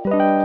Yeah.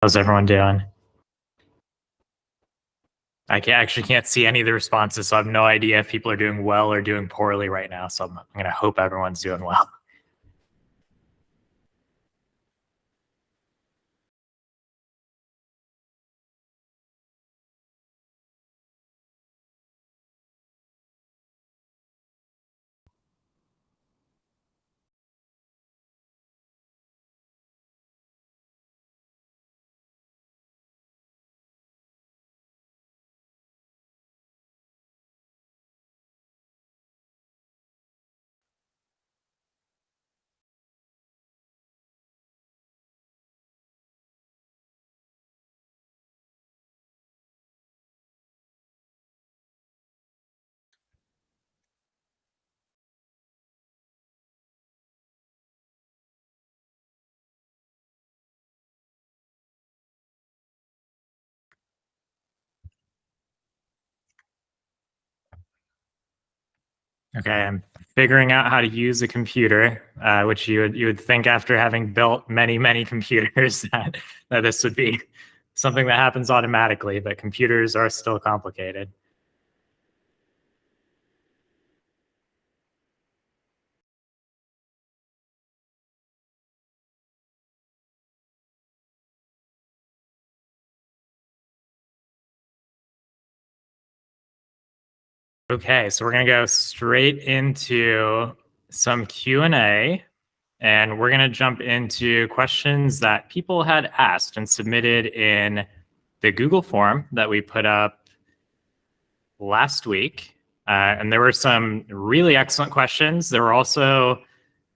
How's everyone doing? Actually can't see any of the responses, so I have no idea if people are doing well or doing poorly right now. So I'm going to hope everyone's doing well. Okay, I'm figuring out how to use a computer, which you would think after having built many computers that this would be something that happens automatically, but computers are still complicated. Okay, so we're gonna go straight into some Q&A, and we're gonna jump into questions that people had asked and submitted in the Google form that we put up last week. And there were some really excellent questions. There were also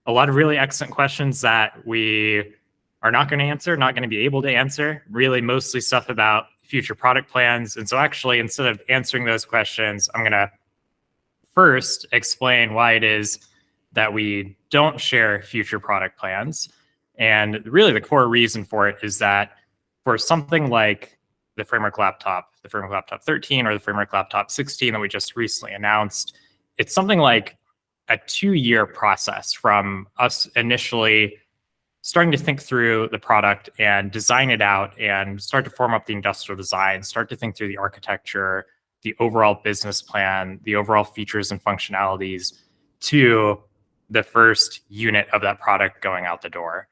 a lot of really excellent questions that we are not going to answer, not going to be able to answer, really mostly stuff about future product plans. And so actually, instead of answering those questions, I'm going to first explain why it is that we don't share future product plans. And really the core reason for it is that for something like the Framework Laptop, the Framework Laptop 13 or the Framework Laptop 16 that we just recently announced, it's something like a 2-year process from us initially starting to think through the product and design it out and start to form up the industrial design, start to think through the architecture, the overall business plan, the overall features and functionalities to the first unit of that product going out the door.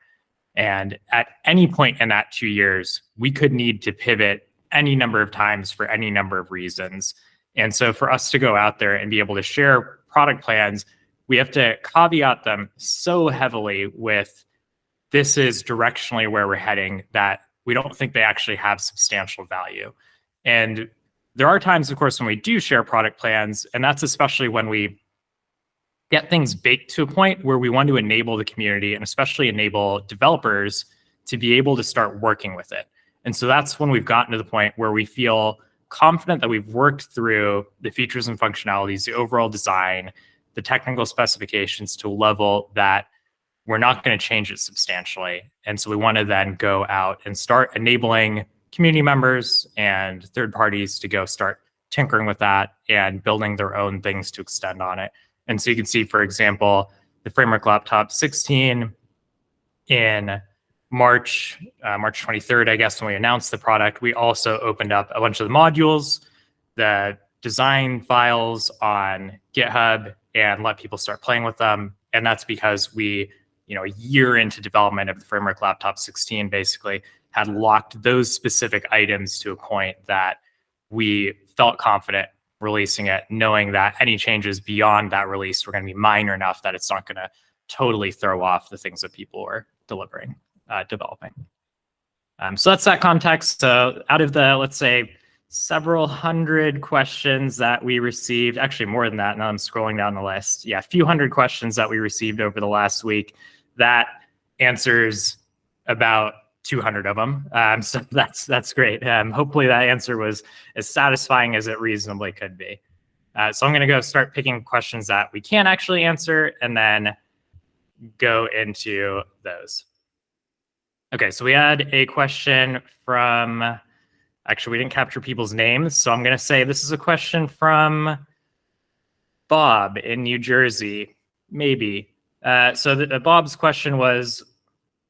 And at any point in that 2 years, we could need to pivot any number of times for any number of reasons. And so for us to go out there and be able to share product plans, we have to caveat them so heavily with this is directionally where we're heading that we don't think they actually have substantial value. And there are times, of course, when we do share product plans, and that's especially when we get things baked to a point where we want to enable the community and especially enable developers to be able to start working with it. And so that's when we've gotten to the point where we feel confident that we've worked through the features and functionalities, the overall design, the technical specifications to a level that we're not going to change it substantially. And so we want to then go out and start enabling community members and third parties to go start tinkering with that and building their own things to extend on it. And so you can see, for example, the Framework Laptop 16 in March 23rd, I guess, when we announced the product, we also opened up a bunch of the modules, the design files on GitHub, and let people start playing with them. And that's because we, a year into development of the Framework Laptop 16, basically had locked those specific items to a point that we felt confident releasing it, knowing that any changes beyond that release were going to be minor enough that it's not going to totally throw off the things that people were developing. So that's that context. So out of the, let's say, several hundred questions that we received, actually more than that, now I'm scrolling down the list. Yeah, a few hundred questions that we received over the last week, that answers about 200 of them. So that's great. Hopefully that answer was as satisfying as it reasonably could be. So I'm going to go start picking questions that we can actually answer and then go into those. Okay, so we had a question from, actually, we didn't capture people's names. So I'm going to say this is a question from Bob in New Jersey, maybe. So Bob's question was,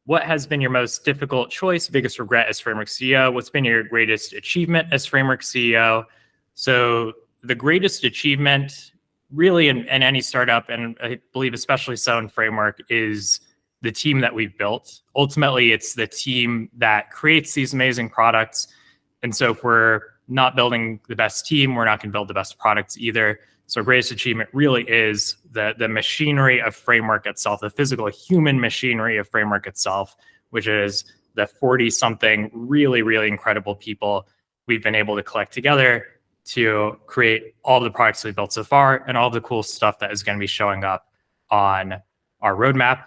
what has been your most difficult choice, biggest regret as Framework CEO? What's been your greatest achievement as Framework CEO? So the greatest achievement really in any startup, and I believe especially so in Framework, is the team that we've built. Ultimately, it's the team that creates these amazing products. And so if we're not building the best team, we're not going to build the best products either. So greatest achievement really is the machinery of Framework itself, the physical human machinery of Framework itself, which is the 40-something really, really incredible people we've been able to collect together to create all the products we've built so far and all the cool stuff that is going to be showing up on our roadmap.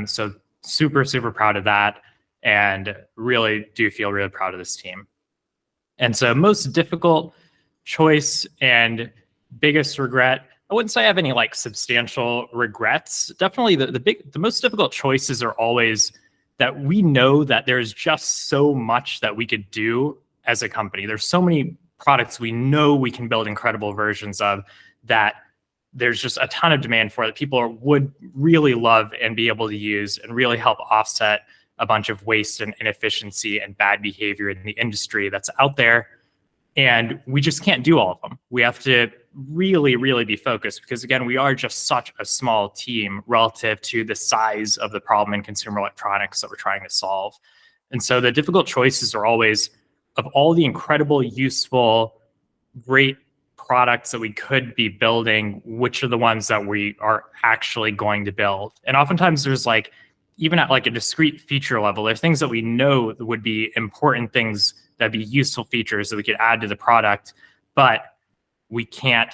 So super, super proud of that, and really do feel really proud of this team. And so most difficult choice and biggest regret, I wouldn't say I have any like substantial regrets. Definitely the most difficult choices are always that we know that there's just so much that we could do as a company. There's so many products we know we can build incredible versions of that there's just a ton of demand for it that people would really love and be able to use and really help offset a bunch of waste and inefficiency and bad behavior in the industry that's out there. And we just can't do all of them. We have to really, really be focused because, again, we are just such a small team relative to the size of the problem in consumer electronics that we're trying to solve. And so the difficult choices are always, of all the incredible, useful, great products that we could be building, which are the ones that we are actually going to build? And oftentimes there's like, even at like a discrete feature level, there's things that we know would be important things that'd be useful features that we could add to the product, but we can't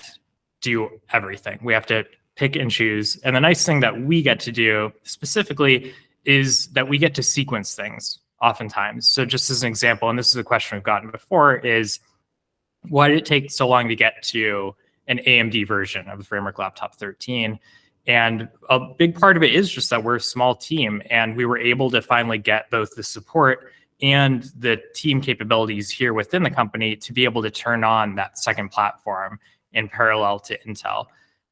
do everything. We have to pick and choose. And the nice thing that we get to do specifically is that we get to sequence things oftentimes. So just as an example, and this is a question we've gotten before, is why did it take so long to get to an AMD version of the Framework Laptop 13? And a big part of it is just that we're a small team and we were able to finally get both the support and the team capabilities here within the company to be able to turn on that second platform in parallel to Intel.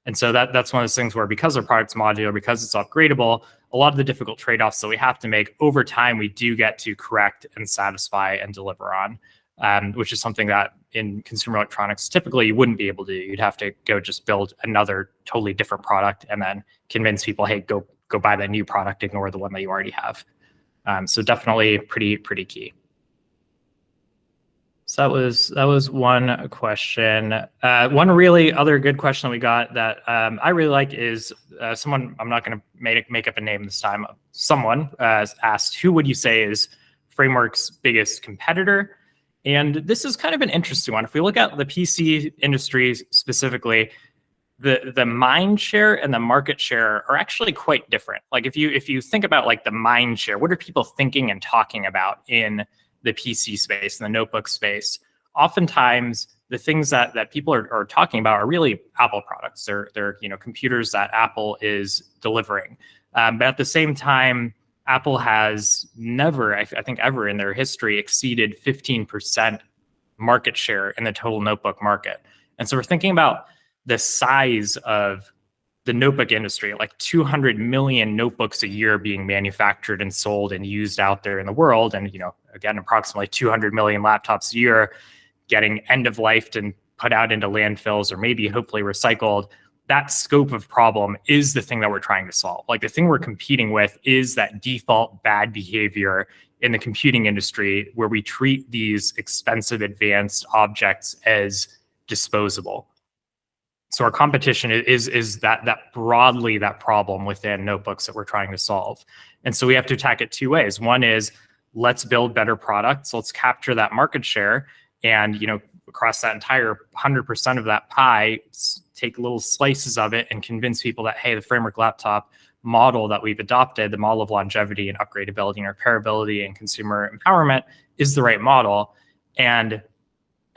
And so that's one of those things where, because our product's modular, because it's upgradable, a lot of the difficult trade-offs that we have to make over time, we do get to correct and satisfy and deliver on, which is something that in consumer electronics, typically you wouldn't be able to do. You'd have to go just build another totally different product and then convince people, hey, go buy the new product, ignore the one that you already have. So definitely pretty key. So that was one question. One really other good question that we got that I really like is someone, I'm not going to make up a name this time. Someone asked, who would you say is Framework's biggest competitor? And this is kind of an interesting one. If we look at the PC industry specifically, the mind share and the market share are actually quite different. Like if you think about like the mind share, what are people thinking and talking about in the PC space and the notebook space? Oftentimes, the things that people are talking about are really Apple products. They're computers that Apple is delivering. But at the same time, Apple has never, I think ever in their history, exceeded 15% market share in the total notebook market. And so we're thinking about the size of the notebook industry, like 200 million notebooks a year being manufactured and sold and used out there in the world. And, again, approximately 200 million laptops a year getting end of life and put out into landfills or maybe hopefully recycled. That scope of problem is the thing that we're trying to solve. Like the thing we're competing with is that default bad behavior in the computing industry where we treat these expensive advanced objects as disposable. So our competition is that broadly that problem within notebooks that we're trying to solve. And so we have to attack it two ways. One is let's build better products. Let's capture that market share and, across that entire 100% of that pie, take little slices of it and convince people that, hey, the Framework laptop model that we've adopted, the model of longevity and upgradability and repairability and consumer empowerment is the right model. And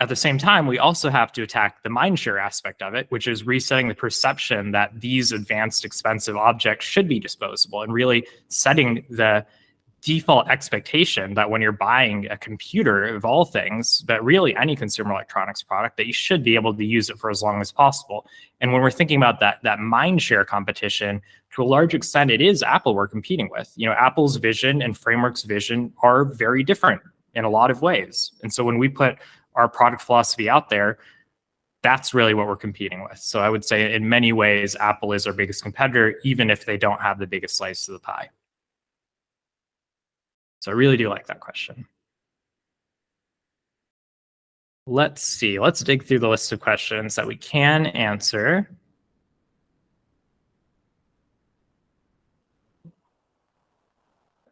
at the same time, we also have to attack the mindshare aspect of it, which is resetting the perception that these advanced, expensive objects should be disposable and really setting the default expectation that when you're buying a computer, of all things, that really any consumer electronics product, that you should be able to use it for as long as possible. And when we're thinking about that mindshare competition, to a large extent, it is Apple we're competing with. Apple's vision and Framework's vision are very different in a lot of ways. And so when we put our product philosophy out there, that's really what we're competing with. So I would say in many ways, Apple is our biggest competitor, even if they don't have the biggest slice of the pie. So I really do like that question. Let's see. Let's dig through the list of questions that we can answer.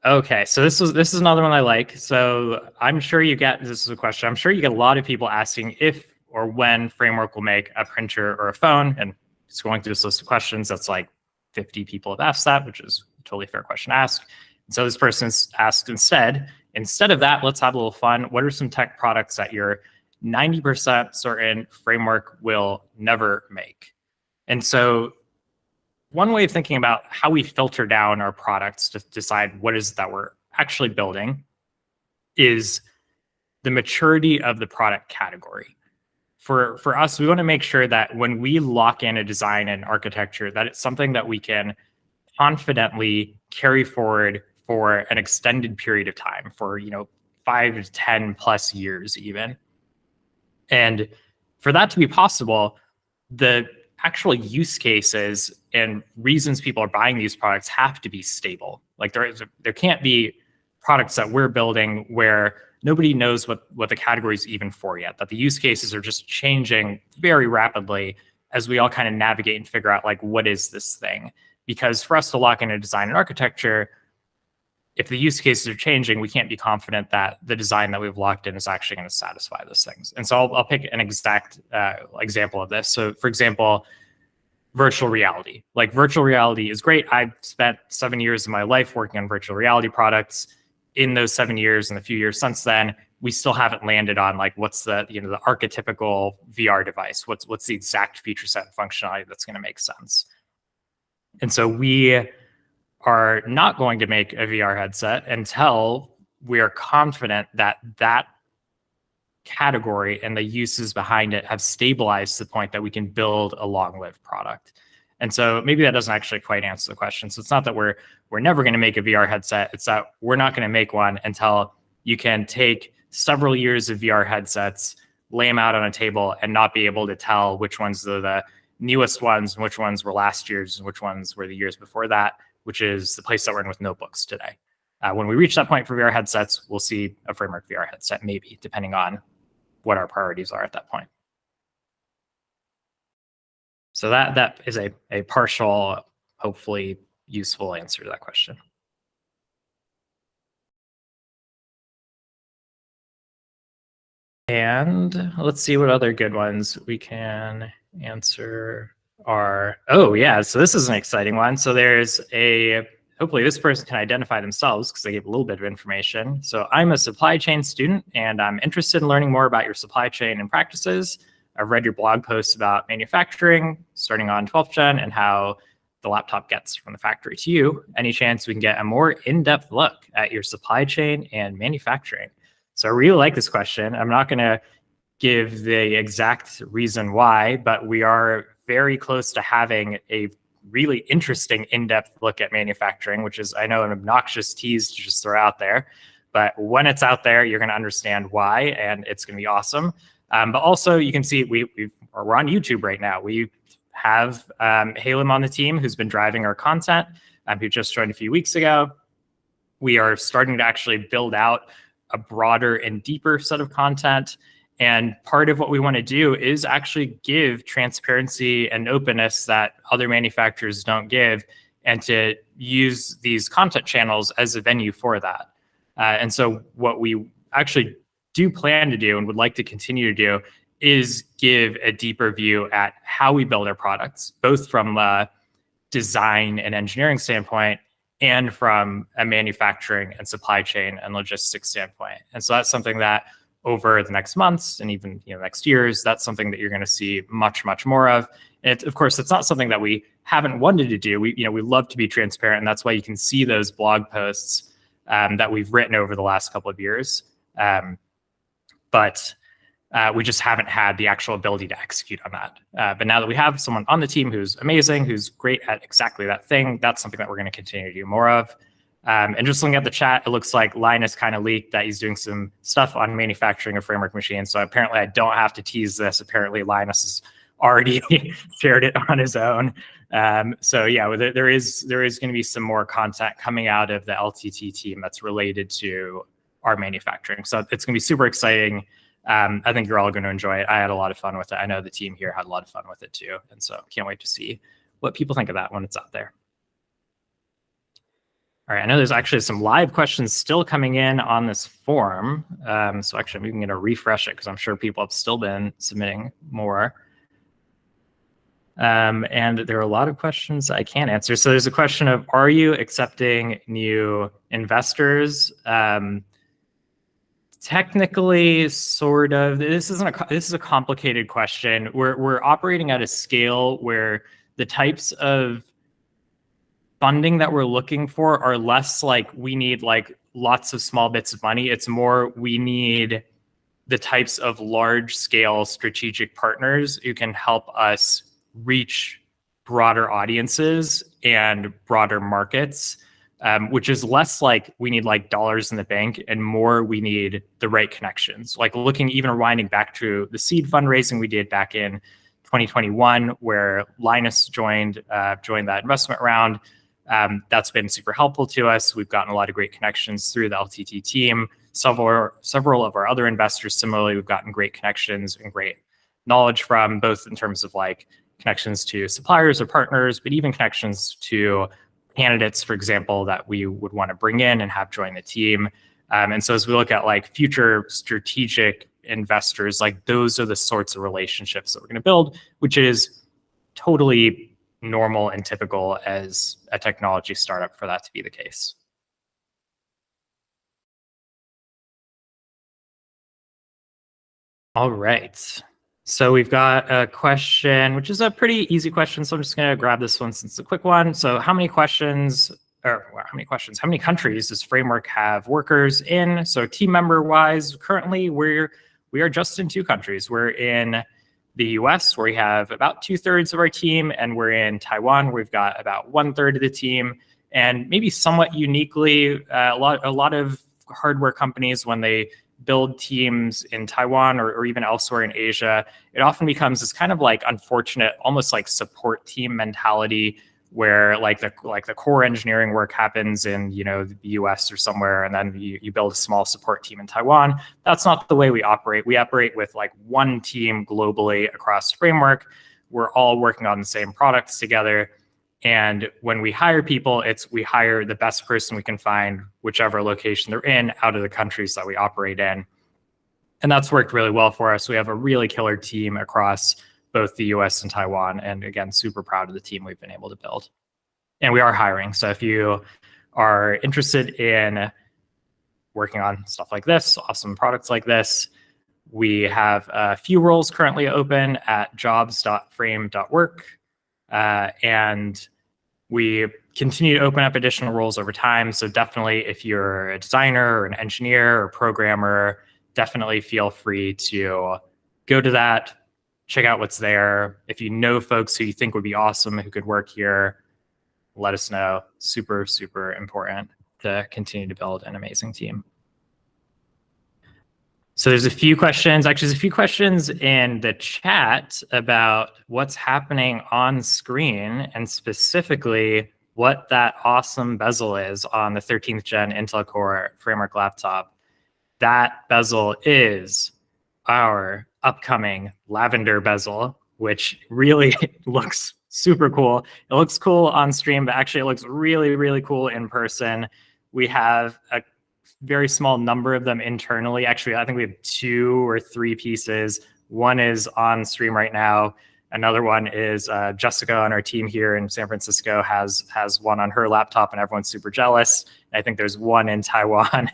Okay, so this is another one I like. So I'm sure this is a question. I'm sure you get a lot of people asking if or when Framework will make a printer or a phone. And just going through this list of questions, that's like 50 people have asked that, which is a totally fair question to ask. So this person's asked instead of that, let's have a little fun. What are some tech products that you're 90% certain Framework will never make? And so one way of thinking about how we filter down our products to decide what is that we're actually building is the maturity of the product category. for us, we want to make sure that when we lock in a design and architecture, that it's something that we can confidently carry forward for an extended period of time, for 5 to 10 plus years even. And for that to be possible, the actual use cases and reasons people are buying these products have to be stable. Like there can't be products that we're building where nobody knows what the category is even for yet, that the use cases are just changing very rapidly as we all kind of navigate and figure out, like, what is this thing? Because for us to lock in a design and architecture, if the use cases are changing, we can't be confident that the design that we've locked in is actually going to satisfy those things. And so I'll pick an exact example of this. So for example, virtual reality. Like, virtual reality is great. I've spent 7 years of my life working on virtual reality products. In those 7 years and the few years since then, we still haven't landed on, like, what's the the archetypical VR device? What's the exact feature set and functionality that's going to make sense? And so we are not going to make a VR headset until we are confident that that category and the uses behind it have stabilized to the point that we can build a long-lived product. And so maybe that doesn't actually quite answer the question. So it's not that we're never going to make a VR headset. It's that we're not going to make one until you can take several years of VR headsets, lay them out on a table, and not be able to tell which ones are the newest ones and which ones were last year's and which ones were the years before that, which is the place that we're in with notebooks today. When we reach that point for VR headsets, we'll see a framework VR headset, maybe, depending on what our priorities are at that point. So that is a partial, hopefully useful answer to that question. And let's see what other good ones we can answer are. Oh yeah, so this is an exciting one. So there's hopefully this person can identify themselves because they gave a little bit of information. So I'm a supply chain student and I'm interested in learning more about your supply chain and practices. I've read your blog posts about manufacturing, starting on 12th gen, and how the laptop gets from the factory to you. Any chance we can get a more in-depth look at your supply chain and manufacturing? So I really like this question. I'm not going to give the exact reason why, but we are very close to having a really interesting in-depth look at manufacturing, which is, I know, an obnoxious tease to just throw out there. But when it's out there, you're going to understand why, and it's going to be awesome. But also, you can see we're on YouTube right now. We have Halem on the team who's been driving our content, who just joined a few weeks ago. We are starting to actually build out a broader and deeper set of content. And part of what we want to do is actually give transparency and openness that other manufacturers don't give, and to use these content channels as a venue for that. And so what we actually do plan to do and would like to continue to do is give a deeper view at how we build our products, both from a design and engineering standpoint and from a manufacturing and supply chain and logistics standpoint. And so that's something that over the next months and even next years, that's something that you're going to see much, much more of. And of course, it's not something that we haven't wanted to do. We love to be transparent, and that's why you can see those blog posts that we've written over the last couple of years. But we just haven't had the actual ability to execute on that. But now that we have someone on the team who's amazing, who's great at exactly that thing, that's something that we're going to continue to do more of. And just looking at the chat, it looks like Linus kind of leaked that he's doing some stuff on manufacturing a framework machine. So apparently I don't have to tease this. Apparently Linus has already shared it on his own. So yeah, there is going to be some more content coming out of the LTT team that's related to our manufacturing. So it's going to be super exciting. I think you're all going to enjoy it. I had a lot of fun with it. I know the team here had a lot of fun with it too. And so can't wait to see what people think of that when it's out there. All right, I know there's actually some live questions still coming in on this forum. So actually, I'm even going to refresh it because I'm sure people have still been submitting more. And there are a lot of questions I can't answer. So there's a question of, are you accepting new investors? Technically, sort of. This is a complicated question. We're operating at a scale where the types of funding that we're looking for are less like we need like lots of small bits of money. It's more we need the types of large-scale strategic partners who can help us reach broader audiences and broader markets, which is less like we need like dollars in the bank and more we need the right connections. Like looking, even rewinding back to the seed fundraising we did back in 2021, where Linus joined that investment round. That's been super helpful to us. We've gotten a lot of great connections through the LTT team. Several of our other investors, similarly, we've gotten great connections and great knowledge from, both in terms of like connections to suppliers or partners, but even connections to candidates, for example, that we would want to bring in and have join the team. And so as we look at like future strategic investors, like those are the sorts of relationships that we're going to build, which is totally normal and typical as a technology startup for that to be the case. All right. So we've got a question, which is a pretty easy question. So I'm just going to grab this one since it's a quick one. So how many countries does Framework have workers in? So team member wise, currently we are just in 2 countries. We're in the US, where we have about 2/3 of our team, and we're in Taiwan, where we've got about 1/3 of the team. And maybe somewhat uniquely, a lot of hardware companies, when they build teams in Taiwan or even elsewhere in Asia, it often becomes this kind of like unfortunate, almost like support team mentality, where like the core engineering work happens in the US or somewhere, and then you build a small support team in Taiwan. That's not the way we operate. We operate with like one team globally across Framework. We're all working on the same products together. And when we hire people, we hire the best person we can find, whichever location they're in, out of the countries that we operate in. And that's worked really well for us. We have a really killer team across both the US and Taiwan. And again, super proud of the team we've been able to build. And we are hiring. So if you are interested in working on stuff like this, awesome products like this, we have a few roles currently open at jobs.frame.work. And we continue to open up additional roles over time. So definitely, if you're a designer or an engineer or programmer, definitely feel free to go to that, check out what's there. If you know folks who you think would be awesome who could work here, let us know. Super, super important to continue to build an amazing team. So there's a few questions, actually there's a few questions in the chat about what's happening on screen, and specifically what that awesome bezel is on the 13th gen Intel Core Framework laptop. That bezel is our upcoming lavender bezel, which really looks super cool. It looks cool on stream, but actually it looks really, really cool in person. We have a very small number of them internally. Actually, I think we have 2 or 3 pieces. One is on stream right now. Another one is Jessica on our team here in San Francisco has one on her laptop, and everyone's super jealous. I think there's one in Taiwan.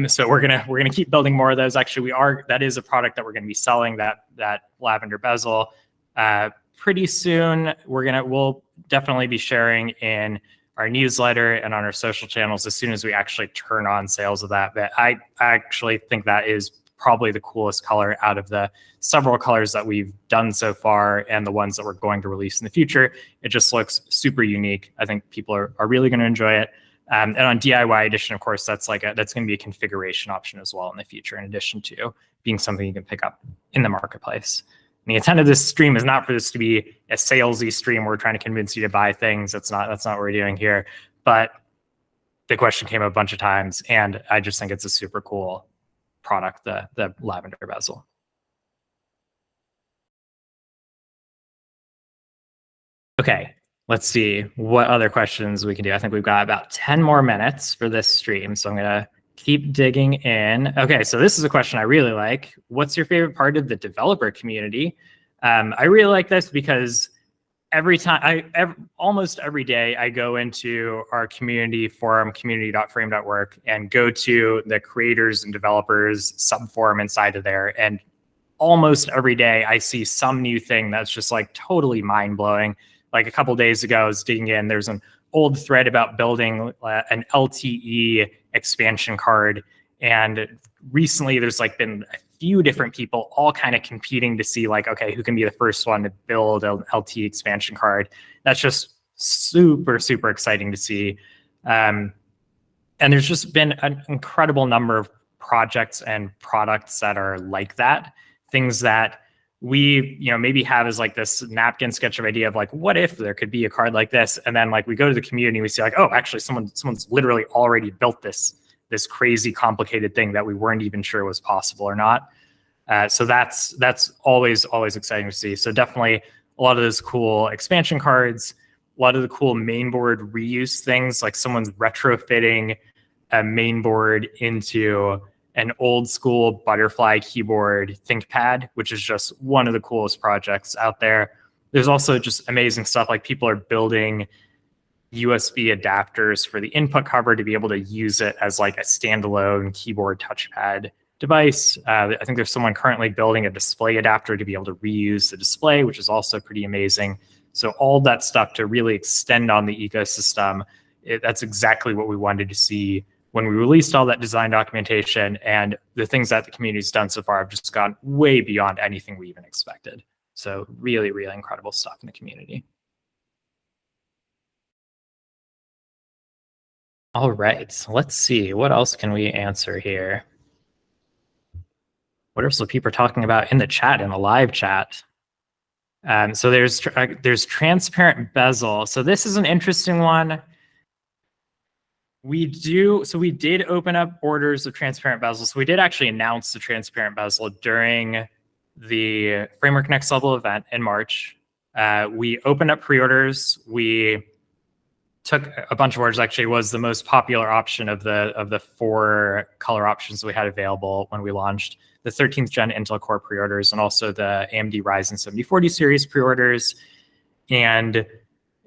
So we're gonna keep building more of those. Actually, that is a product that we're gonna be selling, that lavender bezel. Pretty soon, we'll definitely be sharing in our newsletter and on our social channels as soon as we actually turn on sales of that. But I actually think that is probably the coolest color out of the several colors that we've done so far and the ones that we're going to release in the future. It just looks super unique. I think people are really going to enjoy it. And on DIY edition, of course, that's going to be a configuration option as well in the future, in addition to being something you can pick up in the marketplace. And the intent of this stream is not for this to be a salesy stream where we're trying to convince you to buy things. That's not what we're doing here. But the question came up a bunch of times, and I just think it's a super cool product, the lavender bezel. Okay, let's see what other questions we can do. I think we've got about 10 more minutes for this stream, so I'm gonna keep digging in. Okay, so this is a question I really like. What's your favorite part of the developer community? I really like this because almost every day I go into our community forum, community.frame.work, and go to the creators and developers subforum inside of there. And almost every day I see some new thing that's just like totally mind blowing. Like a couple days ago, I was digging in, there's an old thread about building an LTE expansion card. And recently there's been, I few different people all kind of competing to see like, okay, who can be the first one to build an LT expansion card. That's just super, super exciting to see. And there's just been an incredible number of projects and products that are like that, things that we maybe have as like this napkin sketch of idea of like, what if there could be a card like this, and then like we go to the community and we see like, oh, actually someone's literally already built this crazy complicated thing that we weren't even sure was possible or not. So that's always exciting to see. So definitely a lot of those cool expansion cards, a lot of the cool mainboard reuse things, like someone's retrofitting a mainboard into an old school butterfly keyboard ThinkPad, which is just one of the coolest projects out there. There's also just amazing stuff, like people are building USB adapters for the input cover to be able to use it as like a standalone keyboard touchpad device. I think there's someone currently building a display adapter to be able to reuse the display, which is also pretty amazing. So all that stuff to really extend on the ecosystem, that's exactly what we wanted to see when we released all that design documentation, and the things that the community's done so far have just gone way beyond anything we even expected. So really, really incredible stuff in the community. All right, so let's see, what else can we answer here? What else are people talking about in the chat, in the live chat? So there's transparent bezel. So this is an interesting one. We did open up orders of transparent bezel. So we did actually announce the transparent bezel during the Framework Next Level event in March. We opened up pre-orders. We took a bunch of orders. Actually, was the most popular option of the 4 color options we had available when we launched the 13th gen Intel Core pre-orders, and also the AMD Ryzen 7040 series pre-orders. And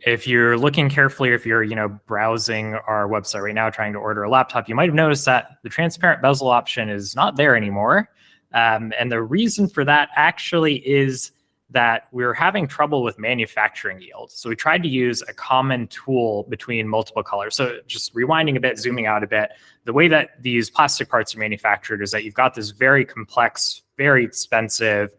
if you're looking carefully, or if you're browsing our website right now trying to order a laptop, you might have noticed that the transparent bezel option is not there anymore. And the reason for that actually is that we were having trouble with manufacturing yield. So we tried to use a common tool between multiple colors. So just rewinding a bit, zooming out a bit, the way that these plastic parts are manufactured is that you've got this very complex, very expensive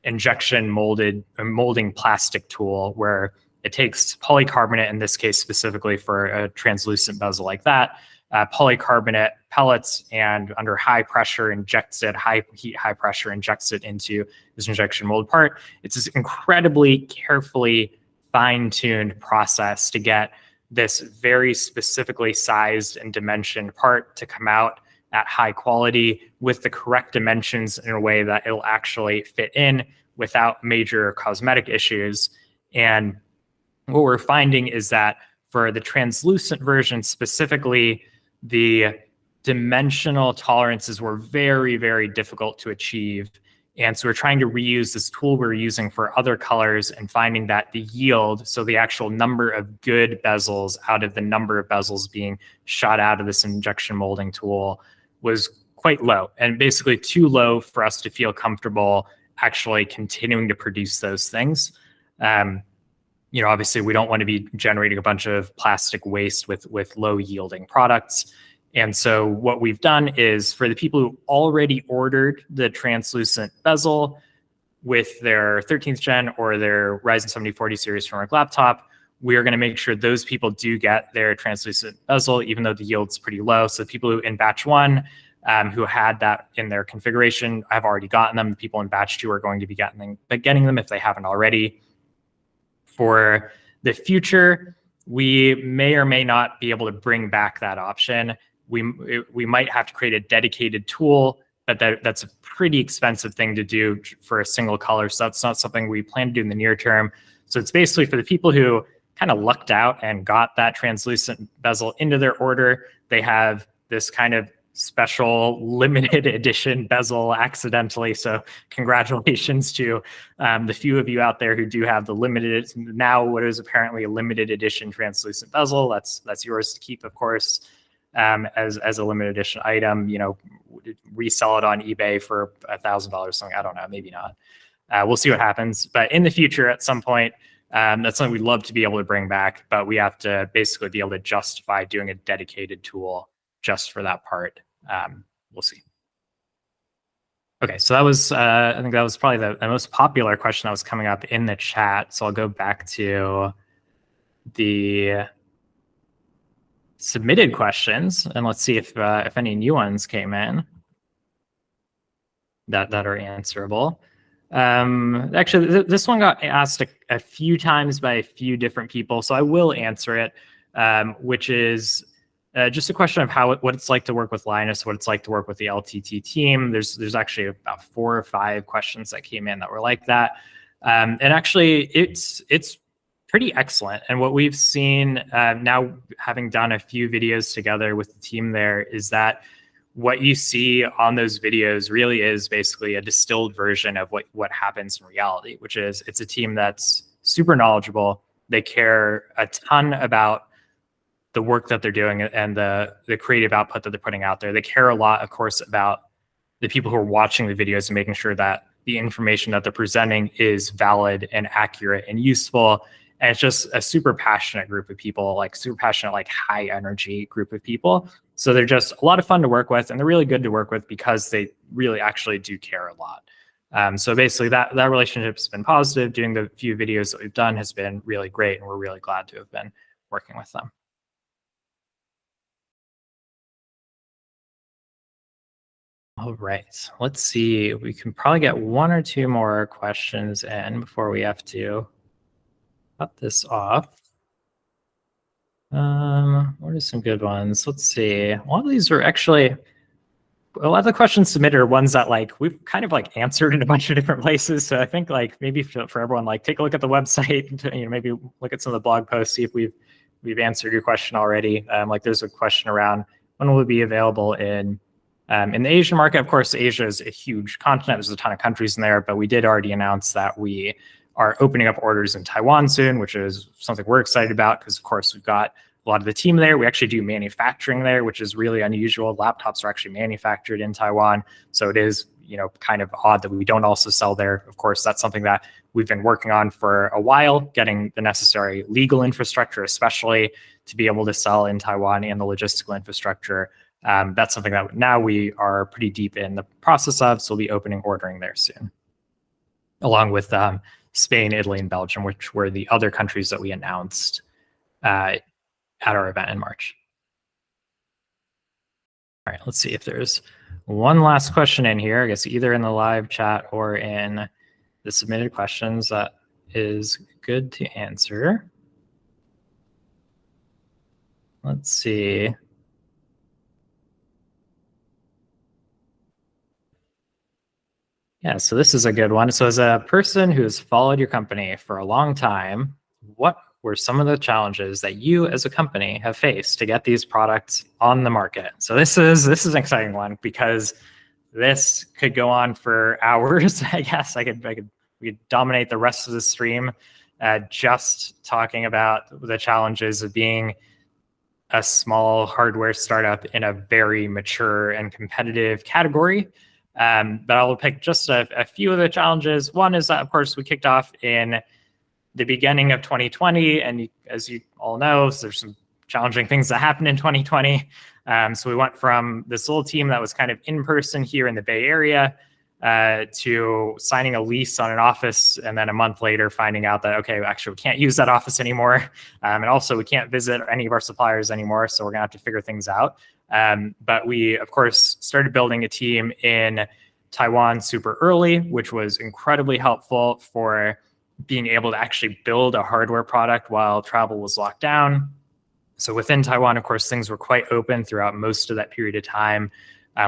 injection molding plastic tool where it takes polycarbonate, in this case specifically for a translucent bezel like that, polycarbonate pellets, and under high pressure injects it, high heat, high pressure injects it into this injection mold part. It's this incredibly carefully fine-tuned process to get this very specifically sized and dimensioned part to come out at high quality with the correct dimensions in a way that it'll actually fit in without major cosmetic issues. And what we're finding is that for the translucent version specifically, the dimensional tolerances were very, very difficult to achieve. And so we're trying to reuse this tool we're using for other colors and finding that the yield, so the actual number of good bezels out of the number of bezels being shot out of this injection molding tool, was quite low, and basically too low for us to feel comfortable actually continuing to produce those things. Obviously we don't want to be generating a bunch of plastic waste with low yielding products. And so what we've done is, for the people who already ordered the translucent bezel with their 13th gen or their Ryzen 7040 series from our laptop, we are going to make sure those people do get their translucent bezel, even though the yield's pretty low. So people who in batch 1 who had that in their configuration have already gotten them. The people in batch 2 are going to be getting them if they haven't already. For the future, we may or may not be able to bring back that option. We might have to create a dedicated tool, but that's a pretty expensive thing to do for a single color. So that's not something we plan to do in the near term. So it's basically for the people who kind of lucked out and got that translucent bezel into their order. They have this kind of special limited edition bezel accidentally. So congratulations to the few of you out there who do have the limited, now what is apparently a limited edition translucent bezel. That's yours to keep, of course, as a limited edition item. Resell it on eBay for $1,000 something. I don't know, maybe not. We'll see what happens. But in the future, at some point, that's something we'd love to be able to bring back, but we have to basically be able to justify doing a dedicated tool just for that part. We'll see. Okay, so that was, I think that was probably the most popular question that was coming up in the chat. So I'll go back to the submitted questions and let's see if any new ones came in that are answerable. Actually, this one got asked a few times by a few different people, so I will answer it, which is just a question of what it's like to work with Linus, what it's like to work with the LTT team. There's actually about 4 or 5 questions that came in that were like that, and actually it's pretty excellent. And what we've seen now, having done a few videos together with the team there, is that what you see on those videos really is basically a distilled version of what happens in reality, which is it's a team that's super knowledgeable. They care a ton about the work that they're doing and the creative output that they're putting out there. They care a lot, of course, about the people who are watching the videos and making sure that the information that they're presenting is valid and accurate and useful. And it's just a super passionate group of people, like super passionate, like high energy group of people. So they're just a lot of fun to work with, and they're really good to work with because they really actually do care a lot. So basically that relationship's been positive. Doing the few videos that we've done has been really great, and we're really glad to have been working with them. All right, let's see. We can probably get 1 or 2 more questions in before we have to cut this off. What are some good ones? Let's see. A lot of these are actually, a lot of the questions submitted are ones that like we've kind of like answered in a bunch of different places. So I think like maybe for everyone, like take a look at the website, maybe look at some of the blog posts, see if we've answered your question already. Like there's a question around when will it be available in the Asian market. Of course, Asia is a huge continent. There's a ton of countries in there, but we did already announce that we are opening up orders in Taiwan soon, which is something we're excited about because, of course, we've got a lot of the team there. We actually do manufacturing there, which is really unusual. Laptops are actually manufactured in Taiwan. So it is, kind of odd that we don't also sell there. Of course, that's something that we've been working on for a while, getting the necessary legal infrastructure, especially to be able to sell in Taiwan, and the logistical infrastructure. That's something that now we are pretty deep in the process of, so we'll be ordering there soon, along with Spain, Italy, and Belgium, which were the other countries that we announced at our event in March. All right, let's see if there's one last question in here, I guess either in the live chat or in the submitted questions that is good to answer. Let's see. Yeah, so this is a good one. So as a person who's followed your company for a long time, what were some of the challenges that you as a company have faced to get these products on the market? So this is an exciting one because this could go on for hours. I guess we could dominate the rest of the stream just talking about the challenges of being a small hardware startup in a very mature and competitive category. But I'll pick just a few of the challenges. One is that, of course, we kicked off in the beginning of 2020. And as you all know, so there's some challenging things that happened in 2020. So we went from this little team that was kind of in person here in the Bay Area to signing a lease on an office. And then a month later, finding out that, okay, actually, we can't use that office anymore. And also, we can't visit any of our suppliers anymore. So we're going to have to figure things out. But we, of course, started building a team in Taiwan super early, which was incredibly helpful for being able to actually build a hardware product while travel was locked down. So within Taiwan, of course, things were quite open throughout most of that period of time,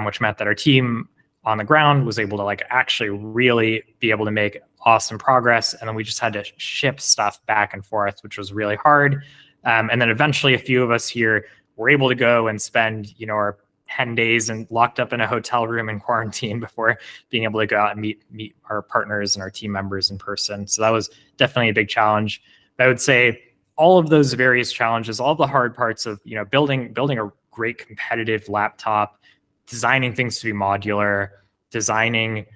which meant that our team on the ground was able to actually really be able to make awesome progress. And then we just had to ship stuff back and forth, which was really hard. And then eventually a few of us here were able to go and spend, our 10 days and locked up in a hotel room in quarantine before being able to go out and meet our partners and our team members in person. So that was definitely a big challenge. But I would say all of those various challenges, all the hard parts of, building a great competitive laptop, designing things to be modular, designing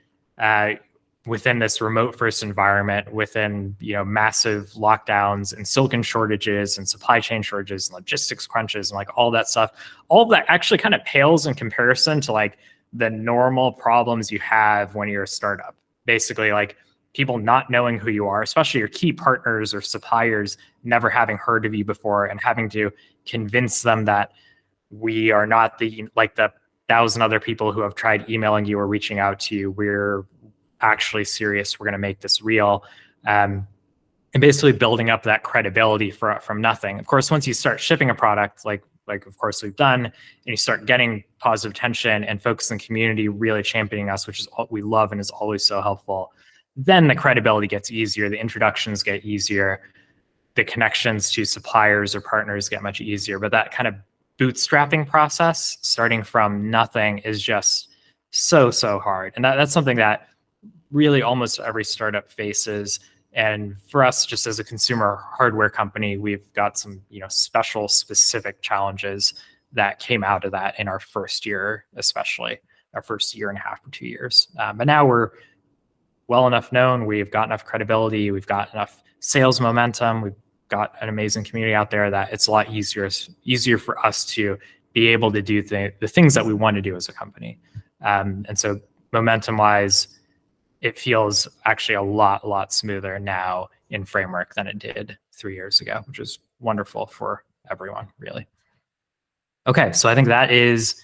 within this remote first environment, within massive lockdowns and silicon shortages and supply chain shortages and logistics crunches and all that stuff, all of that actually kind of pales in comparison to the normal problems you have when you're a startup. Basically, like people not knowing who you are, especially your key partners or suppliers never having heard of you before and having to convince them that we are not the 1,000 other people who have tried emailing you or reaching out to you. We're actually serious. We're going to make this real. And basically building up that credibility from nothing. Of course, once you start shipping a product, like of course we've done, and you start getting positive attention and folks in the community really championing us, which is what we love and is always so helpful, then the credibility gets easier, the introductions get easier, the connections to suppliers or partners get much easier. But that kind of bootstrapping process, starting from nothing, is just so hard. And that's something that really almost every startup faces. And for us, just as a consumer hardware company, we've got some special specific challenges that came out of that in our first year, especially our first year and a half or 2 years. But now we're well enough known. We've got enough credibility. We've got enough sales momentum. We've got an amazing community out there that it's a lot easier for us to be able to do the things that we want to do as a company. And so momentum-wise, it feels actually a lot smoother now in Framework than it did 3 years ago, which is wonderful for everyone, really. Okay, so I think that is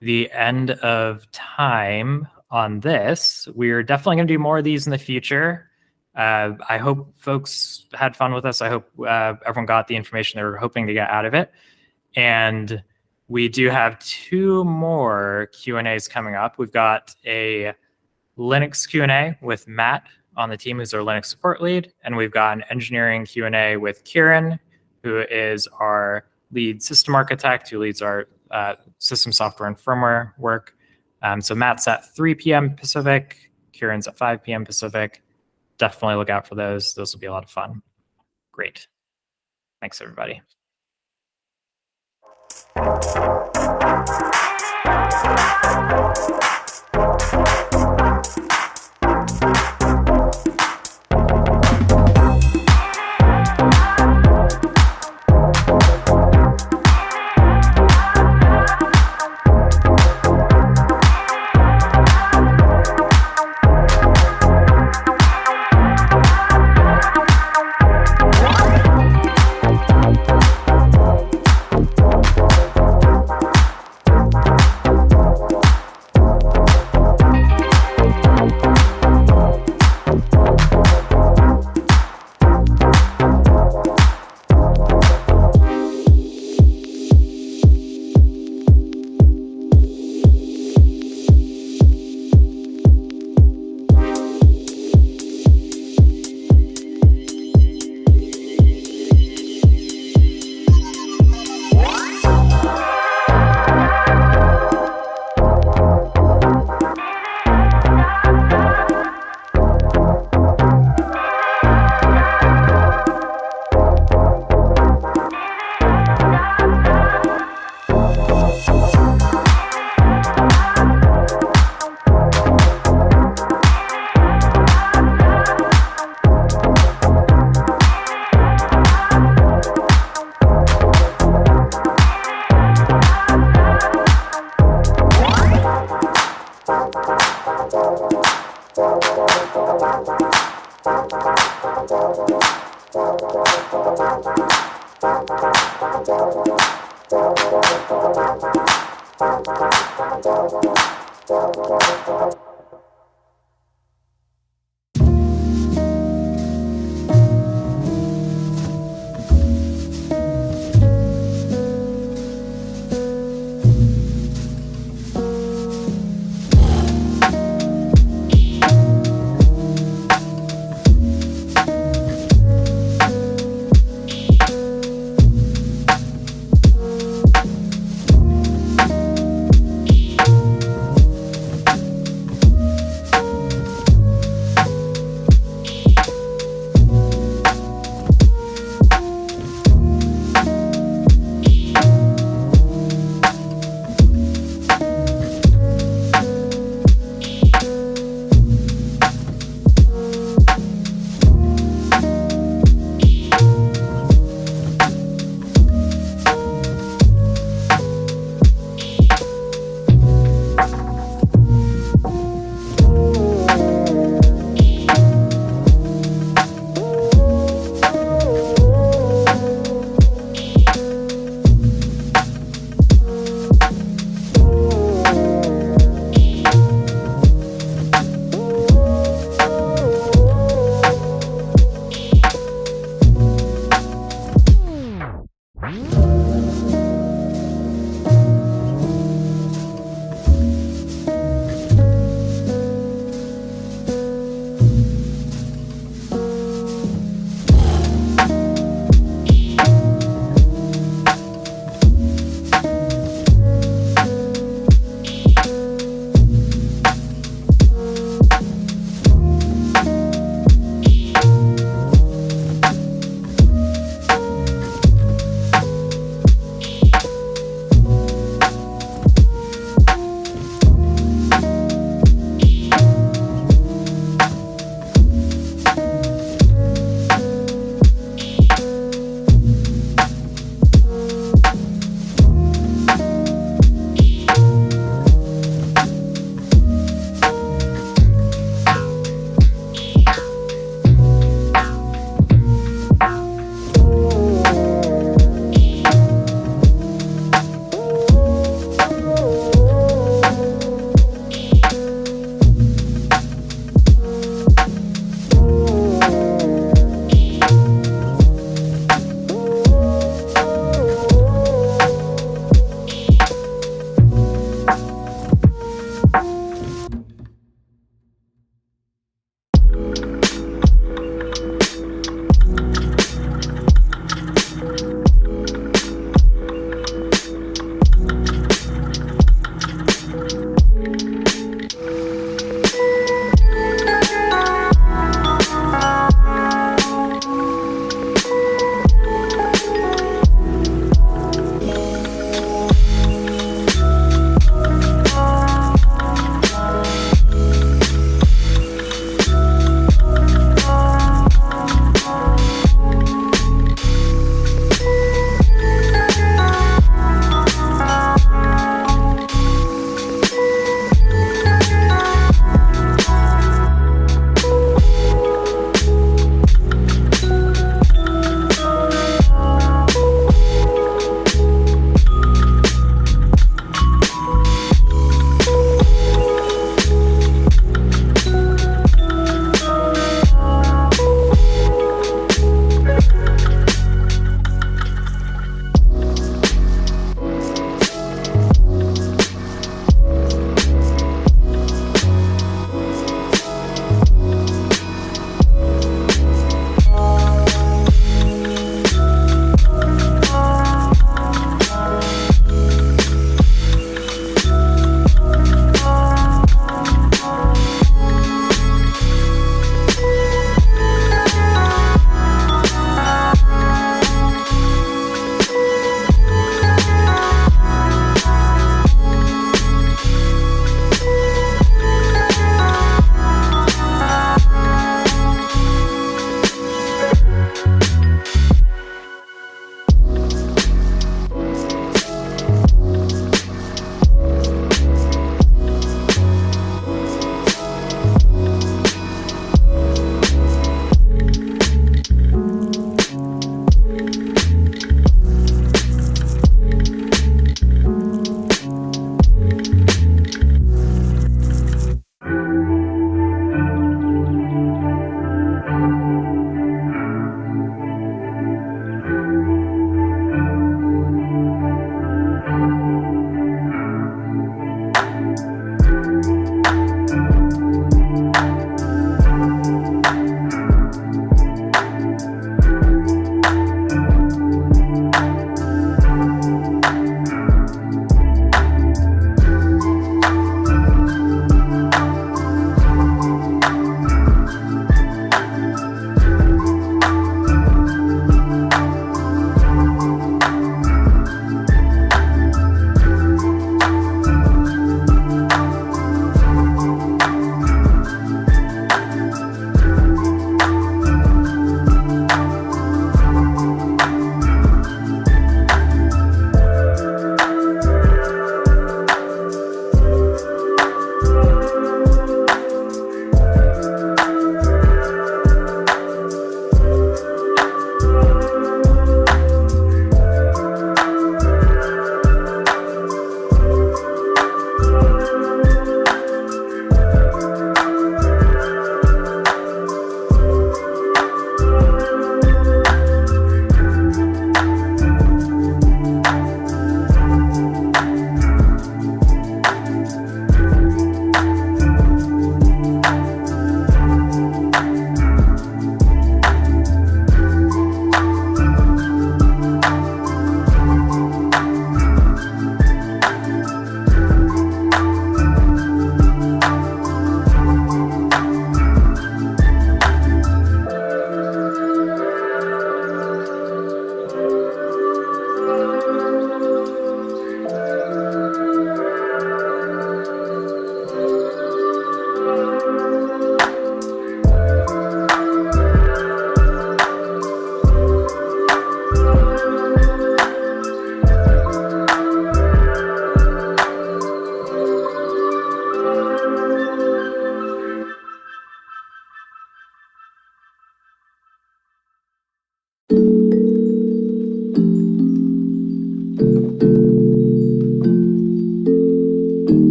the end of time on this. We're definitely going to do more of these in the future. I hope folks had fun with us. I hope everyone got the information they were hoping to get out of it. And we do have 2 more Q&As coming up. We've got a Linux Q&A with Matt on the team, who's our Linux support lead. And we've got an engineering Q&A with Kieran, who is our lead system architect, who leads our system software and firmware work. So Matt's at 3 p.m. Pacific, Kieran's at 5 p.m. Pacific. Definitely look out for those. Those will be a lot of fun. Great. Thanks, everybody.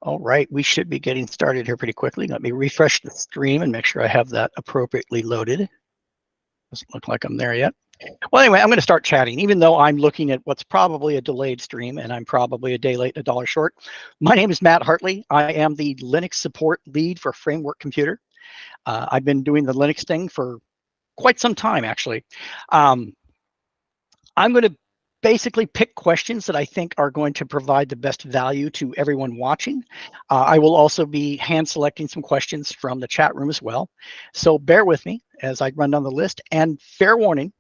All right, we should be getting started here pretty quickly. Let me refresh the stream and make sure I have that appropriately loaded. Doesn't look like I'm there yet. Well, anyway, I'm going to start chatting, even though I'm looking at what's probably a delayed stream and I'm probably a day late, $1 short. My name is Matt Hartley. I am the Linux support lead for Framework Computer. I've been doing the Linux thing for quite some time, actually. I'm going to basically pick questions that I think are going to provide the best value to everyone watching. I will also be hand selecting some questions from the chat room as well. So bear with me as I run down the list. And fair warning,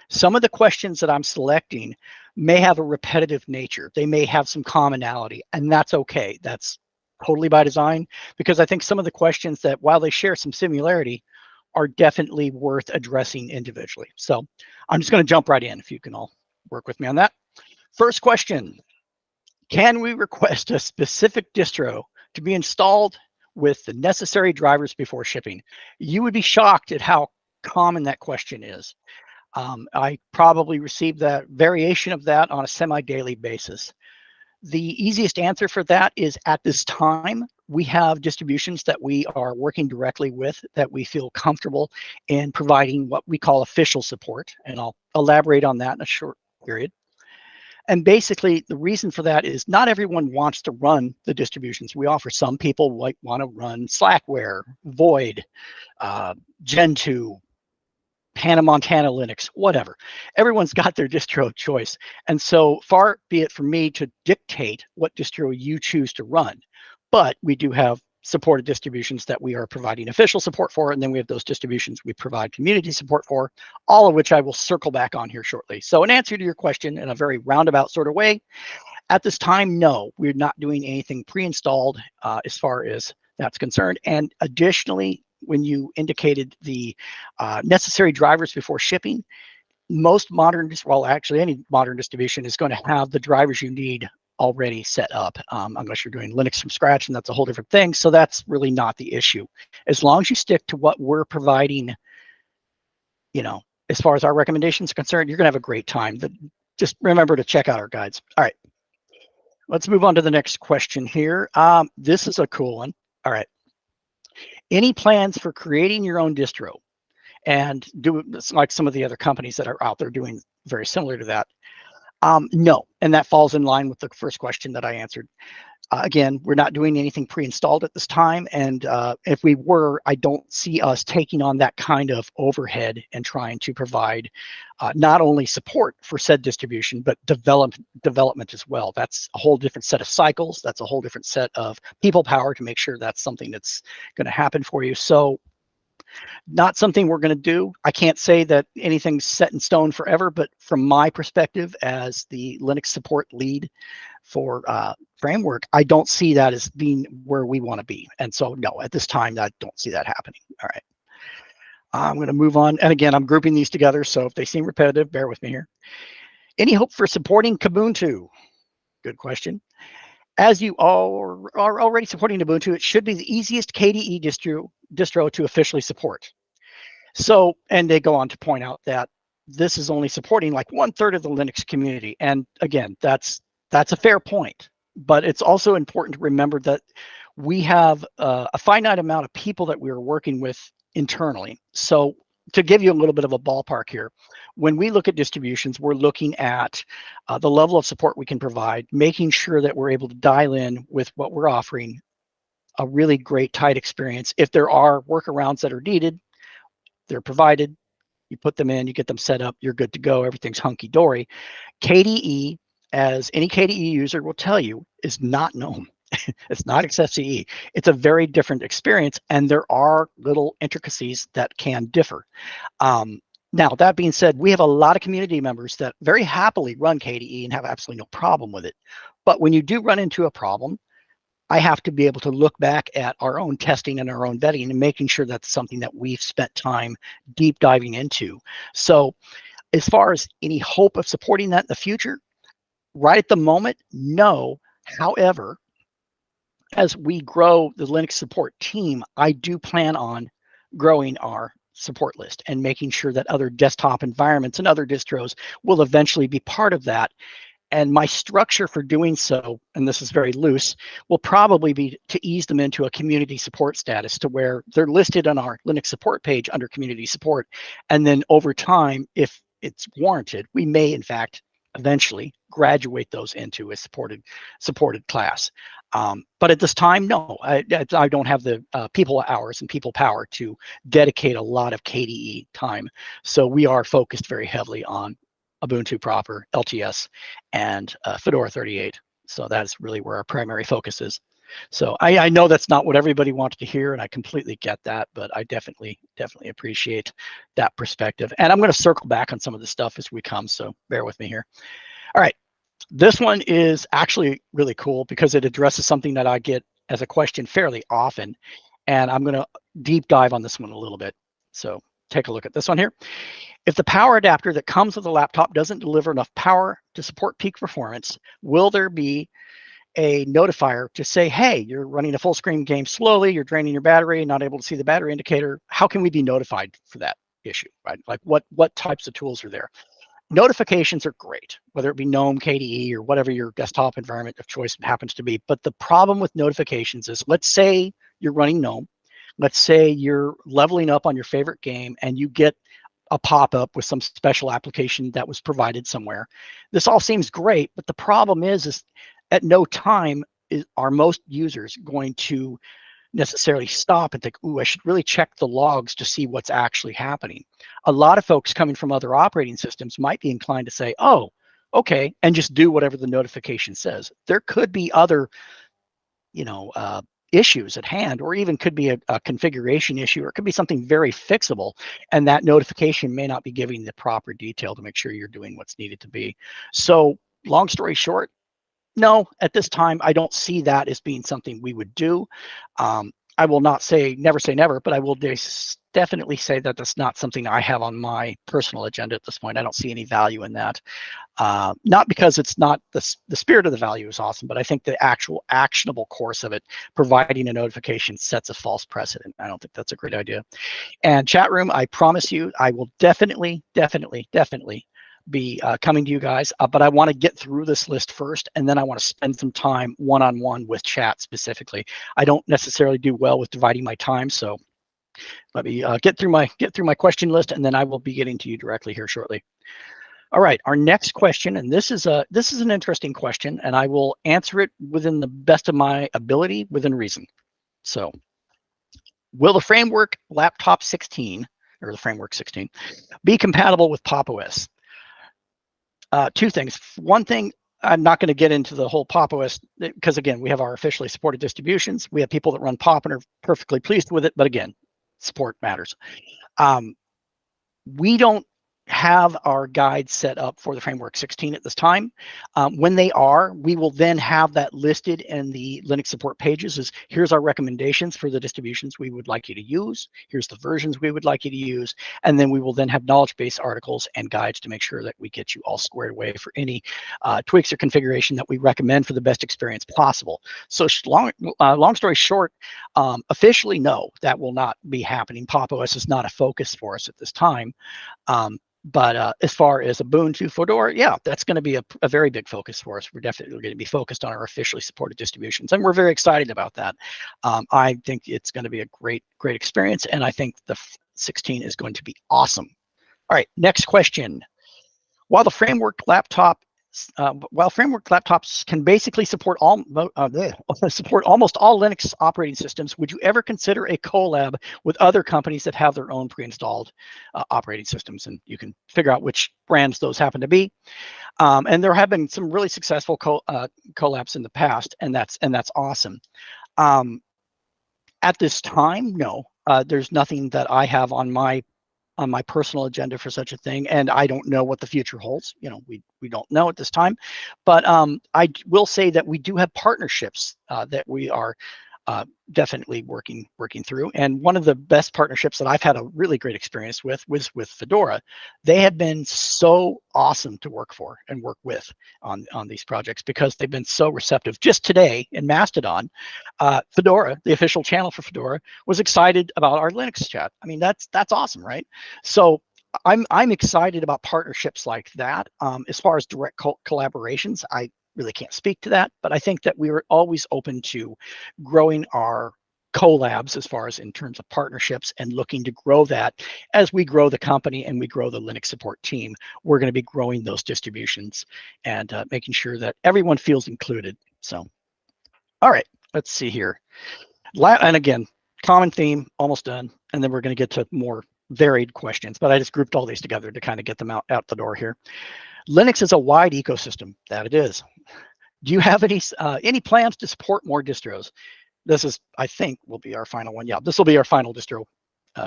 some of the questions that I'm selecting may have a repetitive nature. They may have some commonality, and that's okay. That's totally by design, because I think some of the questions that, while they share some similarity, are definitely worth addressing individually. So I'm just going to jump right in if you can all work with me on that. First question, can we request a specific distro to be installed with the necessary drivers before shipping? You would be shocked at how common that question is. I probably receive that variation of that on a semi-daily basis. The easiest answer for that is, at this time, we have distributions that we are working directly with that we feel comfortable in providing what we call official support. And I'll elaborate on that in a short period. And basically, the reason for that is not everyone wants to run the distributions we offer. Some people want to run Slackware, Void, Gentoo, Hannah Montana Linux, whatever. Everyone's got their distro of choice. And so far be it from me to dictate what distro you choose to run. But we do have supported distributions that we are providing official support for, and then we have those distributions we provide community support for, all of which I will circle back on here shortly. So in answer to your question in a very roundabout sort of way, at this time, no, we're not doing anything pre-installed as far as that's concerned. And additionally, when you indicated the necessary drivers before shipping, most modern, well, actually any modern distribution is going to have the drivers you need already set up, unless you're doing Linux from scratch, and that's a whole different thing. So that's really not the issue. As long as you stick to what we're providing, you know, as far as our recommendations are concerned, you're going to have a great time. Just remember to check out our guides. All right, let's move on to the next question here. This is a cool one. All right. Any plans for creating your own distro and do it like some of the other companies that are out there doing very similar to that? No, and that falls in line with the first question that I answered. Again, we're not doing anything pre-installed at this time, and if we were, I don't see us taking on that kind of overhead and trying to provide not only support for said distribution, but development as well. That's a whole different set of cycles. That's a whole different set of people power to make sure that's something that's going to happen for you. So not something we're going to do. I can't say that anything's set in stone forever, but from my perspective as the Linux support lead for Framework, I don't see that as being where we want to be. And so no, at this time, I don't see that happening. All right. I'm going to move on. And again, I'm grouping these together, so if they seem repetitive, bear with me here. Any hope for supporting Kubuntu? Good question. As you all are already supporting Ubuntu, it should be the easiest KDE distro to officially support. So, and they go on to point out that this is only supporting like 1/3 of the Linux community. And again, that's a fair point, but it's also important to remember that we have a finite amount of people that we're working with internally. So to give you a little bit of a ballpark here, when we look at distributions, we're looking at the level of support we can provide, making sure that we're able to dial in with what we're offering a really great tight experience. If there are workarounds that are needed, they're provided, you put them in, you get them set up, you're good to go, everything's hunky-dory. KDE, as any KDE user will tell you, is not known. It's not XFCE. It's a very different experience, and there are little intricacies that can differ. Now, that being said, we have a lot of community members that very happily run KDE and have absolutely no problem with it. But when you do run into a problem, I have to be able to look back at our own testing and our own vetting and making sure that's something that we've spent time deep diving into. So as far as any hope of supporting that in the future, right at the moment, no. However, as we grow the Linux support team, I do plan on growing our support list and making sure that other desktop environments and other distros will eventually be part of that. And my structure for doing so, and this is very loose, will probably be to ease them into a community support status to where they're listed on our Linux support page under community support. And then over time, if it's warranted, we may in fact eventually graduate those into a supported class. But at this time, no, I don't have the people hours and people power to dedicate a lot of KDE time. So we are focused very heavily on Ubuntu proper, LTS, and Fedora 38. So that's really where our primary focus is. So I know that's not what everybody wants to hear, and I completely get that, but I definitely appreciate that perspective. And I'm going to circle back on some of the stuff as we come, so bear with me here. All right, this one is actually really cool because it addresses something that I get as a question fairly often, and I'm going to deep dive on this one a little bit. So take a look at this one here. If the power adapter that comes with the laptop doesn't deliver enough power to support peak performance, will there be a notifier to say, hey, you're running a full screen game slowly, you're draining your battery, not able to see the battery indicator? How can we be notified for that issue, right? Like what types of tools are there? Notifications are great, whether it be GNOME, KDE, or whatever your desktop environment of choice happens to be. But the problem with notifications is, let's say you're running GNOME, let's say you're leveling up on your favorite game and you get a pop-up with some special application that was provided somewhere. This all seems great, but the problem is at no time are most users going to necessarily stop and think, ooh, I should really check the logs to see what's actually happening. A lot of folks coming from other operating systems might be inclined to say, oh, okay, and just do whatever the notification says. There could be other, issues at hand, or even could be a configuration issue, or it could be something very fixable, and that notification may not be giving the proper detail to make sure you're doing what's needed to be. So long story short, no, at this time, I don't see that as being something we would do. I will not say never, but I will definitely say that that's not something I have on my personal agenda at this point. I don't see any value in that. Not because it's not the spirit of the value is awesome, but I think the actual actionable course of it, providing a notification, sets a false precedent. I don't think that's a great idea. And chat room, I promise you, I will definitely be coming to you guys, but I want to get through this list first, and then I want to spend some time one-on-one with chat specifically. I don't necessarily do well with dividing my time, so let me get through my question list, and then I will be getting to you directly here shortly. All right, our next question, and this is an interesting question, and I will answer it within the best of my ability, within reason. So, will the Framework Laptop 16, or the Framework 16, be compatible with Pop! OS? Two things. One thing, I'm not going to get into the whole Pop! OS because, again, we have our officially supported distributions. We have people that run Pop! And are perfectly pleased with it, but again, support matters. We don't have our guide set up for the Framework 16 at this time. When they are, we will then have that listed in the Linux support pages as here's our recommendations for the distributions we would like you to use. Here's the versions we would like you to use. And then we will then have knowledge base articles and guides to make sure that we get you all squared away for any tweaks or configuration that we recommend for the best experience possible. So long story short, officially, no, that will not be happening. Pop! OS is not a focus for us at this time. But as far as Ubuntu, Fedora, yeah, that's going to be a very big focus for us. We're definitely going to be focused on our officially supported distributions, and we're very excited about that. I think it's going to be a great experience, and I think the 16 is going to be awesome. All right, next question. While Framework laptops can basically support almost all Linux operating systems, would you ever consider a collab with other companies that have their own pre-installed operating systems? And you can figure out which brands those happen to be. And there have been some really successful collabs in the past, and that's awesome. At this time, no, there's nothing that I have on my personal agenda for such a thing, and I don't know what the future holds. We don't know at this time, but I will say that we do have partnerships that we are definitely working through. And one of the best partnerships that I've had a really great experience with was with Fedora. They have been so awesome to work for and work with on these projects because they've been so receptive. Just today in Mastodon, Fedora, the official channel for Fedora, was excited about our Linux chat. I mean, that's awesome, right? So I'm excited about partnerships like that. As far as direct collaborations, I really can't speak to that, but I think that we are always open to growing our collabs as far as in terms of partnerships and looking to grow that as we grow the company and we grow the Linux support team. We're going to be growing those distributions and making sure that everyone feels included. So, all right, let's see here. And again, common theme, almost done. And then we're going to get to more varied questions, but I just grouped all these together to kind of get them out the door here. Linux is a wide ecosystem. That it is. Do you have any plans to support more distros? This is, I think, will be our final one. Yeah, this will be our final distro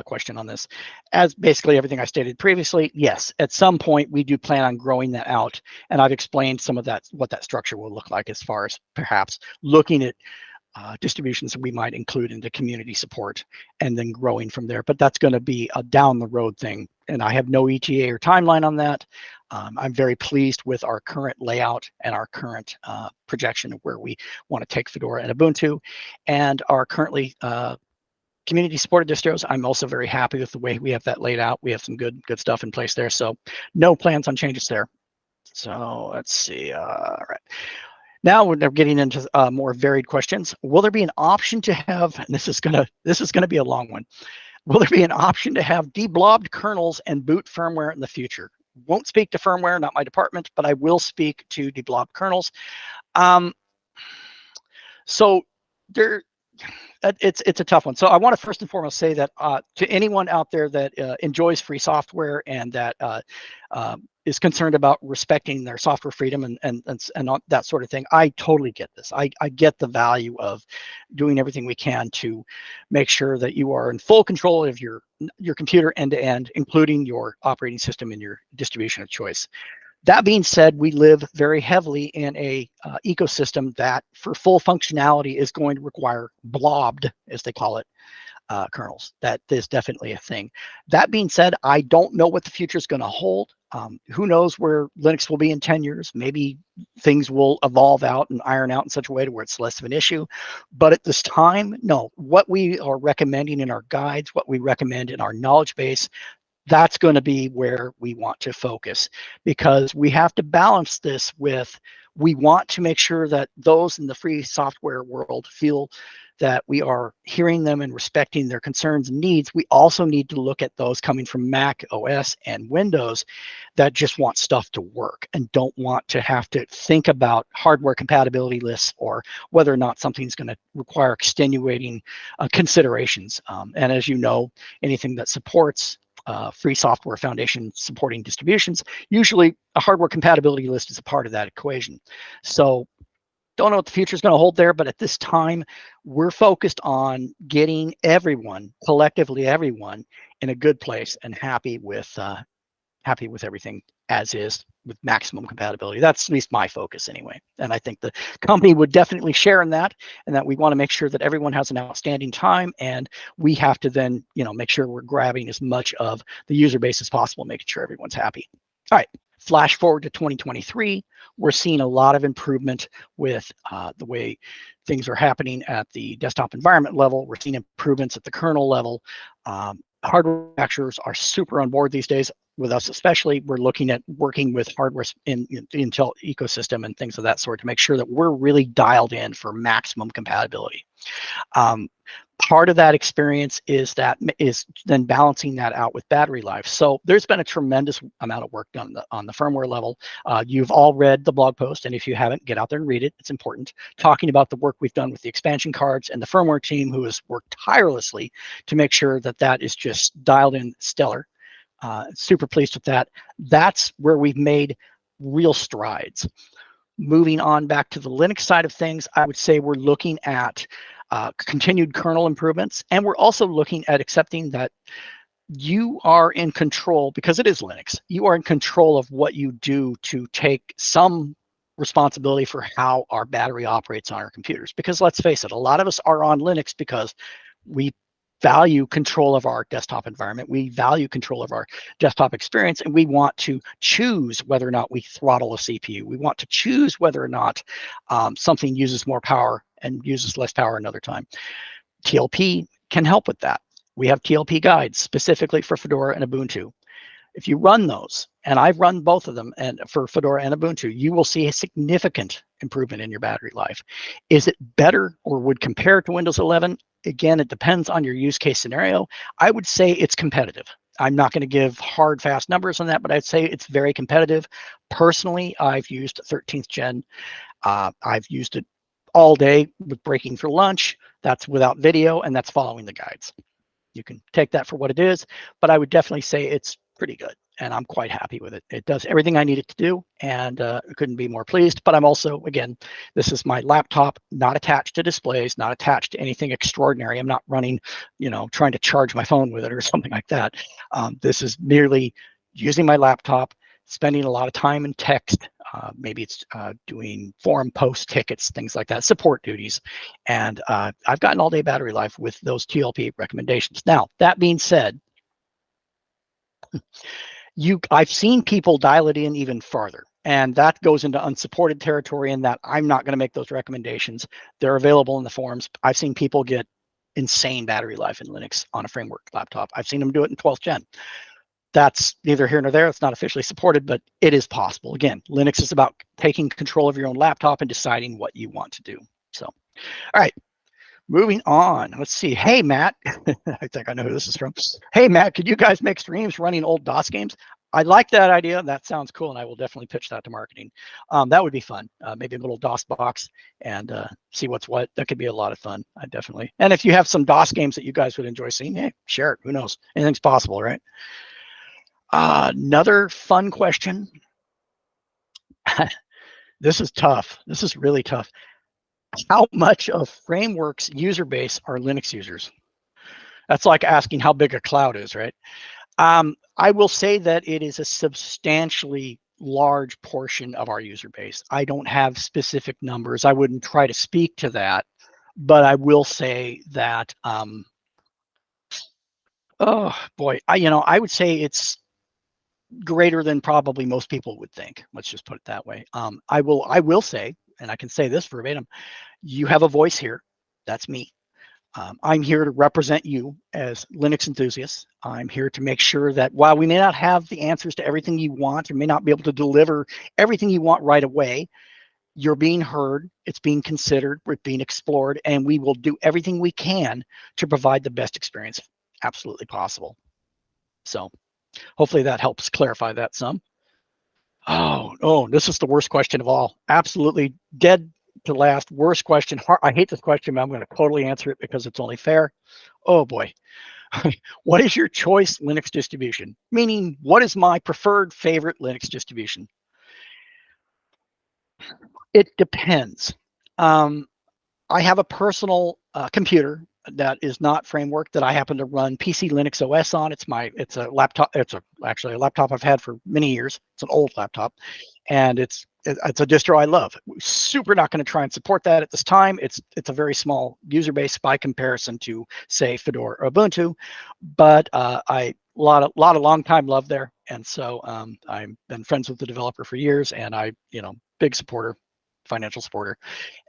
question on this. As basically everything I stated previously, yes, at some point we do plan on growing that out, and I've explained some of that, what that structure will look like as far as perhaps looking at distributions that we might include into community support and then growing from there. But that's going to be a down the road thing. And I have no ETA or timeline on that. I'm very pleased with our current layout and our current projection of where we want to take Fedora and Ubuntu and our currently community supported distros. I'm also very happy with the way we have that laid out. We have some good stuff in place there. So no plans on changes there. So let's see. All right. Now we're getting into more varied questions. Will there be an option to have, and this is gonna be a long one. Will there be an option to have deblobbed kernels and boot firmware in the future? Won't speak to firmware, not my department, but I will speak to deblobbed kernels. So there, it's a tough one. So I want to first and foremost say that to anyone out there that enjoys free software and that is concerned about respecting their software freedom and that sort of thing, I totally get this. I get the value of doing everything we can to make sure that you are in full control of your computer end to end, including your operating system and your distribution of choice. That being said, we live very heavily in a ecosystem that for full functionality is going to require blobbed, as they call it, kernels. That is definitely a thing. That being said, I don't know what the future is going to hold. Who knows where Linux will be in 10 years? Maybe things will evolve out and iron out in such a way to where it's less of an issue. But at this time, no. What we are recommending in our guides, what we recommend in our knowledge base, that's going to be where we want to focus, because we have to balance this with, we want to make sure that those in the free software world feel that we are hearing them and respecting their concerns and needs. We also need to look at those coming from Mac OS and Windows that just want stuff to work and don't want to have to think about hardware compatibility lists or whether or not something's going to require extenuating considerations. And as you know, anything that supports free software foundation supporting distributions, usually a hardware compatibility list is a part of that equation. So don't know what the future is going to hold there, but at this time, we're focused on getting everyone, collectively everyone, in a good place and happy with everything as is with maximum compatibility. That's at least my focus anyway. And I think the company would definitely share in that, and that we want to make sure that everyone has an outstanding time, and we have to then, make sure we're grabbing as much of the user base as possible, making sure everyone's happy. All right. Flash forward to 2023, we're seeing a lot of improvement with the way things are happening at the desktop environment level. We're seeing improvements at the kernel level. Hardware manufacturers are super on board these days with us, especially. We're looking at working with hardware in the Intel ecosystem and things of that sort to make sure that we're really dialed in for maximum compatibility. Part of that experience is then balancing that out with battery life. So there's been a tremendous amount of work done on the firmware level. You've all read the blog post, and if you haven't, get out there and read it. It's important. Talking about the work we've done with the expansion cards and the firmware team who has worked tirelessly to make sure that that is just dialed in stellar. Super pleased with that. That's where we've made real strides. Moving on back to the Linux side of things, I would say we're looking at continued kernel improvements, and we're also looking at accepting that you are in control, because it is Linux. You are in control of what you do to take some responsibility for how our battery operates on our computers. Because let's face it, a lot of us are on Linux because we value control of our desktop environment. We value control of our desktop experience, and we want to choose whether or not we throttle a CPU. We want to choose whether or not something uses more power and uses less power another time. TLP can help with that. We have TLP guides specifically for Fedora and Ubuntu. If you run those, and I've run both of them, and for Fedora and Ubuntu, you will see a significant improvement in your battery life. Is it better or would compare to Windows 11? Again, it depends on your use case scenario. I would say it's competitive. I'm not going to give hard, fast numbers on that, but I'd say it's very competitive. Personally, I've used 13th gen. I've used it all day with breaking for lunch. That's without video, and that's following the guides. You can take that for what it is, but I would definitely say it's pretty good, and I'm quite happy with it. It does everything I need it to do, and couldn't be more pleased. But I'm also, again, this is my laptop, not attached to displays, not attached to anything extraordinary. I'm not running, trying to charge my phone with it or something like that. This is merely using my laptop, spending a lot of time in text. Maybe it's doing forum post tickets, things like that, support duties. And I've gotten all day battery life with those TLP recommendations. Now, that being said, I've seen people dial it in even farther. And that goes into unsupported territory, in that I'm not going to make those recommendations. They're available in the forums. I've seen people get insane battery life in Linux on a framework laptop. I've seen them do it in 12th gen. That's neither here nor there. It's not officially supported, but it is possible. Again, Linux is about taking control of your own laptop and deciding what you want to do. So, all right, moving on. Let's see. Hey, Matt. I think I know who this is from. Hey, Matt, could you guys make streams running old DOS games? I like that idea. That sounds cool, and I will definitely pitch that to marketing. That would be fun. Maybe a little DOS box and see what's what. That could be a lot of fun. I definitely. And if you have some DOS games that you guys would enjoy seeing, hey, share it. Who knows? Anything's possible, right? Another fun question. This is tough. This is really tough. How much of Framework's user base are Linux users? That's like asking how big a cloud is, right? I will say that it is a substantially large portion of our user base. I don't have specific numbers. I wouldn't try to speak to that, but I will say that, oh boy, I would say it's greater than probably most people would think. Let's just put it that way. I will say, and I can say this verbatim, you have a voice here. That's me. I'm here to represent you as Linux enthusiasts. I'm here to make sure that while we may not have the answers to everything you want, or may not be able to deliver everything you want right away, you're being heard, it's being considered, it's being explored, and we will do everything we can to provide the best experience absolutely possible. So hopefully that helps clarify that some. Oh, this is the worst question of all. Absolutely dead to last. Worst question. I hate this question, but I'm going to totally answer it because it's only fair. Oh boy. What is your choice Linux distribution? Meaning, what is my preferred favorite Linux distribution? It depends. I have a personal computer that is not Framework that I happen to run PC Linux OS on. It's a laptop. Actually a laptop I've had for many years. It's an old laptop, and it's a distro I love. Super not going to try and support that at this time. It's a very small user base by comparison to, say, Fedora or Ubuntu, but a lot of long time love there, and so I've been friends with the developer for years, and big supporter, financial supporter,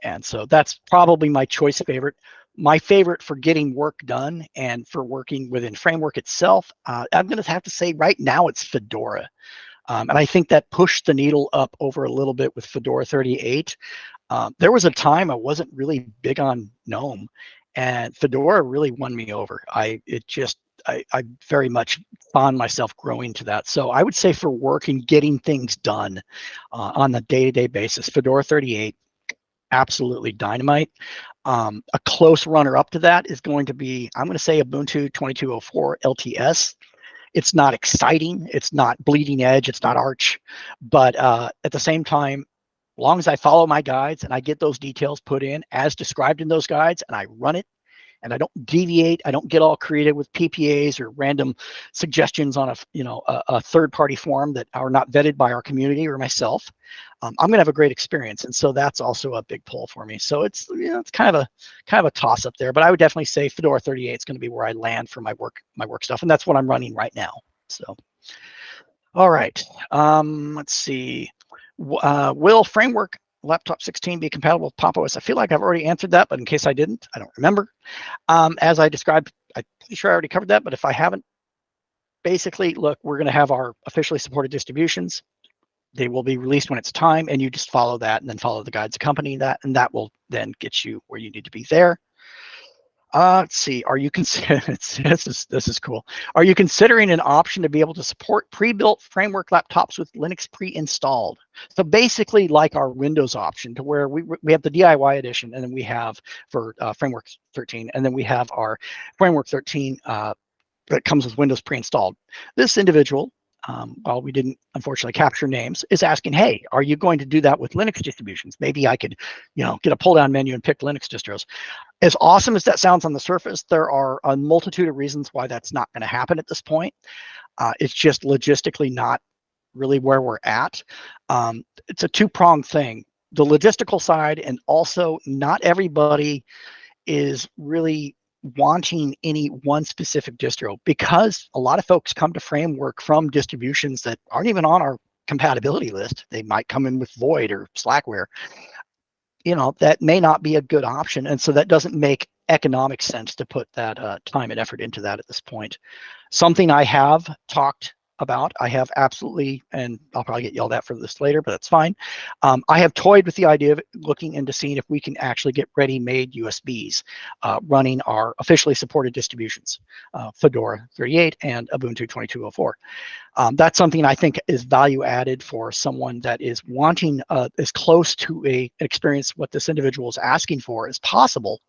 and so that's probably my choice favorite. My favorite for getting work done and for working within Framework itself, I'm going to have to say right now it's Fedora. And I think that pushed the needle up over a little bit with Fedora 38. There was a time I wasn't really big on GNOME, and Fedora really won me over. I very much found myself growing to that. So I would say for work and getting things done on the day-to-day basis, Fedora 38, absolutely dynamite. A close runner-up to that is going to be, I'm going to say Ubuntu 2204 LTS. It's not exciting, it's not bleeding edge, it's not Arch, but at the same time, as long as I follow my guides and I get those details put in as described in those guides, and I run it, and I don't deviate, I don't get all creative with PPAs or random suggestions on a third-party forum that are not vetted by our community or myself, I'm going to have a great experience. And so that's also a big pull for me. So it's kind of a toss up there, but I would definitely say Fedora 38 is going to be where I land for my work stuff, and that's what I'm running right now. So, all right, let's see. Will Framework Laptop 16 be compatible with Pop OS? I feel like I've already answered that, but in case I didn't, I don't remember. As I described, I'm pretty sure I already covered that, but if I haven't, basically, look, we're going to have our officially supported distributions. They will be released when it's time, and you just follow that and then follow the guides accompanying that, and that will then get you where you need to be there. Let's see. Are you considering this is cool? Are you considering an option to be able to support pre-built framework laptops with Linux pre-installed? So basically, like our Windows option, to where we have the DIY edition, and then we have for Framework 13, and then we have our Framework 13 that comes with Windows pre-installed. This individual, while we didn't unfortunately capture names, is asking, hey, are you going to do that with Linux distributions? Maybe I could, get a pull-down menu and pick Linux distros. As awesome as that sounds on the surface, there are a multitude of reasons why that's not going to happen at this point. It's just logistically not really where we're at. It's a two-pronged thing. The logistical side, and also not everybody is really wanting any one specific distro, because a lot of folks come to Framework from distributions that aren't even on our compatibility list. They might come in with Void or Slackware. That may not be a good option, and so that doesn't make economic sense to put that time and effort into that at this point. Something I have talked about, I have absolutely, and I'll probably get yelled at for this later, but that's fine. I have toyed with the idea of looking into seeing if we can actually get ready-made USBs running our officially supported distributions, Fedora 38 and Ubuntu 2204. That's something I think is value added for someone that is wanting as close to an experience what this individual is asking for as possible,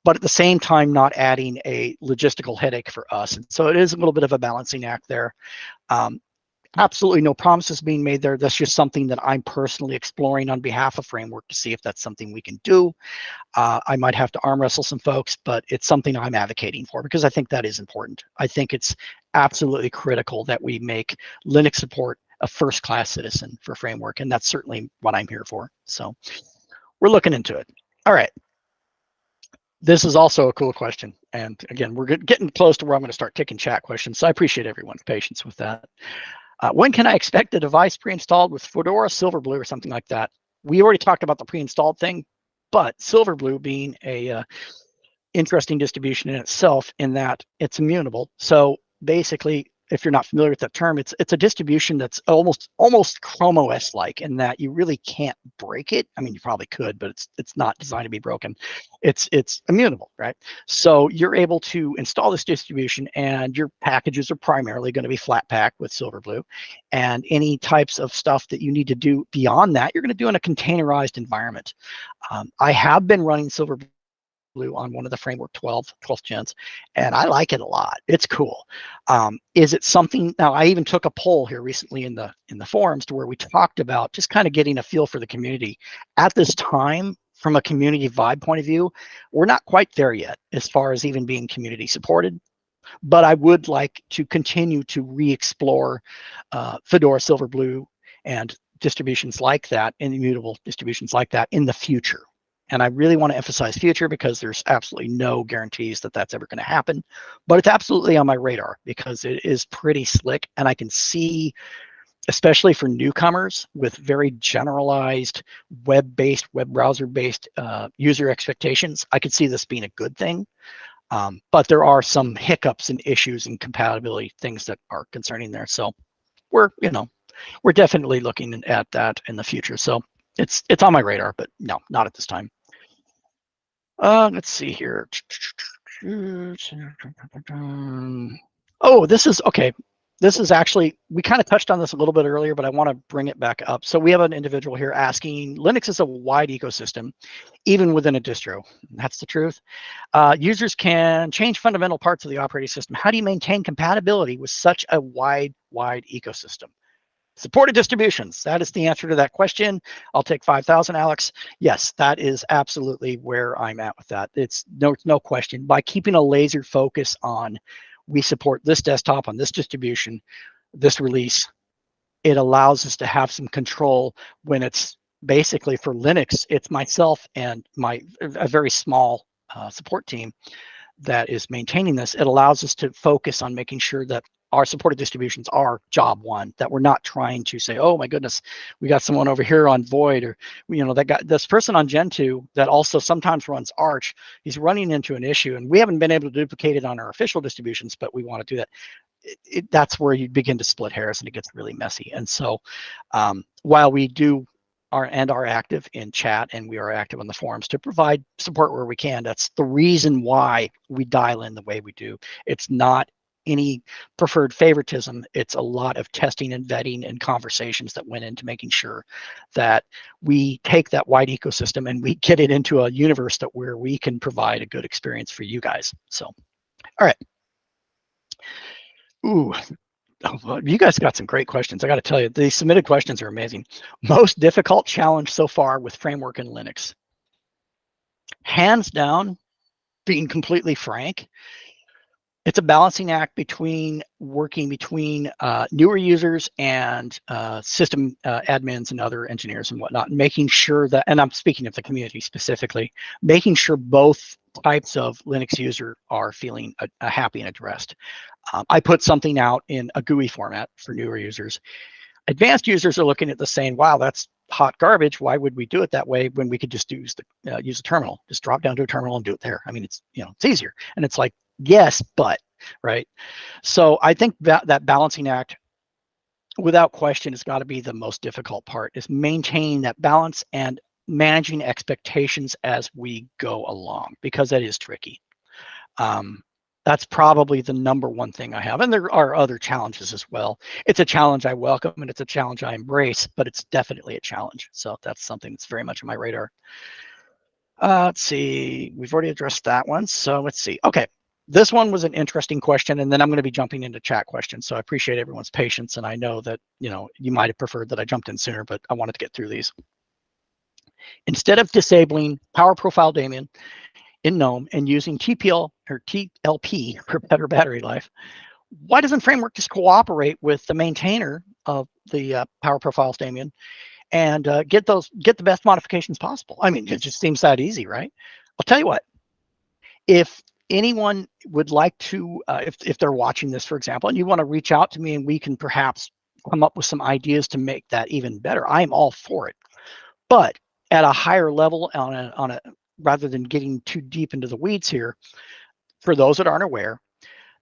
but at the same time not adding a logistical headache for us. And so it is a little bit of a balancing act there. Absolutely no promises being made there. That's just something that I'm personally exploring on behalf of Framework to see if that's something we can do. I might have to arm wrestle some folks, but it's something I'm advocating for because I think that is important. I think it's absolutely critical that we make Linux support a first-class citizen for Framework, and that's certainly what I'm here for. So we're looking into it. All right. This is also a cool question. And again, we're getting close to where I'm going to start taking chat questions. So I appreciate everyone's patience with that. When can I expect a device pre-installed with Fedora Silverblue or something like that? We already talked about the pre-installed thing, but Silverblue being a interesting distribution in itself, in that it's immutable. So basically, if you're not familiar with that term, it's a distribution that's almost Chrome OS-like, in that you really can't break it. I mean, you probably could, but it's not designed to be broken. It's immutable, right? So you're able to install this distribution, and your packages are primarily going to be Flatpak with Silverblue, and any types of stuff that you need to do beyond that, you're going to do in a containerized environment. I have been running Silverblue on one of the Framework 12th gens, and I like it a lot. It's cool. Is it something? Now, I even took a poll here recently in the forums to where we talked about just kind of getting a feel for the community. At this time, from a community vibe point of view, we're not quite there yet as far as even being community supported. But I would like to continue to re-explore Fedora Silverblue and distributions like that, and immutable distributions like that in the future. And I really want to emphasize future, because there's absolutely no guarantees that that's ever going to happen. But it's absolutely on my radar because it is pretty slick. And I can see, especially for newcomers with very generalized web-based, web browser-based user expectations, I could see this being a good thing. But there are some hiccups and issues and compatibility things that are concerning there. So we're definitely looking at that in the future. So it's on my radar, but no, not at this time. Let's see here. Oh, this is okay. This is actually, we kind of touched on this a little bit earlier, but I want to bring it back up. So we have an individual here asking, Linux is a wide ecosystem, even within a distro. That's the truth. Users can change fundamental parts of the operating system. How do you maintain compatibility with such a wide ecosystem? Supported distributions. That is the answer to that question. I'll take 5,000, Alex. Yes, that is absolutely where I'm at with that. It's no question. By keeping a laser focus on, we support this desktop on this distribution, this release, it allows us to have some control when it's basically for Linux. It's myself and a very small support team that is maintaining this. It allows us to focus on making sure that our supported distributions are job one, that we're not trying to say, oh my goodness, we got someone over here on Void, or that got this person on Gen 2 that also sometimes runs Arch. He's running into an issue, and we haven't been able to duplicate it on our official distributions, but we want to do that. that's where you begin to split hairs and it gets really messy. And so while we are active in chat and we are active on the forums to provide support where we can, that's the reason why we dial in the way we do. It's not any preferred favoritism. It's a lot of testing and vetting and conversations that went into making sure that we take that wide ecosystem and we get it into a universe that where we can provide a good experience for you guys. So, all right. Ooh, well, you guys got some great questions. I got to tell you, the submitted questions are amazing. Most difficult challenge so far with framework in Linux. Hands down, being completely frank, it's a balancing act between working between newer users and system admins and other engineers and whatnot, and making sure that, and I'm speaking of the community specifically, making sure both types of Linux user are feeling happy and addressed. I put something out in a GUI format for newer users. Advanced users are looking at this saying, wow, that's hot garbage. Why would we do it that way when we could just use a terminal? Just drop down to a terminal and do it there. I mean, it's easier. And it's like, yes, but, right? So I think that balancing act, without question, has got to be the most difficult part, is maintaining that balance and managing expectations as we go along, because that is tricky. That's probably the number one thing I have. And there are other challenges as well. It's a challenge I welcome and it's a challenge I embrace, but it's definitely a challenge. So that's something that's very much on my radar. Let's see, we've already addressed that one. So let's see. Okay, this one was an interesting question, and then I'm going to be jumping into chat questions. So I appreciate everyone's patience, and I know that you might have preferred that I jumped in sooner, but I wanted to get through these. Instead of disabling power profile daemon in GNOME and using TPL or TLP for better battery life, why doesn't Framework just cooperate with the maintainer of the power profiles daemon and get the best modifications possible? I mean, it just seems that easy, right? I'll tell you what, if anyone would like to, if they're watching this, for example, and you want to reach out to me and we can perhaps come up with some ideas to make that even better, I'm all for it. But at a higher level, on a rather than getting too deep into the weeds here, for those that aren't aware,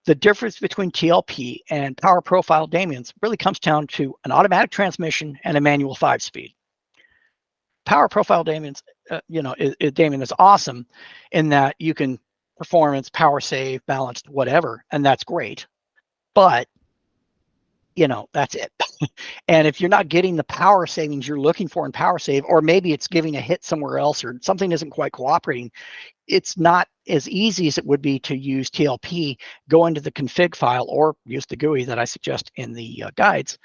the difference between TLP and power profile daemons really comes down to an automatic transmission and a manual 5-speed. Power profile daemons, daemon is awesome in that you can performance, power save, balanced, whatever, and that's great. But that's it. And if you're not getting the power savings you're looking for in power save, or maybe it's giving a hit somewhere else, or something isn't quite cooperating, it's not as easy as it would be to use TLP, go into the config file, or use the GUI that I suggest in the guides,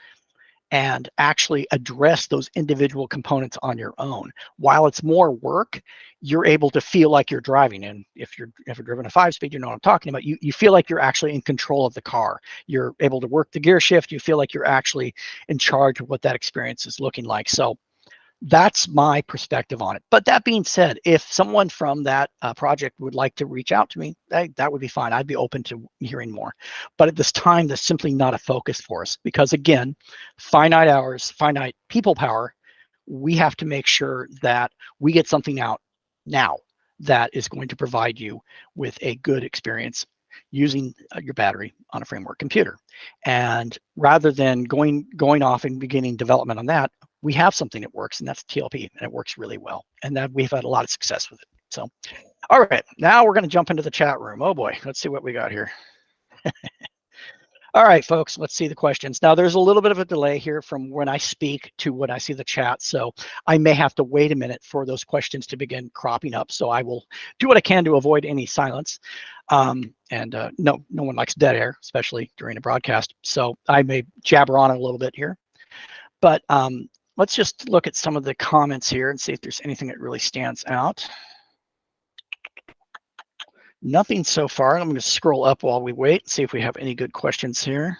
and actually address those individual components on your own. While it's more work, you're able to feel like you're driving. And if you're driven a 5-speed, you know what I'm talking about. You feel like you're actually in control of the car. You're able to work the gear shift. You feel like you're actually in charge of what that experience is looking like. So that's my perspective on it. But that being said, if someone from that project would like to reach out to me, that would be fine. I'd be open to hearing more. But at this time, that's simply not a focus for us, because again, finite hours, finite people power, we have to make sure that we get something out now that is going to provide you with a good experience using your battery on a framework computer. And rather than going off and beginning development on that, we have something that works, and that's TLP, and it works really well. And that we've had a lot of success with it. So, all right, now we're going to jump into the chat room. Oh boy, let's see what we got here. All right, folks, let's see the questions. Now, there's a little bit of a delay here from when I speak to when I see the chat, so I may have to wait a minute for those questions to begin cropping up. So I will do what I can to avoid any silence. No one likes dead air, especially during a broadcast. So I may jabber on a little bit here. But let's just look at some of the comments here and see if there's anything that really stands out. Nothing so far. I'm going to scroll up while we wait and see if we have any good questions here.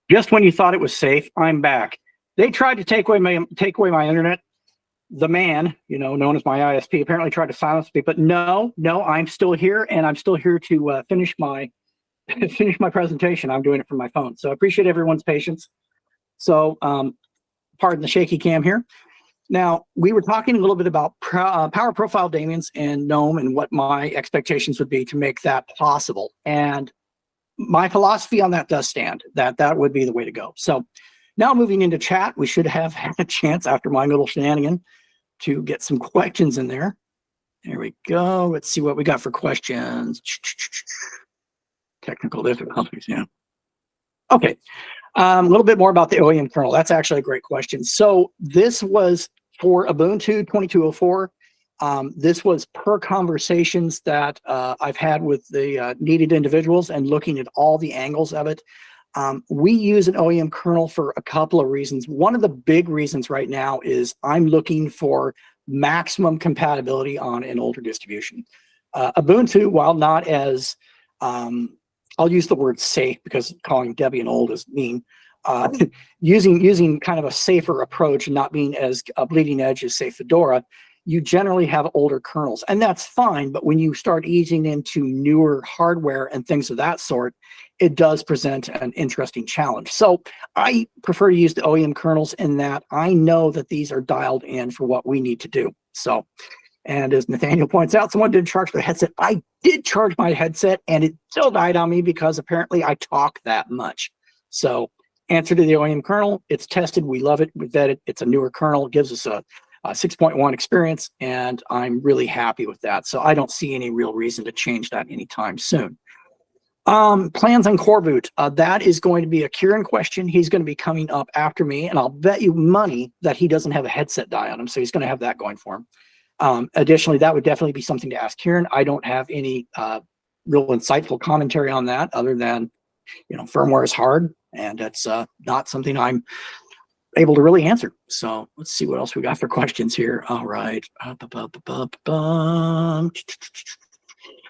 Just when you thought it was safe, I'm back. They tried to take away my internet. The man, known as my ISP, apparently tried to silence me, but no, I'm still here, and I'm still here to finish my presentation. I'm doing it from my phone, so I appreciate everyone's patience. So, pardon the shaky cam here. Now, we were talking a little bit about power profile daemons and GNOME and what my expectations would be to make that possible. And my philosophy on that does stand, that would be the way to go. So now moving into chat, we should have had a chance after my little shenanigan to get some questions in there. There we go. Let's see what we got for questions. Technical difficulties, yeah. Okay. A little bit more about the OEM kernel. That's actually a great question. So this was for Ubuntu 2204. This was per conversations that I've had with the needed individuals and looking at all the angles of it. We use an OEM kernel for a couple of reasons. One of the big reasons right now is I'm looking for maximum compatibility on an older distribution. Ubuntu, while not as I'll use the word safe because calling Debian old is mean. Using kind of a safer approach and not being as bleeding edge as, say, Fedora, you generally have older kernels, and that's fine. But when you start easing into newer hardware and things of that sort, it does present an interesting challenge. So I prefer to use the OEM kernels in that I know that these are dialed in for what we need to do. So. And as Nathaniel points out, someone did charge their headset. I did charge my headset, and it still died on me because apparently I talk that much. So answer to the OEM kernel, it's tested. We love it. We vet it. It's a newer kernel. It gives us a 6.1 experience, and I'm really happy with that. So I don't see any real reason to change that anytime soon. Plans on core boot. That is going to be a Kieran question. He's going to be coming up after me, and I'll bet you money that he doesn't have a headset die on him, so he's going to have that going for him. Additionally, that would definitely be something to ask Kieran. I don't have any real insightful commentary on that other than, firmware is hard, and it's not something I'm able to really answer. So let's see what else we got for questions here. All right.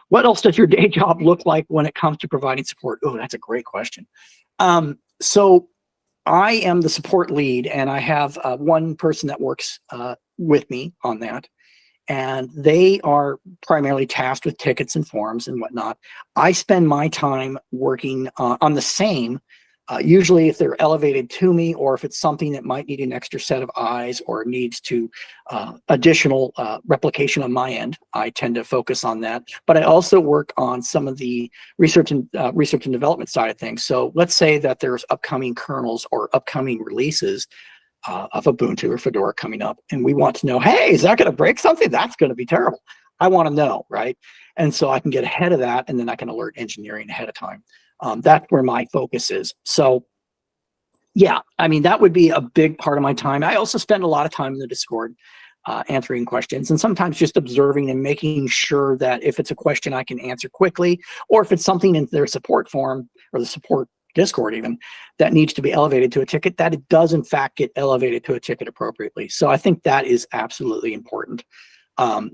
What else does your day job look like when it comes to providing support? Oh, that's a great question. So I am the support lead, and I have one person that works with me on that. And they are primarily tasked with tickets and forms and whatnot. I spend my time working on the same, usually if they're elevated to me, or if it's something that might need an extra set of eyes or needs to additional replication on my end. I tend to focus on that. But I also work on some of the research and development side of things. So let's say that there's upcoming kernels or upcoming releases of Ubuntu or Fedora coming up, and we want to know, hey, is that going to break something? That's going to be terrible. I want to know, right? And so I can get ahead of that, and then I can alert engineering ahead of time. That's where my focus is. So yeah, I mean, that would be a big part of my time. I also spend a lot of time in the Discord answering questions, and sometimes just observing and making sure that if it's a question I can answer quickly, or if it's something in their support forum or the support Discord even that needs to be elevated to a ticket, that it does in fact get elevated to a ticket appropriately. So I think that is absolutely important,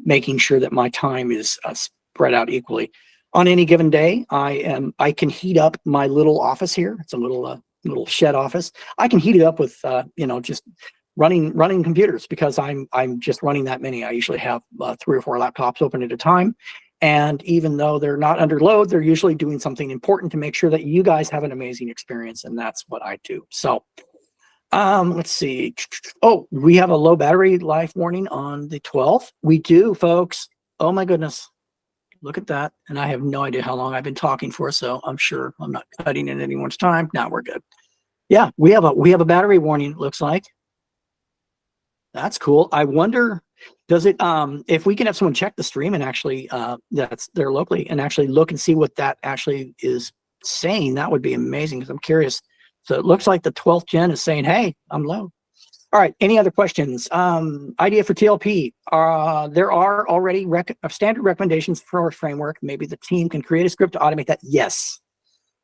making sure that my time is spread out equally. On any given day, I can heat up my little office here. It's a little shed office. I can heat it up with just running computers, because I'm just running that many. I usually have 3 or 4 laptops open at a time. And even though they're not under load, they're usually doing something important to make sure that you guys have an amazing experience. And that's what I do. So let's see. Oh, we have a low battery life warning on the 12th. We do, folks. Oh, my goodness. Look at that. And I have no idea how long I've been talking for, so I'm sure I'm not cutting in anyone's time. Now we're good. Yeah, we have a battery warning, it looks like. That's cool. I wonder, does it if we can have someone check the stream and actually that's there locally and actually look and see what that actually is saying, that would be amazing, because I'm curious. So it looks like the 12th gen is saying, hey, I'm low. All right, any other questions? Idea for TLP. There are already standard recommendations for our framework. Maybe the team can create a script to automate that. Yes.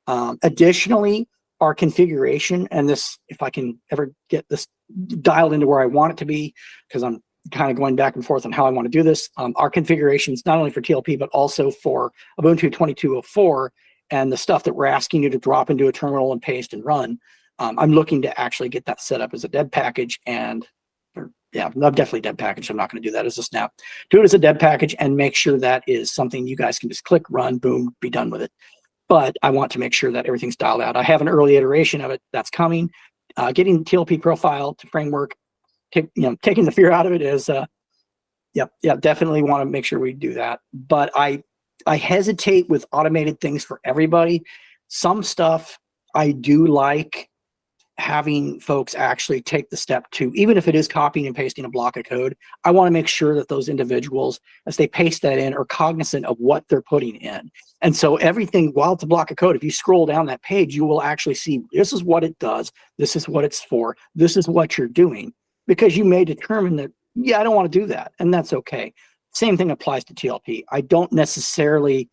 Additionally, our configuration, and this, if I can ever get this dialed into where I want it to be, because I'm kind of going back and forth on how I want to do this. Our configurations, not only for TLP, but also for Ubuntu 2204 and the stuff that we're asking you to drop into a terminal and paste and run. I'm looking to actually get that set up as a deb package not definitely deb package. I'm not going to do that as a snap. Do it as a deb package and make sure that is something you guys can just click, run, boom, be done with it. But I want to make sure that everything's dialed out. I have an early iteration of it that's coming. Getting the TLP profile to framework, taking the fear out of it is, definitely want to make sure we do that. But I hesitate with automated things for everybody. Some stuff I do like having folks actually take the step to, even if it is copying and pasting a block of code, I want to make sure that those individuals, as they paste that in, are cognizant of what they're putting in. And so everything, while it's a block of code, if you scroll down that page, you will actually see this is what it does, this is what it's for, this is what you're doing, because you may determine that, I don't want to do that, and that's okay. Same thing applies to TLP. I don't necessarily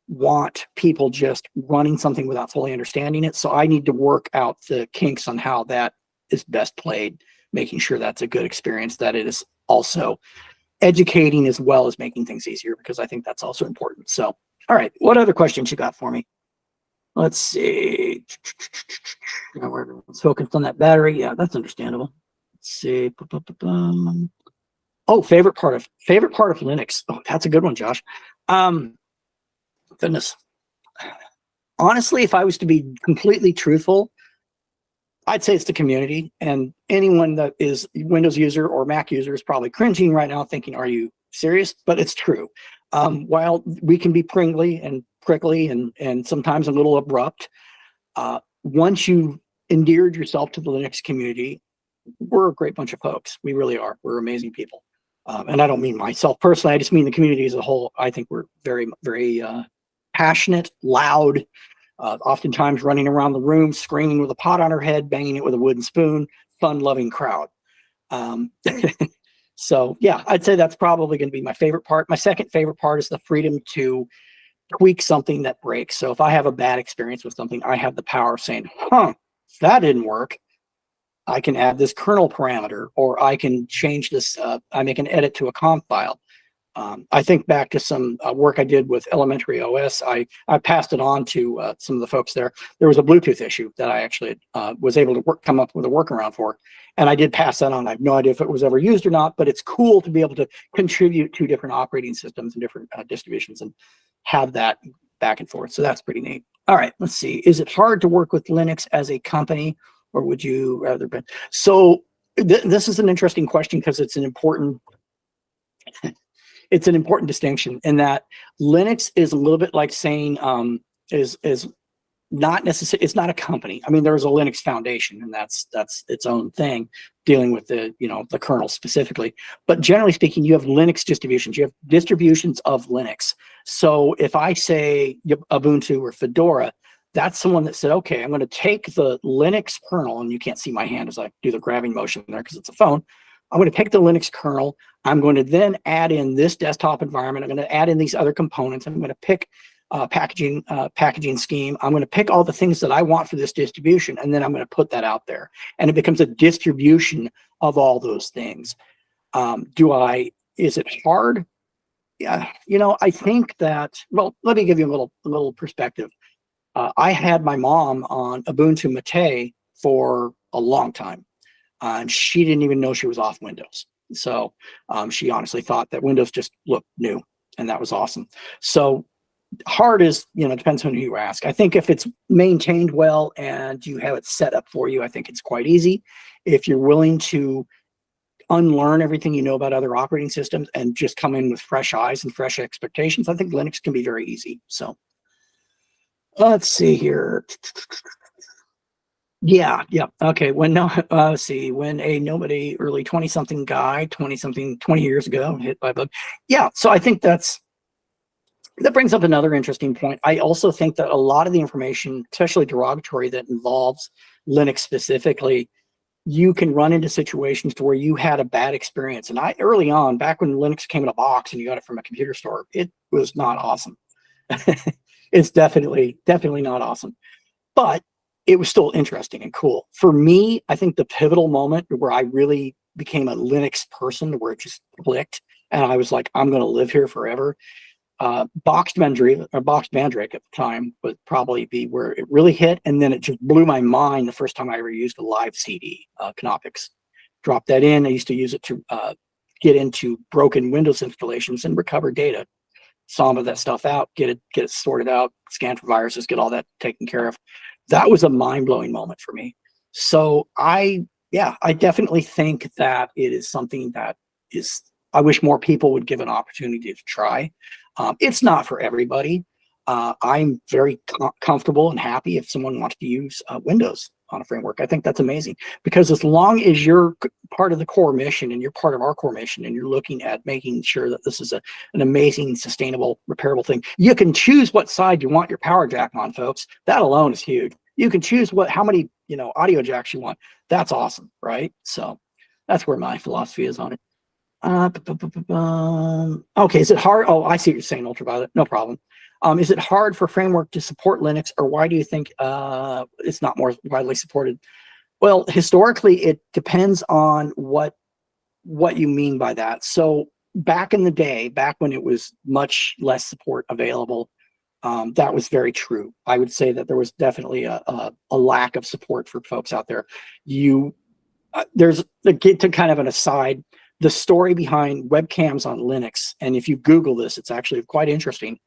want people just running something without fully understanding it. So I need to work out the kinks on how that is best played, making sure that's a good experience, that it is also educating as well as making things easier, because I think that's also important. So, all right, what other questions you got for me? Let's see. Everyone's focused on that battery. Yeah, that's understandable. Let's see. Oh, favorite part of Linux. Oh, that's a good one, Josh. Goodness. Honestly, if I was to be completely truthful, I'd say it's the community, and anyone that is Windows user or Mac user is probably cringing right now thinking, are you serious? But it's true. While we can be prickly and sometimes a little abrupt, once you've endeared yourself to the Linux community, we're a great bunch of folks. We really are. We're amazing people. And I don't mean myself personally. I just mean the community as a whole. I think we're very, very passionate, loud, oftentimes running around the room, screaming with a pot on her head, banging it with a wooden spoon, fun-loving crowd. So yeah, I'd say that's probably going to be my favorite part. My second favorite part is the freedom to tweak something that breaks. So if I have a bad experience with something, I have the power of saying, that didn't work. I can add this kernel parameter, or I can change this. I make an edit to a conf file. I think back to some work I did with Elementary OS. I passed it on to some of the folks there. There was a Bluetooth issue that I actually was able to come up with a workaround for, and I did pass that on. I have no idea if it was ever used or not, but it's cool to be able to contribute to different operating systems and different distributions and have that back and forth. So that's pretty neat. All right, let's see. Is it hard to work with Linux as a company, or would you rather be? So this is an interesting question, because it's an important distinction, in that Linux is a little bit like saying is not necessarily, it's not a company. I mean, there's a Linux Foundation, and that's its own thing, dealing with the the kernel specifically. But generally speaking, you have Linux distributions. You have distributions of Linux. So if I say Ubuntu or Fedora, that's someone that said, okay, I'm going to take the Linux kernel, and you can't see my hand as I do the grabbing motion there because it's a phone. I'm going to take the Linux kernel. I'm going to then add in this desktop environment. I'm going to add in these other components. I'm going to pick packaging scheme. I'm going to pick all the things that I want for this distribution, and then I'm going to put that out there. And it becomes a distribution of all those things. Is it hard? Yeah, I think that, well, let me give you a little perspective. I had my mom on Ubuntu Mate for a long time, and she didn't even know she was off Windows. So she honestly thought that Windows just looked new, and that was awesome. So hard is, depends on who you ask. I think if it's maintained well and you have it set up for you, I think it's quite easy. If you're willing to unlearn everything you know about other operating systems and just come in with fresh eyes and fresh expectations, I think Linux can be very easy. So let's see here. Yeah. Okay. When a nobody early 20-something guy, 20 years ago, hit by a bug. Yeah. So I think that brings up another interesting point. I also think that a lot of the information, especially derogatory, that involves Linux specifically, you can run into situations to where you had a bad experience. And early on, back when Linux came in a box and you got it from a computer store, it was not awesome. It's definitely not awesome, but it was still interesting and cool. For me, I think the pivotal moment where I really became a Linux person, where it just clicked and I was like, I'm going to live here forever, Boxed Mandrake at the time would probably be where it really hit, and then it just blew my mind the first time I ever used a live CD, Canopix. Drop that in. I used to use it to get into broken Windows installations and recover data, some of that stuff out, get it sorted out, scan for viruses, get all that taken care of. That was a mind-blowing moment for me. So I definitely think that it is something that is, I wish more people would give an opportunity to try. It's not for everybody. I'm very comfortable and happy if someone wants to use Windows on a framework. I think that's amazing, because as long as you're part of the core mission and you're part of our core mission and you're looking at making sure that this is an amazing, sustainable, repairable thing, you can choose what side you want your power jack on, folks. That alone is huge. You can choose how many audio jacks you want. That's awesome, right? So that's where my philosophy is on it. Okay, is it hard? Oh, I see what you're saying, Ultraviolet. No problem. Is it hard for framework to support Linux, or why do you think it's not more widely supported? Well, historically, it depends on what you mean by that. So back in the day, back when it was much less support available, that was very true. I would say that there was definitely a lack of support for folks out there. There's to kind of an aside, the story behind webcams on Linux, and if you Google this, it's actually quite interesting.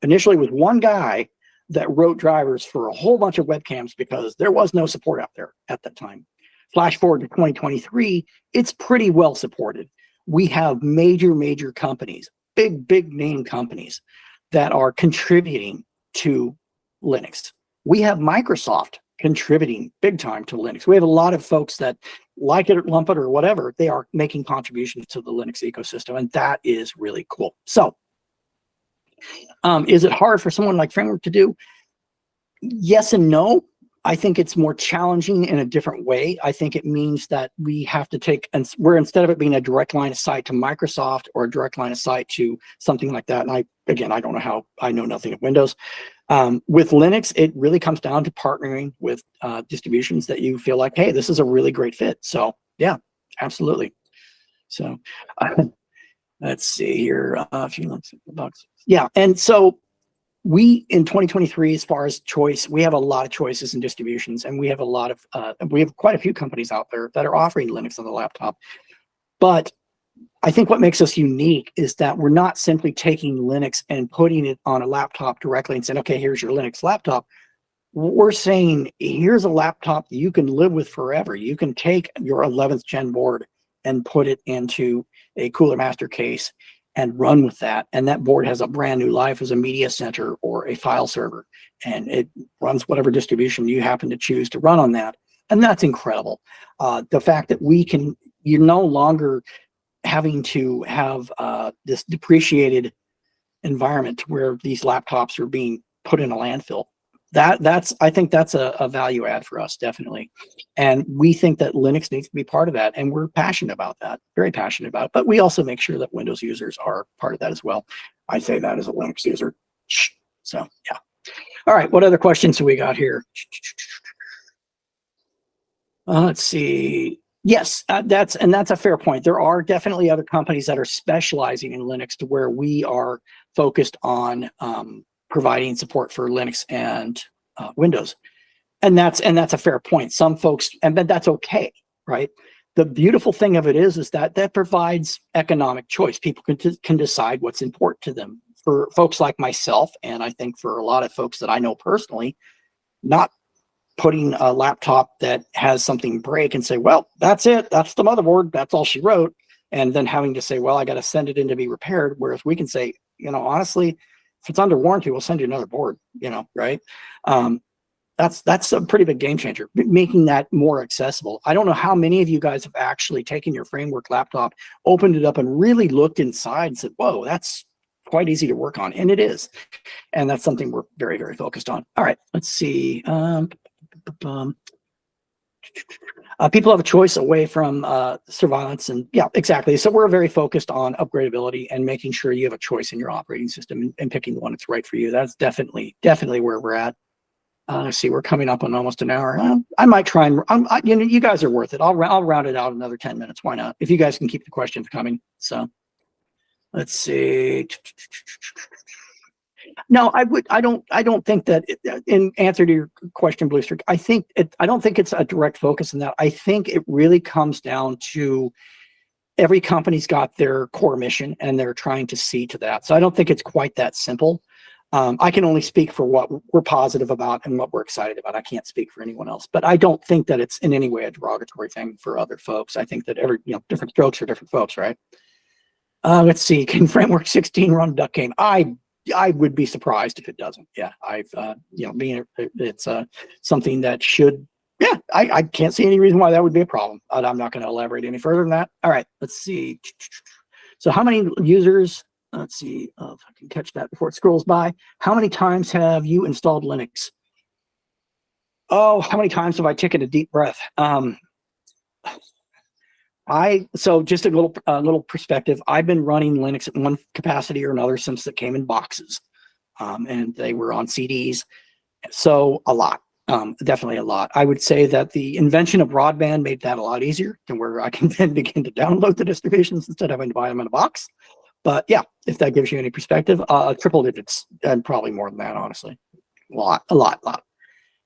Initially, with one guy that wrote drivers for a whole bunch of webcams because there was no support out there at that time. Flash forward to 2023, it's pretty well supported. We have major companies, big name companies that are contributing to Linux. We have Microsoft contributing big time to Linux. We have a lot of folks that like it or lump it or whatever, they are making contributions to the Linux ecosystem, and that is really cool. So is it hard for someone like Framework to do? Yes and no. I think it's more challenging in a different way. I think it means that we have to take, and we're, instead of it being a direct line of sight to Microsoft or a direct line of sight to something like that, and I don't know how, I know nothing of Windows. With Linux, it really comes down to partnering with distributions that you feel like, hey, this is a really great fit. So yeah, absolutely. So let's see here, a few months bucks. Yeah, and so we, in 2023, as far as choice, we have a lot of choices and distributions, and we have a lot of, we have quite a few companies out there that are offering Linux on the laptop. But I think what makes us unique is that we're not simply taking Linux and putting it on a laptop directly and saying, okay, here's your Linux laptop. We're saying, here's a laptop that you can live with forever. You can take your 11th gen board and put it into a Cooler Master case and run with that. And that board has a brand new life as a media center or a file server. And it runs whatever distribution you happen to choose to run on that. And that's incredible. The fact that you're no longer having to have this depreciated environment where these laptops are being put in a landfill. I think that's a value add for us, definitely. And we think that Linux needs to be part of that. And we're passionate about that, very passionate about it. But we also make sure that Windows users are part of that as well. I say that as a Linux user. So yeah. All right, what other questions do we got here? Let's see. Yes, that's a fair point. There are definitely other companies that are specializing in Linux to where we are focused on providing support for Linux and Windows, and that's a fair point. Some folks, but that's okay, right? The beautiful thing of it is that provides economic choice. People can decide what's important to them. For folks like myself, and I think for a lot of folks that I know personally, not putting a laptop that has something break and say, well, that's it, that's the motherboard, that's all she wrote, and then having to say, well, I got to send it in to be repaired. Whereas we can say, honestly, if it's under warranty, we'll send you another board, right? That's a pretty big game changer, making that more accessible. I don't know how many of you guys have actually taken your Framework laptop, opened it up, and really looked inside and said, whoa, that's quite easy to work on. And it is. And that's something we're very, very focused on. All right, let's see. People have a choice away from surveillance, and yeah, exactly. So we're very focused on upgradability and making sure you have a choice in your operating system and picking the one that's right for you. That's definitely where we're at. Let's see, we're coming up on almost an hour. I might try and you guys are worth it. I'll round it out another 10 minutes. Why not? If you guys can keep the questions coming. So Let's see. No, I don't think that in answer to your question, Blue Streak, I don't think it's a direct focus on that. I think it really comes down to every company's got their core mission and they're trying to see to that. So I don't think it's quite that simple. I can only speak for what we're positive about and what we're excited about. I can't speak for anyone else, but I don't think that it's in any way a derogatory thing for other folks. I think that different strokes for different folks, right? Let's see. Can Framework 16 run duck game? I would be surprised if it doesn't. Yeah, it's something that should. Yeah, I can't see any reason why that would be a problem. I'm not going to elaborate any further than that. All right, let's see. So how many users? Let's see if I can catch that before it scrolls by. How many times have you installed Linux? Oh, how many times have I taken a deep breath? So just a little perspective. I've been running Linux at one capacity or another since it came in boxes, and they were on CDs. So a lot, definitely a lot. I would say that the invention of broadband made that a lot easier to where I can then begin to download the distributions instead of having to buy them in a box. But yeah, if that gives you any perspective, triple digits and probably more than that, honestly. A lot.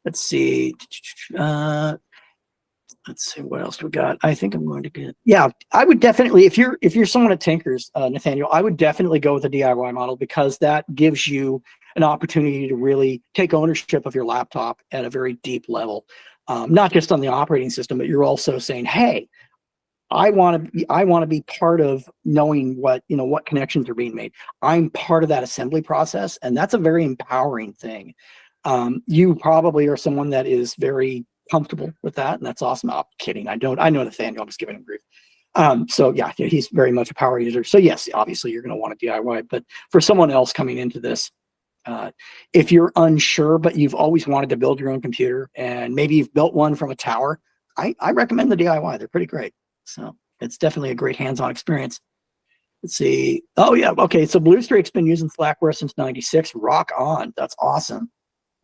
Let's see. Let's see what else we got. I think I'm going to get. Yeah, I would definitely, if you're someone at Tinkers, Nathaniel, I would definitely go with the DIY model because that gives you an opportunity to really take ownership of your laptop at a very deep level, not just on the operating system, but you're also saying, hey, I want to be part of knowing what connections are being made. I'm part of that assembly process, and that's a very empowering thing. You probably are someone that is very comfortable with that, and that's awesome. I'm kidding. I know Nathaniel. I'm just giving him grief. So yeah, he's very much a power user. So yes, obviously you're going to want to DIY. But for someone else coming into this, if you're unsure, but you've always wanted to build your own computer, and maybe you've built one from a tower, I recommend the DIY. They're pretty great. So it's definitely a great hands-on experience. Let's see. Oh yeah. Okay. So Blue Streak's been using Slackware since '96. Rock on. That's awesome.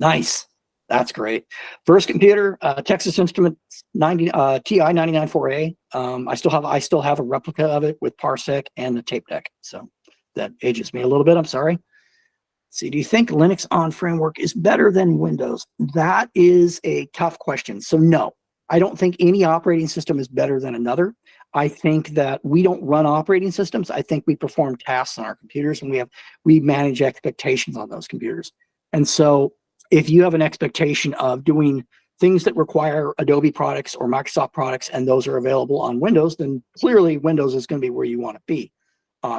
Nice. That's great. First computer, Texas Instruments TI 994A. I still have a replica of it with Parsec and the tape deck. So that ages me a little bit. I'm sorry. Let's see, do you think Linux on framework is better than Windows? That is a tough question. So no. I don't think any operating system is better than another. I think that we don't run operating systems. I think we perform tasks on our computers, and we manage expectations on those computers. And so if you have an expectation of doing things that require Adobe products or Microsoft products, and those are available on Windows, then clearly Windows is going to be where you want to be.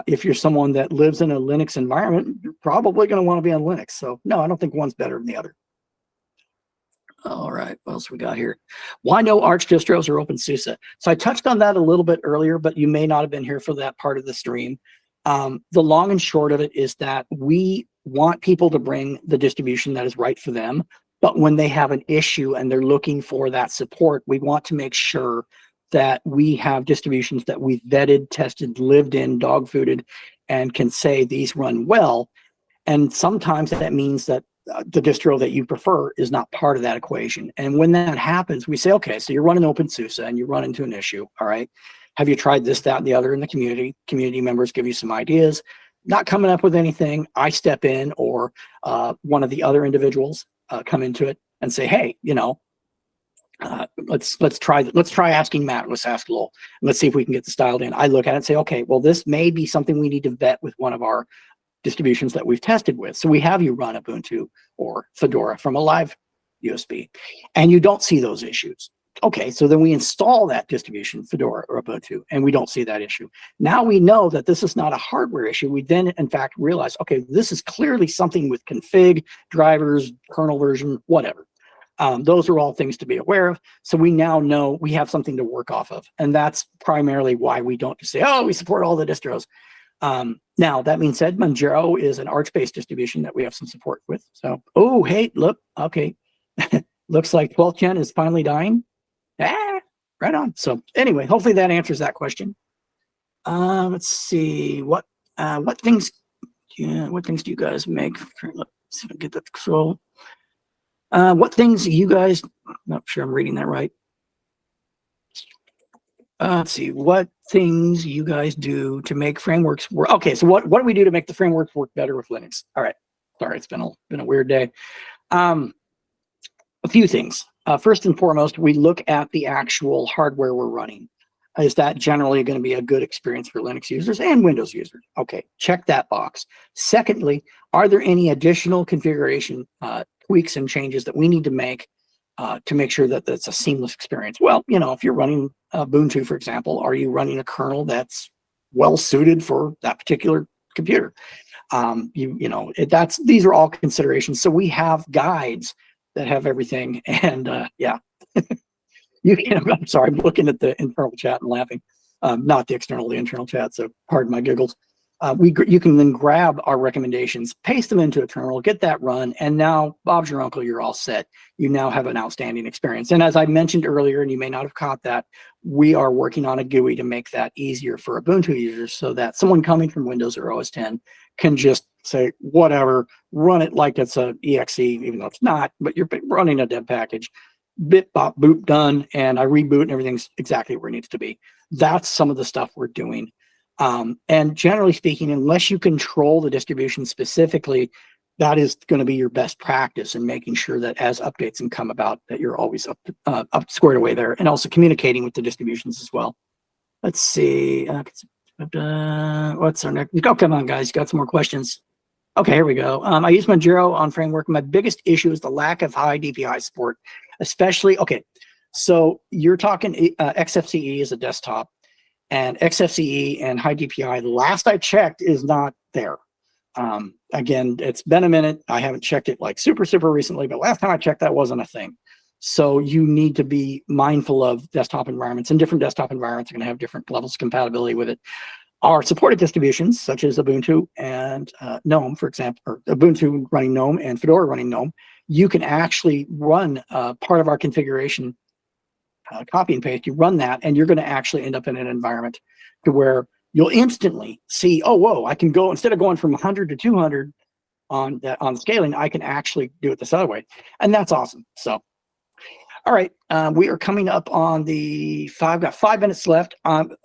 If you're someone that lives in a Linux environment, you're probably going to want to be on Linux. So no, I don't think one's better than the other. All right, what else we got here? Why no Arch distros or OpenSUSE? So I touched on that a little bit earlier, but you may not have been here for that part of the stream. The long and short of it is that we want people to bring the distribution that is right for them, but when they have an issue and they're looking for that support, we want to make sure that we have distributions that we've vetted, tested, lived in, dog fooded, and can say these run well. And sometimes that means that the distro that you prefer is not part of that equation. And when that happens, we say, okay, so you're running OpenSUSE and you run into an issue. All right. Have you tried this, that, and the other in the community? Community members give you some ideas. Not coming up with anything, I step in, or one of the other individuals come into it and say, hey, let's try asking Matt. Let's ask Lowell. Let's see if we can get this dialed in. I look at it and say, okay, well, this may be something we need to vet with one of our distributions that we've tested with. So we have you run Ubuntu or Fedora from a live USB, and you don't see those issues. Okay, so then we install that distribution, Fedora or Ubuntu, and we don't see that issue. Now we know that this is not a hardware issue. We then, in fact, realize, okay, this is clearly something with config, drivers, kernel version, whatever. Those are all things to be aware of. So we now know we have something to work off of. And that's primarily why we don't just say, oh, we support all the distros. Now, that being said, Manjaro is an Arch-based distribution that we have some support with. So, oh, hey, look, okay. Looks like 12th gen is finally dying. Right on. So anyway, hopefully that answers that question. Let's see, what things do you guys make? Let's see if I get that control. What things you guys, I'm not sure I'm reading that right. Let's see, what things you guys do to make frameworks work. Okay, so what do we do to make the frameworks work better with Linux? All right, sorry, it's been a weird day. A few things. First and foremost, we look at the actual hardware we're running. Is that generally going to be a good experience for Linux users and Windows users? Okay, check that box. Secondly, are there any additional configuration tweaks and changes that we need to make sure that that's a seamless experience? Well, if you're running Ubuntu, for example, are you running a kernel that's well suited for that particular computer? These are all considerations. So we have guides that have everything, and yeah. I'm sorry, I'm looking at the internal chat and laughing. Not the external, the internal chat, so pardon my giggles. You can then grab our recommendations, paste them into a terminal, get that run, and now, Bob's your uncle, you're all set. You now have an outstanding experience. And as I mentioned earlier, and you may not have caught that, we are working on a GUI to make that easier for Ubuntu users so that someone coming from Windows or OS X can just say, whatever, run it like it's a exe, even though it's not, but you're running a dev package. Bit, bop, boop, done, and I reboot and everything's exactly where it needs to be. That's some of the stuff we're doing. And generally speaking, unless you control the distribution specifically, that is going to be your best practice in making sure that as updates and come about, that you're always up squared away there, and also communicating with the distributions as well. Let's see. What's our next? Oh, come on, guys. You got some more questions. Okay, here we go. I use Manjaro on framework. My biggest issue is the lack of high DPI support, especially, okay, so you're talking XFCE is a desktop, and XFCE and high DPI, the last I checked, is not there. Again, it's been a minute. I haven't checked it like super recently, but last time I checked, that wasn't a thing. So you need to be mindful of desktop environments, and different desktop environments are going to have different levels of compatibility with it. Our supported distributions, such as Ubuntu and GNOME, for example, or Ubuntu running GNOME and Fedora running GNOME, you can actually run part of our configuration, copy and paste. You run that, and you're going to actually end up in an environment to where you'll instantly see, oh, whoa, I can go, instead of going from 100 to 200 on scaling, I can actually do it this other way. And that's awesome. So, all right, we are coming up on got 5 minutes left.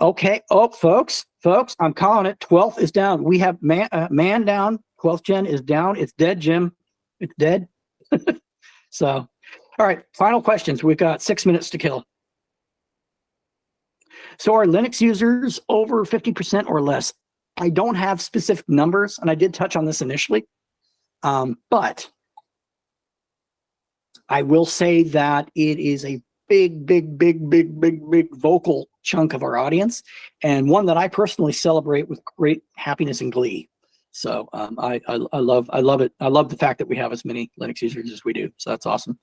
Okay, folks, I'm calling it. 12th is down. We have man down. 12th gen is down. It's dead, Jim. It's dead. So, all right, final questions. We've got 6 minutes to kill. So are Linux users over 50% or less? I don't have specific numbers, and I did touch on this initially, but I will say that it is a big vocal chunk of our audience, and one that I personally celebrate with great happiness and glee. So I love it. I love the fact that we have as many Linux users as we do. So that's awesome.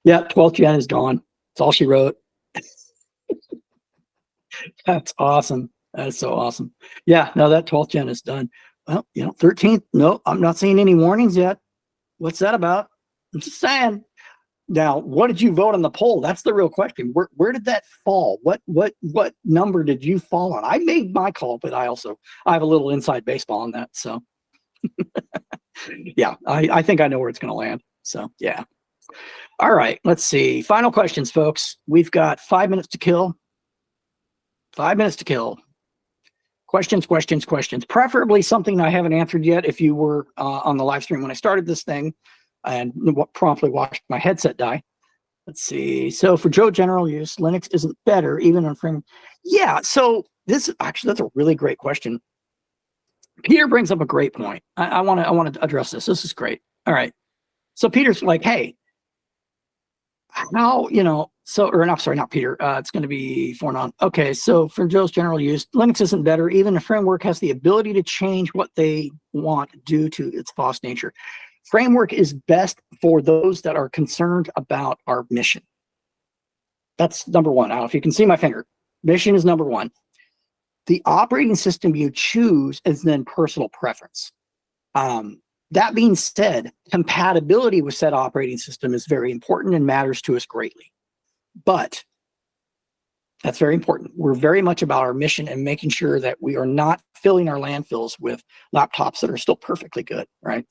Yeah, 12th gen is gone. That's all she wrote. That's awesome. That's so awesome. Yeah, no, that 12th gen is done. Well, 13th. No, I'm not seeing any warnings yet. What's that about? I'm just saying. Now, what did you vote on the poll? That's the real question. Where did that fall? What number did you fall on? I made my call, but I have a little inside baseball on that. So yeah, I think I know where it's going to land. So yeah. All right, let's see. Final questions, folks. We've got 5 minutes to kill. 5 minutes to kill. Questions. Preferably something I haven't answered yet. If you were on the live stream when I started this thing, and promptly watched my headset die. Let's see. So for Joe general use, Linux isn't better even on frame. Yeah. So that's a really great question. Peter brings up a great point. I want to address this. This is great. All right. So Peter's like, hey, how, sorry, not Peter. It's going to be Fornon. Okay. So for Joe's general use, Linux isn't better. Even a framework has the ability to change what they want due to its FOSS nature. Framework is best for those that are concerned about our mission. That's number one. Now, if you can see my finger, mission is number one. The operating system you choose is then personal preference. That being said, compatibility with said operating system is very important and matters to us greatly. But that's very important. We're very much about our mission and making sure that we are not filling our landfills with laptops that are still perfectly good, right?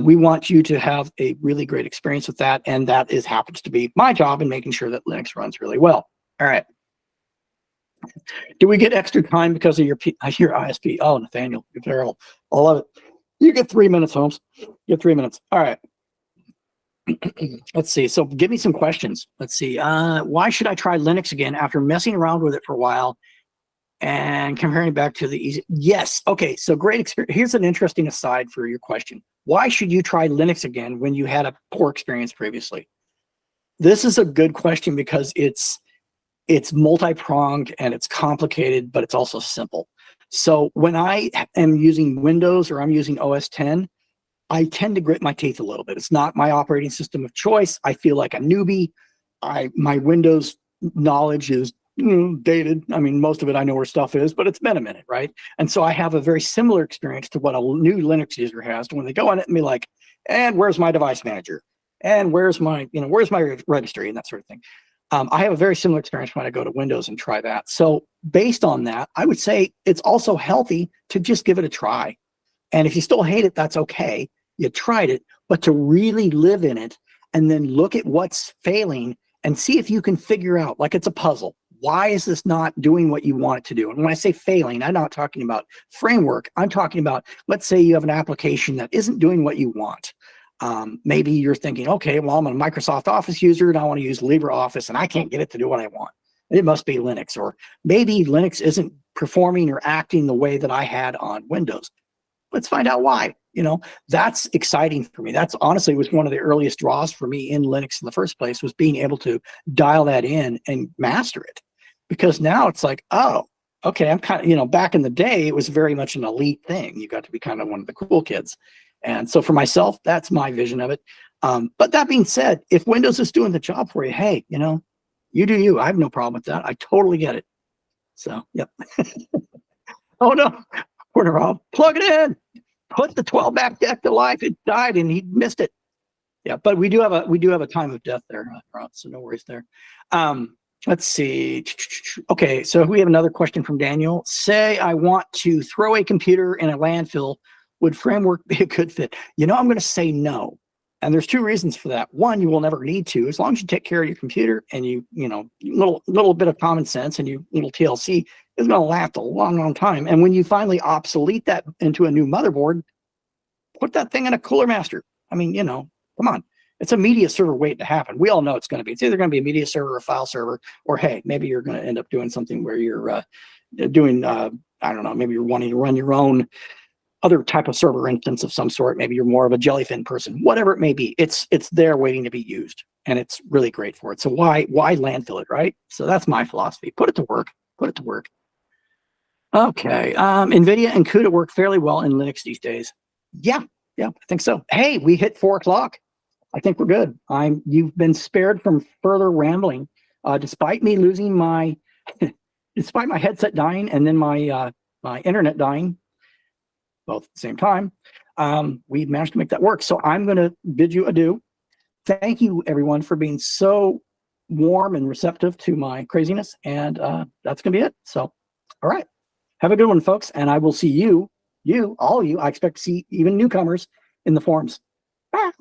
We want you to have a really great experience with that, and that happens to be my job in making sure that Linux runs really well. All right. Do we get extra time because of your ISP? Oh, Nathaniel, Carol, I love it. You get 3 minutes, Holmes. You get 3 minutes. All right. Let's see. So give me some questions. Let's see. Why should I try Linux again after messing around with it for a while and comparing it back to the easy? Yes. Okay. So great experience. Here's an interesting aside for your question. Why should you try Linux again when you had a poor experience previously? This is a good question because it's multi-pronged and it's complicated, but it's also simple. So when I am using Windows or I'm using OS 10, I tend to grit my teeth a little bit. It's not my operating system of choice. I feel like a newbie. My Windows knowledge is dated. I mean, most of it I know where stuff is, but it's been a minute, right? And so I have a very similar experience to what a new Linux user has when they go on it and be like, and where's my device manager? And where's my registry and that sort of thing. I have a very similar experience when I go to Windows and try that. So based on that, I would say it's also healthy to just give it a try. And if you still hate it, that's okay. You tried it, but to really live in it and then look at what's failing and see if you can figure out, like it's a puzzle. Why is this not doing what you want it to do? And when I say failing, I'm not talking about framework. I'm talking about, let's say you have an application that isn't doing what you want. Maybe you're thinking, okay, well, I'm a Microsoft Office user and I want to use LibreOffice and I can't get it to do what I want. It must be Linux, or maybe Linux isn't performing or acting the way that I had on Windows. Let's find out why. That's exciting for me. That's honestly was one of the earliest draws for me in Linux in the first place, was being able to dial that in and master it. Because now it's like, oh, okay, I'm kind of, back in the day, it was very much an elite thing. You got to be kind of one of the cool kids. And so for myself, that's my vision of it. But that being said, if Windows is doing the job for you, hey, you do you. I have no problem with that. I totally get it. So, yep. Oh, no. Rob, plug it in. Put the 12 back deck to life. It died and he missed it. Yeah, but we do have a time of death there, Rob, so no worries there. Let's see. Okay, so we have another question from Daniel. Say I want to throw a computer in a landfill. Would framework be a good fit? I'm going to say no. And there's two reasons for that. One, you will never need to, as long as you take care of your computer and little bit of common sense and you little TLC is going to last a long, long time. And when you finally obsolete that into a new motherboard, put that thing in a Cooler Master. I mean, come on. It's a media server waiting to happen. We all know it's going to be. It's either going to be a media server or a file server, or hey, maybe you're going to end up doing something where you're doing, I don't know, maybe you're wanting to run your own other type of server instance of some sort. Maybe you're more of a jellyfin person, whatever it may be. It's there waiting to be used, and it's really great for it. So why landfill it, right? So that's my philosophy. Put it to work. Put it to work. Okay. NVIDIA and CUDA work fairly well in Linux these days. Yeah, I think so. Hey, we hit 4 o'clock. I think we're good. You've been spared from further rambling, despite me losing despite my headset dying and then my internet dying, both at the same time. We managed to make that work. So I'm going to bid you adieu. Thank you, everyone, for being so warm and receptive to my craziness. And that's going to be it. So, all right. Have a good one, folks. And I will see you, all of you. I expect to see even newcomers in the forums. Bye.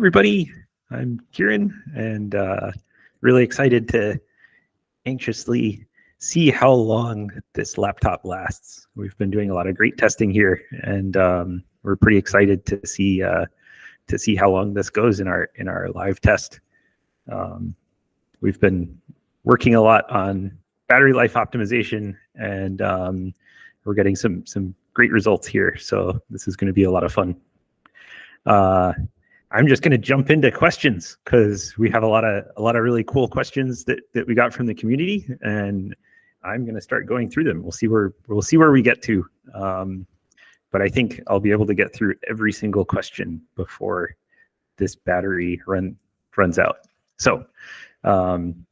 everybody. I'm Kieran, and really excited to anxiously see how long this laptop lasts. We've been doing a lot of great testing here, and we're pretty excited to see how long this goes in our live test. We've been working a lot on battery life optimization, and we're getting some great results here. So this is going to be a lot of fun. I'm just going to jump into questions because we have a lot of really cool questions that we got from the community, and I'm going to start going through them. We'll see where we get to, but I think I'll be able to get through every single question before this battery runs out. So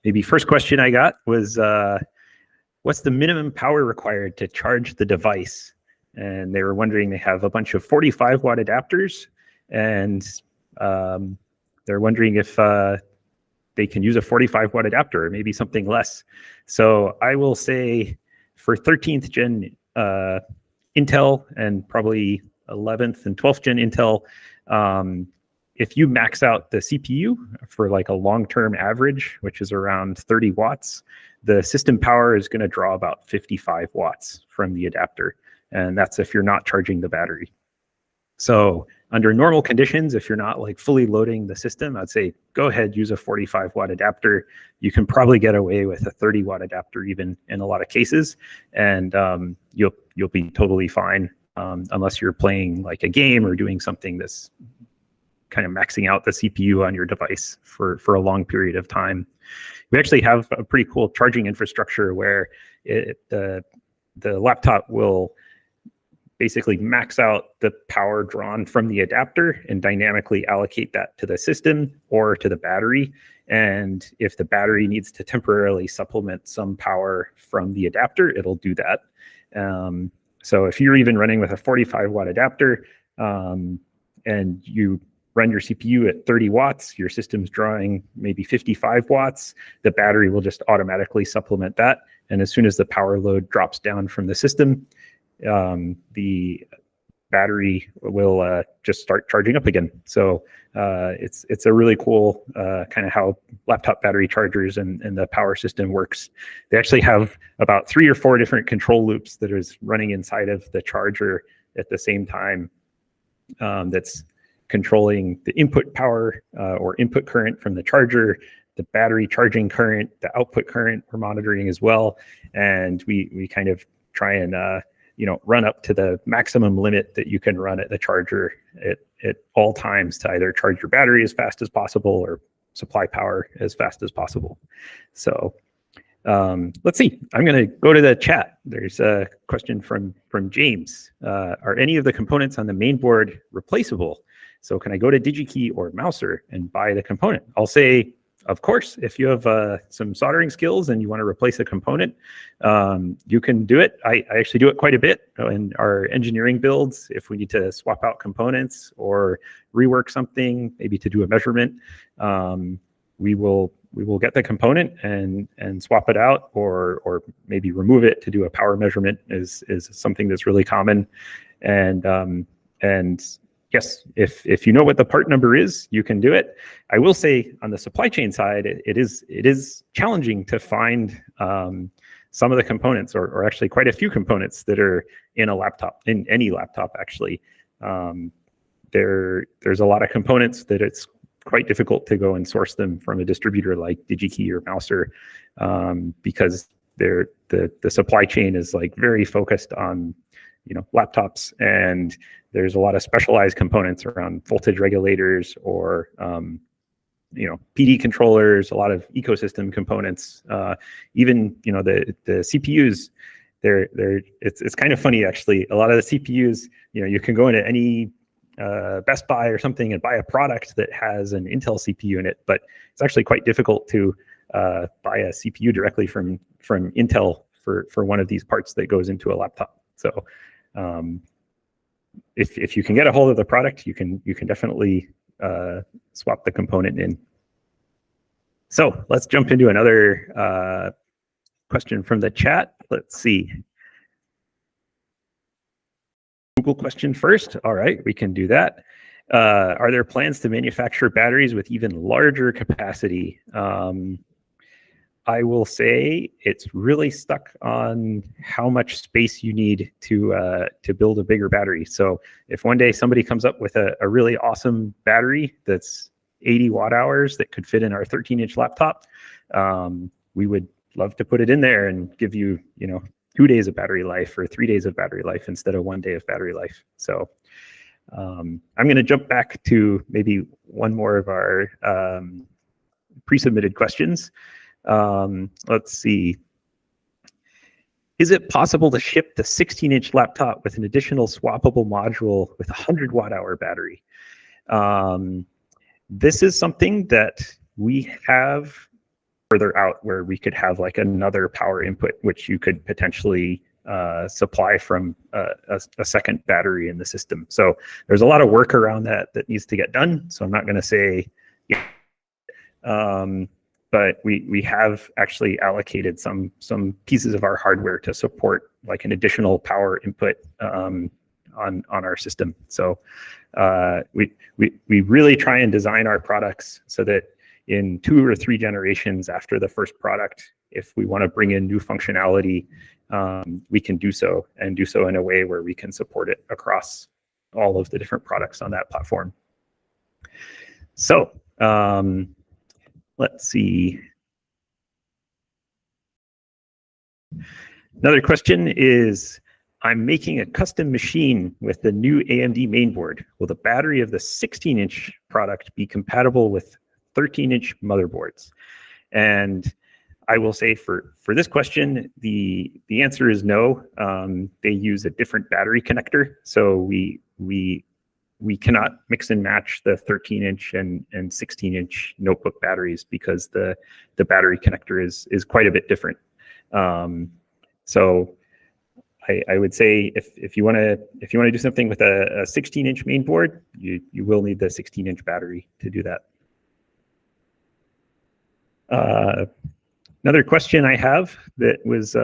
maybe first question I got was, what's the minimum power required to charge the device? And they were wondering, they have a bunch of 45 watt adapters, and they're wondering if they can use a 45 watt adapter or maybe something less. So I will say for 13th gen Intel and probably 11th and 12th gen Intel, if you max out the CPU for like a long-term average, which is around 30 watts, the system power is going to draw about 55 watts from the adapter. And that's if you're not charging the battery. So under normal conditions, if you're not like fully loading the system, I'd say go ahead, use a 45 watt adapter. You can probably get away with a 30 watt adapter even in a lot of cases, and you'll be totally fine, unless you're playing like a game or doing something that's kind of maxing out the CPU on your device for a long period of time. We actually have a pretty cool charging infrastructure where the laptop will basically max out the power drawn from the adapter and dynamically allocate that to the system or to the battery. And if the battery needs to temporarily supplement some power from the adapter, it'll do that. So if you're even running with a 45 watt adapter, and you run your CPU at 30 watts, your system's drawing maybe 55 watts, the battery will just automatically supplement that. And as soon as the power load drops down from the system, the battery will just start charging up again. So it's a really cool kind of how laptop battery chargers and the power system works. They actually have about 3 or 4 different control loops that is running inside of the charger at the same time, that's controlling the input power or input current from the charger, the battery charging current, the output current we're monitoring as well. And we kind of try and run up to the maximum limit that you can run at the charger at all times to either charge your battery as fast as possible or supply power as fast as possible. So let's see. I'm going to go to the chat. There's a question from James. Are any of the components on the main board replaceable? So can I go to DigiKey or Mouser and buy the component? I'll say, of course, if you have some soldering skills and you want to replace a component, you can do it. I actually do it quite a bit in our engineering builds. If we need to swap out components or rework something, maybe to do a measurement, we will get the component and swap it out, or maybe remove it to do a power measurement is something that's really common. And yes, if you know what the part number is, you can do it. I will say on the supply chain side, it is challenging to find some of the components, or actually quite a few components that are in a laptop, in any laptop actually. There's a lot of components that it's quite difficult to go and source them from a distributor like DigiKey or Mouser, because the supply chain is like very focused on laptops, and there's a lot of specialized components around voltage regulators or PD controllers, a lot of ecosystem components, even the CPUs. It's kind of funny actually. A lot of the CPUs, you can go into any Best Buy or something and buy a product that has an Intel CPU in it, but it's actually quite difficult to buy a CPU directly from Intel for one of these parts that goes into a laptop. So if you can get a hold of the product, you can definitely swap the component in. So let's jump into another question from the chat. Let's see. Google question first. All right, we can do that. Are there plans to manufacture batteries with even larger capacity? I will say it's really stuck on how much space you need to build a bigger battery. So if one day somebody comes up with a really awesome battery that's 80 watt hours that could fit in our 13-inch laptop, we would love to put it in there and give you, 2 days of battery life or 3 days of battery life instead of 1 day of battery life. So I'm going to jump back to maybe one more of our pre-submitted questions. Let's see. Is it possible to ship the 16-inch laptop with an additional swappable module with a 100 watt hour battery? This is something that we have further out where we could have like another power input, which you could potentially supply from a second battery in the system. So there's a lot of work around that needs to get done. So I'm not going to say, but we have actually allocated some pieces of our hardware to support like an additional power input on our system. So we really try and design our products so that in 2 or 3 generations after the first product, if we want to bring in new functionality, we can do so and do so in a way where we can support it across all of the different products on that platform. So let's see. Another question is, I'm making a custom machine with the new AMD mainboard. Will the battery of the 16-inch product be compatible with 13-inch motherboards? And I will say for this question, the answer is no. They use a different battery connector, so we cannot mix and match the 13-inch and 16-inch notebook batteries because the battery connector is quite a bit different. So I would say if you want to do something with a 16-inch mainboard, you will need the 16-inch battery to do that. Another question I have that was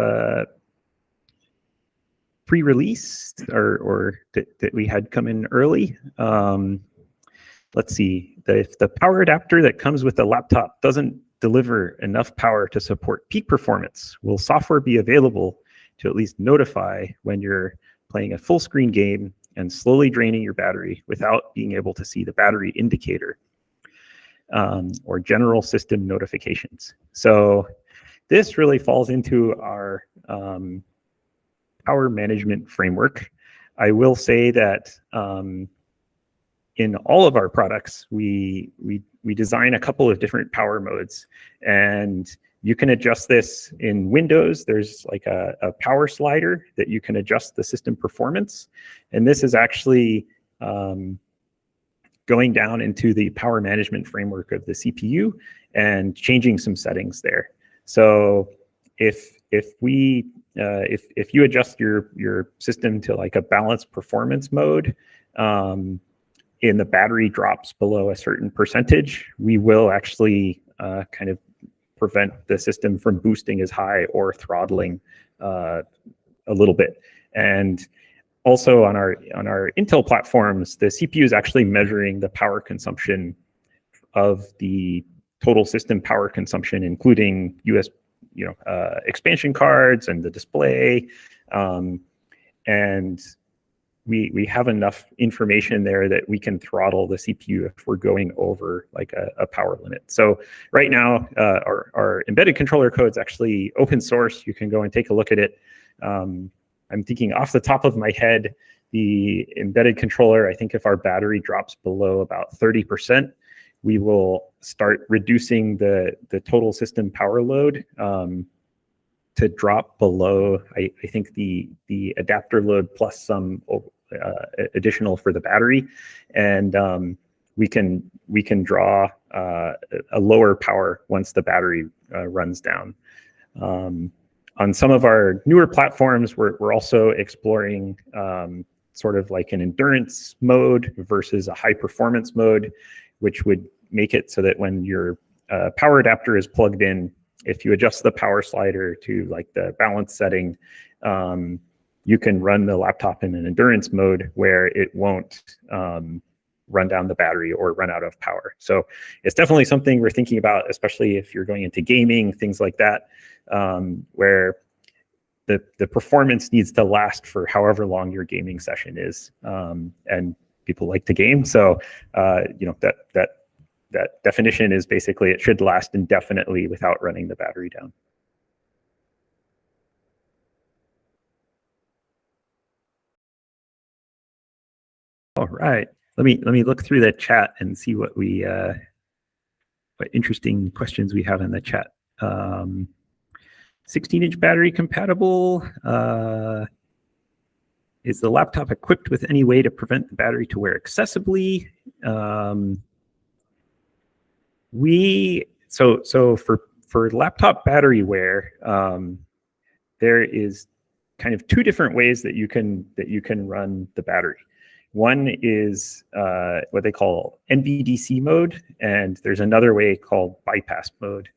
pre-released or that we had come in early. Let's see, if the power adapter that comes with the laptop doesn't deliver enough power to support peak performance, will software be available to at least notify when you're playing a full screen game and slowly draining your battery without being able to see the battery indicator or general system notifications? So this really falls into our power management framework. I will say that in all of our products, we design a couple of different power modes, and you can adjust this in Windows. There's like a power slider that you can adjust the system performance, and this is actually going down into the power management framework of the CPU and changing some settings there. So if you adjust your system to like a balanced performance mode, and the battery drops below a certain percentage, we will actually kind of prevent the system from boosting as high or throttling a little bit. And also on our Intel platforms, the CPU is actually measuring the power consumption of the total system power consumption, including expansion cards and the display, and we have enough information there that we can throttle the CPU if we're going over like a power limit. So right now, our embedded controller code is actually open source. You can go and take a look at it. I'm thinking off the top of my head, the embedded controller, I think if our battery drops below about 30%, we will start reducing the total system power load to drop below, I think the adapter load plus some additional for the battery, and we can draw a lower power once the battery runs down. On some of our newer platforms, we're also exploring sort of like an endurance mode versus a high performance mode, which would make it so that when your power adapter is plugged in, if you adjust the power slider to like the balance setting, you can run the laptop in an endurance mode where it won't run down the battery or run out of power. So it's definitely something we're thinking about, especially if you're going into gaming, things like that, where the performance needs to last for however long your gaming session is, and people like to game. So that definition is basically it should last indefinitely without running the battery down. All right, let me look through the chat and see what what interesting questions we have in the chat. 16-inch battery compatible. Is the laptop equipped with any way to prevent the battery to wear excessively? So for laptop battery wear, there is kind of two different ways that you can run the battery. One is what they call NVDC mode, and there's another way called bypass mode.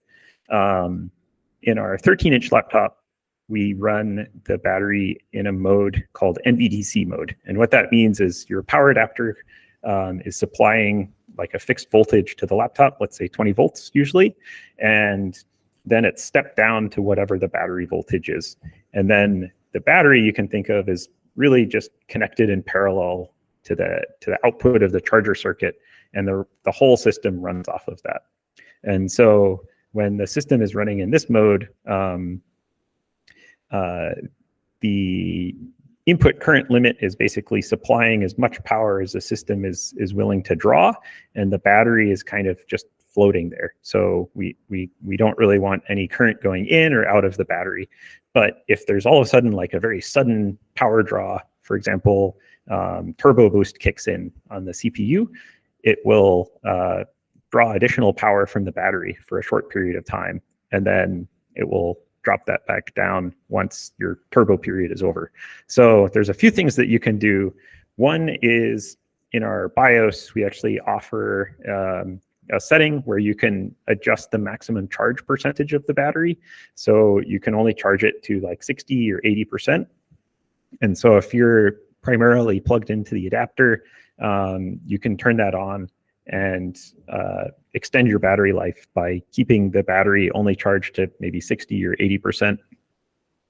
In our 13-inch laptop, we run the battery in a mode called NVDC mode. And what that means is your power adapter is supplying like a fixed voltage to the laptop, let's say 20 volts usually, and then it's stepped down to whatever the battery voltage is. And then the battery you can think of as really just connected in parallel to the output of the charger circuit, and the whole system runs off of that. And so when the system is running in this mode, the input current limit is basically supplying as much power as the system is willing to draw, and the battery is kind of just floating there. So we don't really want any current going in or out of the battery. But if there's all of a sudden like a very sudden power draw, for example, turbo boost kicks in on the CPU, it will draw additional power from the battery for a short period of time, and then it will drop that back down once your turbo period is over. So there's a few things that you can do. One is in our BIOS, we actually offer a setting where you can adjust the maximum charge percentage of the battery. So you can only charge it to like 60 or 80%. And so if you're primarily plugged into the adapter, you can turn that on and extend your battery life by keeping the battery only charged to maybe 60 or 80%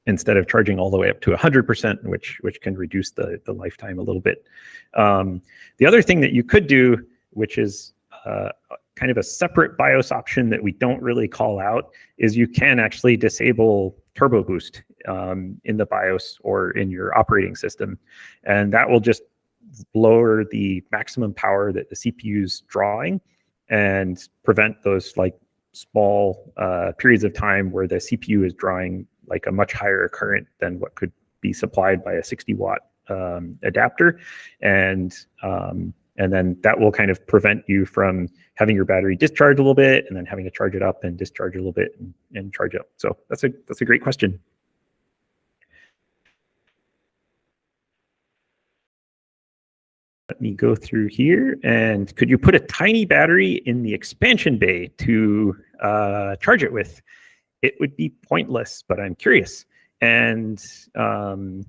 instead of charging all the way up to 100%, which can reduce the lifetime a little bit. The other thing that you could do, which is kind of a separate BIOS option that we don't really call out, is you can actually disable turbo boost in the BIOS or in your operating system. And that will just lower the maximum power that the CPU is drawing and prevent those like small periods of time where the CPU is drawing like a much higher current than what could be supplied by a 60-watt adapter. And then that will kind of prevent you from having your battery discharge a little bit and then having to charge it up and discharge a little bit and charge up. So that's a great question. Let me go through here. And could you put a tiny battery in the expansion bay to charge it with? It would be pointless, but I'm curious. And the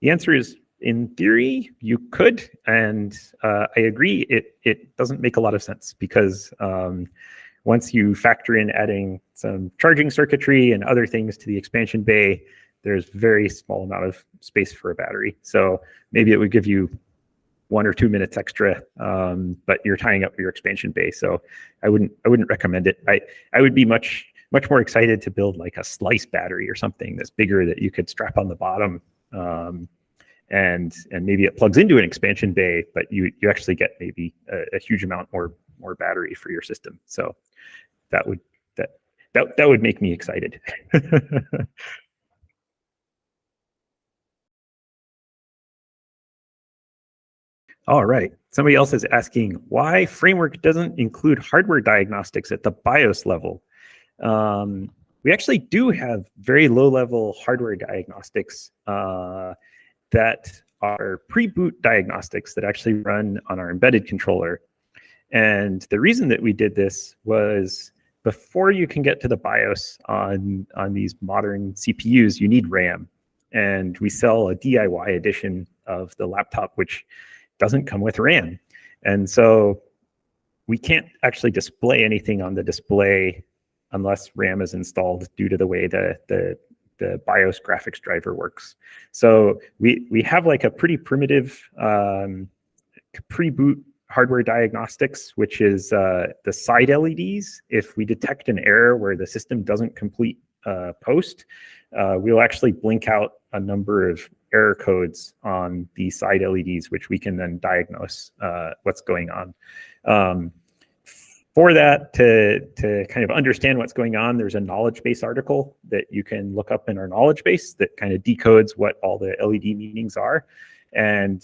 answer is, in theory, you could. And I agree, it doesn't make a lot of sense because once you factor in adding some charging circuitry and other things to the expansion bay, there's very small amount of space for a battery. So maybe it would give you 1 or 2 minutes extra, but you're tying up your expansion bay. So I wouldn't recommend it. I would be much more excited to build like a slice battery or something that's bigger that you could strap on the bottom, and maybe it plugs into an expansion bay, but you actually get maybe a huge amount more battery for your system. So that would make me excited. All right. Somebody else is asking why Framework doesn't include hardware diagnostics at the BIOS level. We actually do have very low-level hardware diagnostics that are pre-boot diagnostics that actually run on our embedded controller. And the reason that we did this was before you can get to the BIOS on these modern CPUs, you need RAM. And we sell a DIY edition of the laptop, which doesn't come with RAM. And so we can't actually display anything on the display unless RAM is installed due to the way the BIOS graphics driver works. So we have like a pretty primitive pre-boot hardware diagnostics, which is the side LEDs. If we detect an error where the system doesn't complete post, we'll actually blink out a number of error codes on the side LEDs, which we can then diagnose what's going on. For that, to kind of understand what's going on, there's a knowledge base article that you can look up in our knowledge base that kind of decodes what all the LED meanings are. And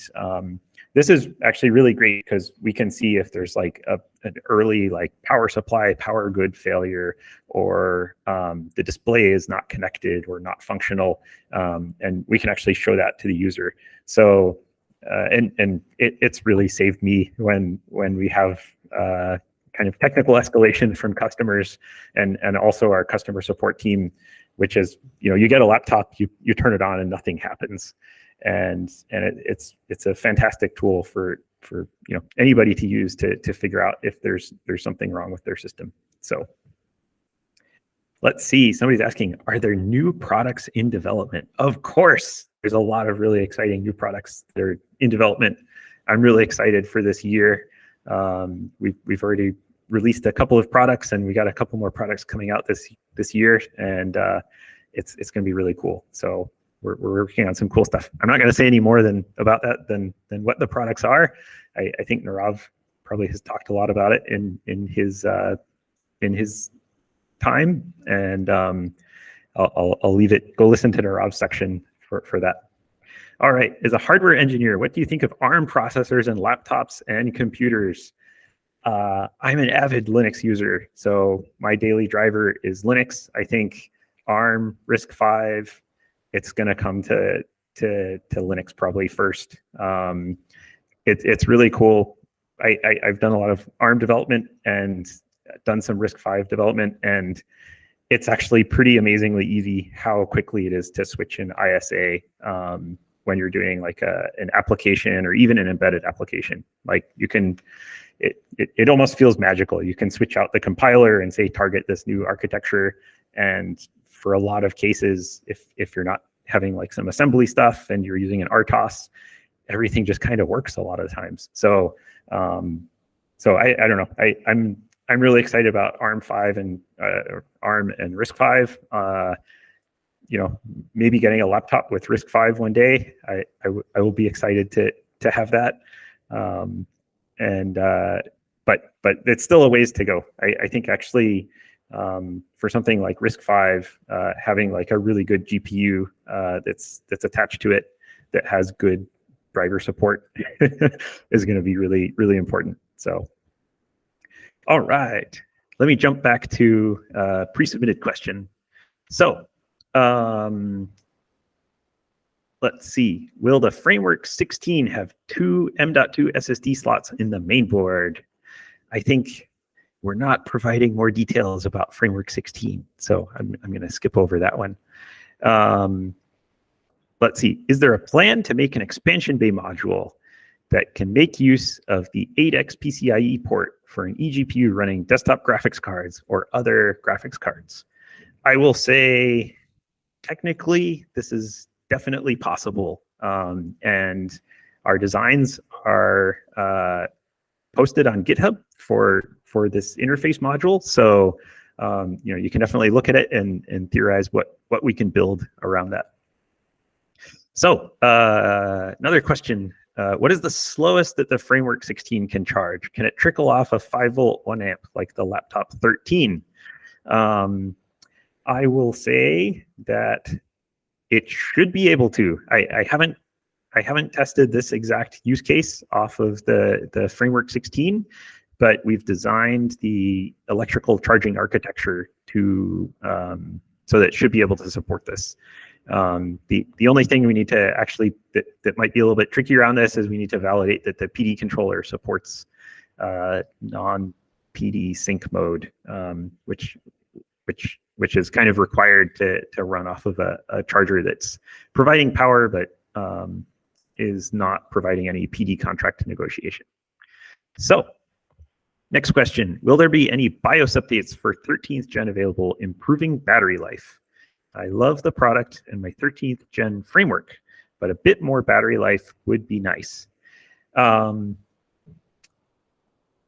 this is actually really great because we can see if there's like an early like power supply, power good failure, or the display is not connected or not functional. And we can actually show that to the user. So, and it's really saved me when we have kind of technical escalation from customers and also our customer support team, which is, you get a laptop, you turn it on and nothing happens. And it's a fantastic tool for anybody to use to figure out if there's something wrong with their system. So let's see, somebody's asking, are there new products in development? Of course, there's a lot of really exciting new products that are in development. I'm really excited for this year. We've already released a couple of products, and we got a couple more products coming out this year, and it's going to be really cool. So we're working on some cool stuff. I'm not going to say any more about that than what the products are. I think Nirav probably has talked a lot about it in his time, and I'll leave it. Go listen to Nirav's section for that. All right, as a hardware engineer, what do you think of ARM processors and laptops and computers? I'm an avid Linux user, so my daily driver is Linux. I think ARM, RISC-V, it's going to come to Linux probably first. It's really cool. I've done a lot of ARM development and done some RISC-V development, and it's actually pretty amazingly easy how quickly it is to switch in ISA when you're doing like an application or even an embedded application. Like you can, it almost feels magical. You can switch out the compiler and say target this new architecture, and for a lot of cases, if you're not having like some assembly stuff and you're using an RTOS, everything just kind of works a lot of the times. So I don't know. I'm really excited about ARM5 and ARM and RISC-V. Maybe getting a laptop with RISC-V one day. I will be excited to have that. But it's still a ways to go. I think actually for something like RISC-V, having like a really good GPU that's attached to it that has good driver support is going to be really, really important. So, all right, let me jump back to pre-submitted question. So let's see, will the Framework 16 have 2 M.2 SSD slots in the main board? I think we're not providing more details about Framework 16, so I'm going to skip over that one. Let's see, is there a plan to make an expansion bay module that can make use of the 8x PCIe port for an eGPU running desktop graphics cards or other graphics cards? I will say, technically, this is definitely possible, and our designs are posted on GitHub for this interface module. So you can definitely look at it and theorize what we can build around that. So another question: what is the slowest that the Framework 16 can charge? Can it trickle off a 5-volt 1 amp like the laptop 13? I will say that it should be able to. I haven't tested this exact use case off of the Framework 16, but we've designed the electrical charging architecture to so that it should be able to support this. The only thing we need to actually that might be a little bit tricky around this is we need to validate that the PD controller supports non-PD sync mode, which is kind of required to run off of a charger that's providing power but is not providing any PD contract negotiation. So next question, will there be any BIOS updates for 13th gen available improving battery life? I love the product and my 13th gen framework, but a bit more battery life would be nice.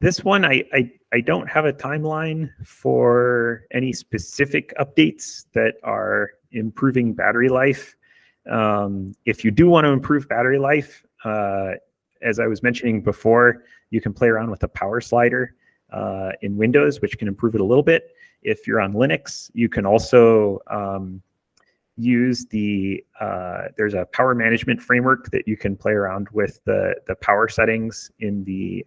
This one, I don't have a timeline for any specific updates that are improving battery life. If you do want to improve battery life, as I was mentioning before, you can play around with the power slider in Windows, which can improve it a little bit. If you're on Linux, you can also use there's a power management framework that you can play around with the power settings in the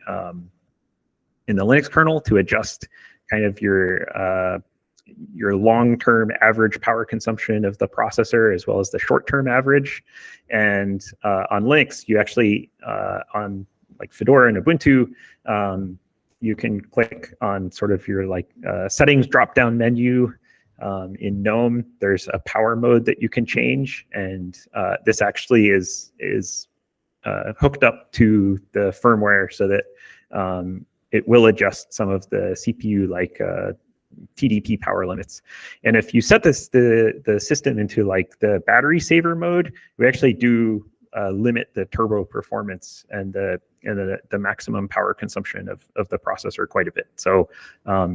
Linux kernel to adjust kind of your long-term average power consumption of the processor as well as the short-term average. And on Linux, you actually on like Fedora and Ubuntu, you can click on sort of your settings drop-down menu. In GNOME, there's a power mode that you can change, and this actually is hooked up to the firmware so that it will adjust some of the CPU TDP power limits. And if you set the system into the battery saver mode, we actually do limit the turbo performance and the maximum power consumption of the processor quite a bit. So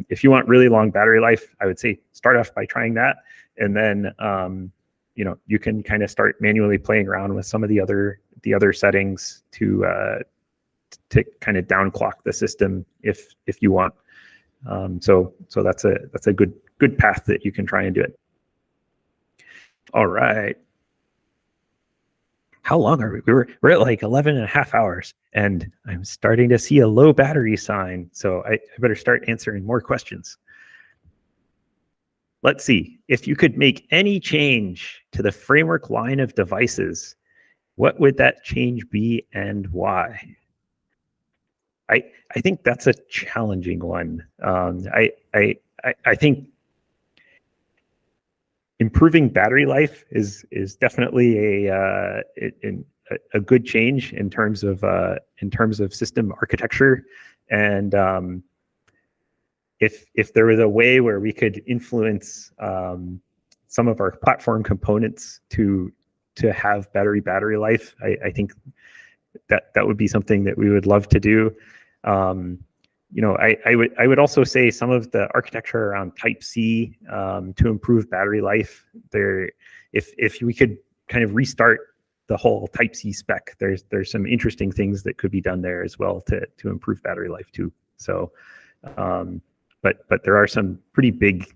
if you want really long battery life, I would say start off by trying that, and then you can kind of start manually playing around with some of the other settings to kind of downclock the system if you want. So that's a good path that you can try and do it. All right. How long are we? We're at like 11 and a half hours, and I'm starting to see a low battery sign. So I better start answering more questions. Let's see. If you could make any change to the framework line of devices, what would that change be and why? I think that's a challenging one. I think improving battery life is definitely a good change in terms of system architecture, and if there was a way where we could influence some of our platform components to have battery life, I think that would be something that we would love to do. I would also say some of the architecture around Type-C to improve battery life. If we could kind of restart the whole Type-C spec, there's some interesting things that could be done there as well to improve battery life too. So, but there are some pretty big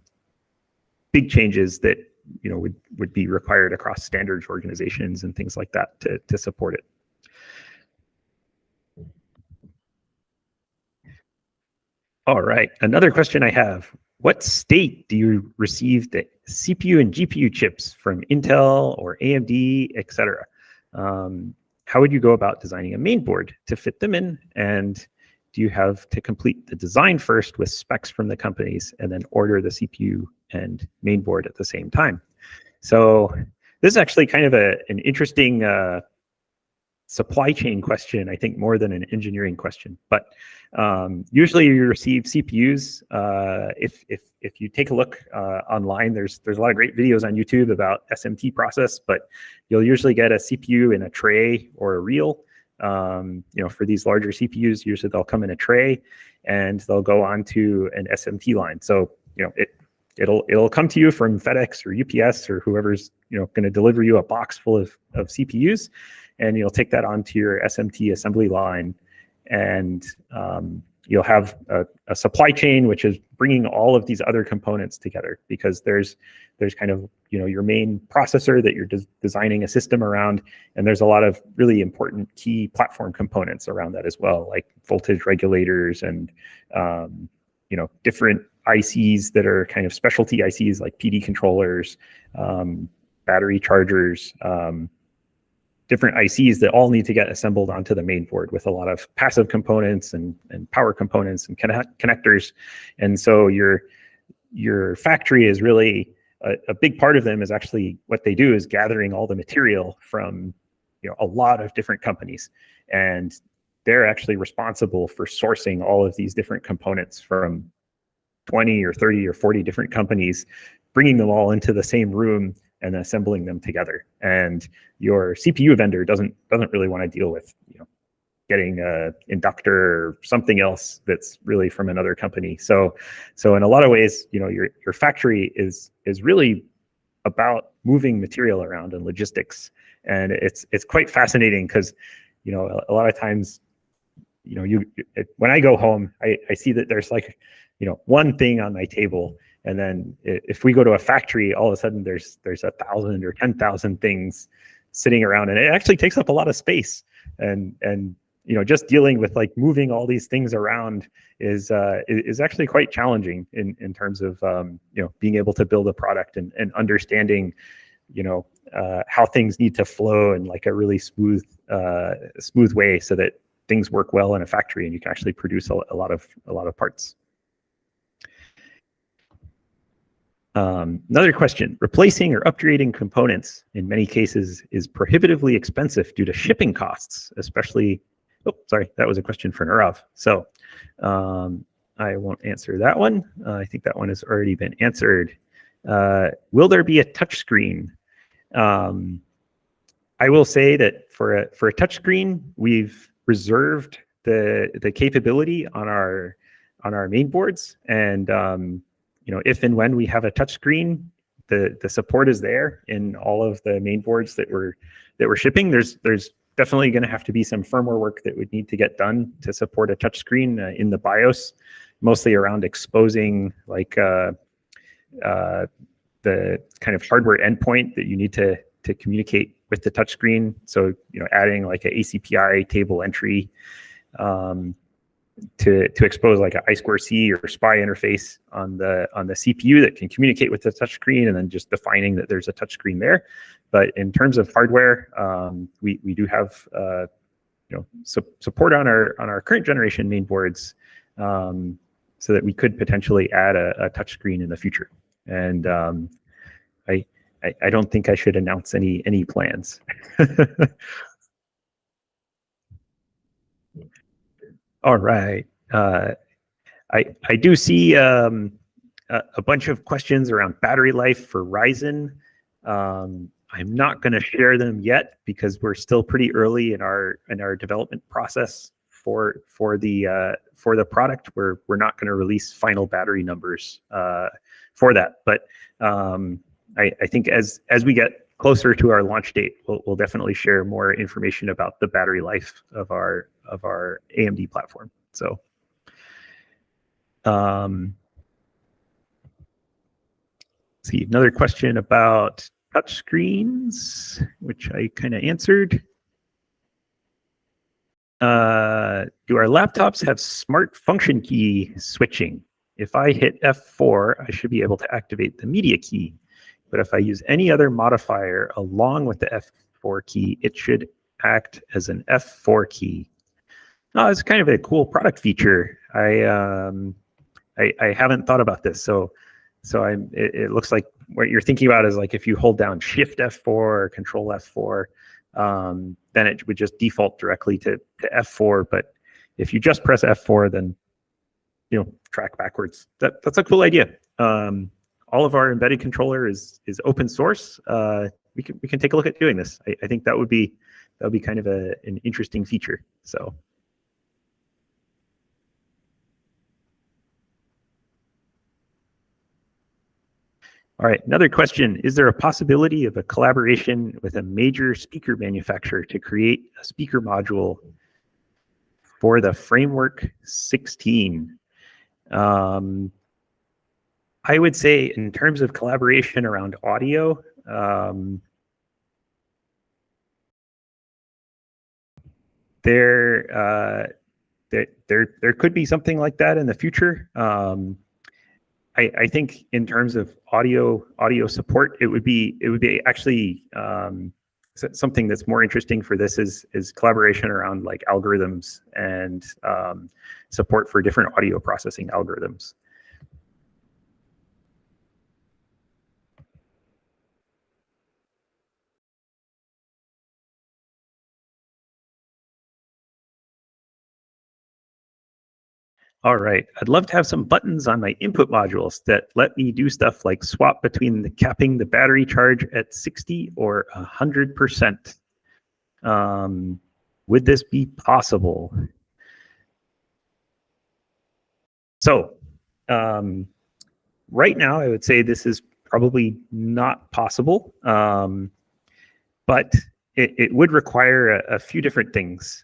changes that would be required across standards organizations and things like that to support it. All right, another question I have. What state do you receive the CPU and GPU chips from Intel or AMD, et cetera? How would you go about designing a main board to fit them in? And do you have to complete the design first with specs from the companies and then order the CPU and main board at the same time? So this is actually kind of an interesting supply chain question, I think, more than an engineering question. But usually you receive CPUs. If you take a look online, there's a lot of great videos on YouTube about SMT process, but you'll usually get a CPU in a tray or a reel. For these larger CPUs, usually they'll come in a tray and they'll go onto an SMT line. So it'll come to you from FedEx or UPS or whoever's going to deliver you a box full of CPUs, and you'll take that onto your SMT assembly line, and you'll have a supply chain which is bringing all of these other components together, because there's kind of your main processor that you're designing a system around, and there's a lot of really important key platform components around that as well, like voltage regulators and different ICs that are kind of specialty ICs like PD controllers, battery chargers, different ICs that all need to get assembled onto the main board with a lot of passive components and power components and connectors. And so your factory is really a big part of them is actually what they do is gathering all the material from a lot of different companies. And they're actually responsible for sourcing all of these different components from 20 or 30 or 40 different companies, bringing them all into the same room and assembling them together. And your CPU vendor doesn't really want to deal with, getting a inductor or something else that's really from another company. So in a lot of ways, your factory is really about moving material around and logistics. And it's quite fascinating because, a lot of times, when I go home, I see that there's like, one thing on my table. And then if we go to a factory, all of a sudden there's 1,000 or 10,000 things sitting around, and it actually takes up a lot of space. And just dealing with like moving all these things around is actually quite challenging in terms of being able to build a product and understanding how things need to flow in like a really smooth way so that things work well in a factory and you can actually produce a lot of parts. Another question: replacing or upgrading components in many cases is prohibitively expensive due to shipping costs, especially. Oh, sorry, that was a question for Nirav. So I won't answer that one. I think that one has already been answered. Will there be a touchscreen? I will say that for a touchscreen, we've reserved the capability on our main boards, and if and when we have a touchscreen, the support is there in all of the main boards that we're shipping. There's definitely going to have to be some firmware work that would need to get done to support a touchscreen in the BIOS, mostly around exposing like the kind of hardware endpoint that you need to communicate with the touchscreen. So adding like a ACPI table entry to expose like an I2C or SPI interface on the CPU that can communicate with the touchscreen, and then just defining that there's a touchscreen there. But in terms of hardware, we do have support on our current generation main boards, so that we could potentially add a touchscreen in the future. And I don't think I should announce any plans. All right. I do see a bunch of questions around battery life for Ryzen. I'm not going to share them yet because we're still pretty early in our development process for the product. We're not going to release final battery numbers for that. But I think as we get closer to our launch date, we'll definitely share more information about the battery life of our AMD platform. So. See, another question about touchscreens, which I kind of answered. Do our laptops have smart function key switching? If I hit F4, I should be able to activate the media key. But if I use any other modifier along with the F4 key, it should act as an F4 key. No, it's kind of a cool product feature. I haven't thought about this. So it looks like what you're thinking about is like if you hold down Shift F4 or Control F4, then it would just default directly to F4. But if you just press F4, then track backwards. That's a cool idea. All of our embedded controller is open source. We can take a look at doing this. I think that would be kind of an interesting feature. So. All right, another question. Is there a possibility of a collaboration with a major speaker manufacturer to create a speaker module for the Framework 16? I would say in terms of collaboration around audio, there could be something like that in the future. I think in terms of audio support, it would be actually something that's more interesting for this is collaboration around like algorithms and support for different audio processing algorithms. All right. I'd love to have some buttons on my input modules that let me do stuff like swap between capping the battery charge at 60 or 100%. Would this be possible? So right now, I would say this is probably not possible, but it would require a few different things.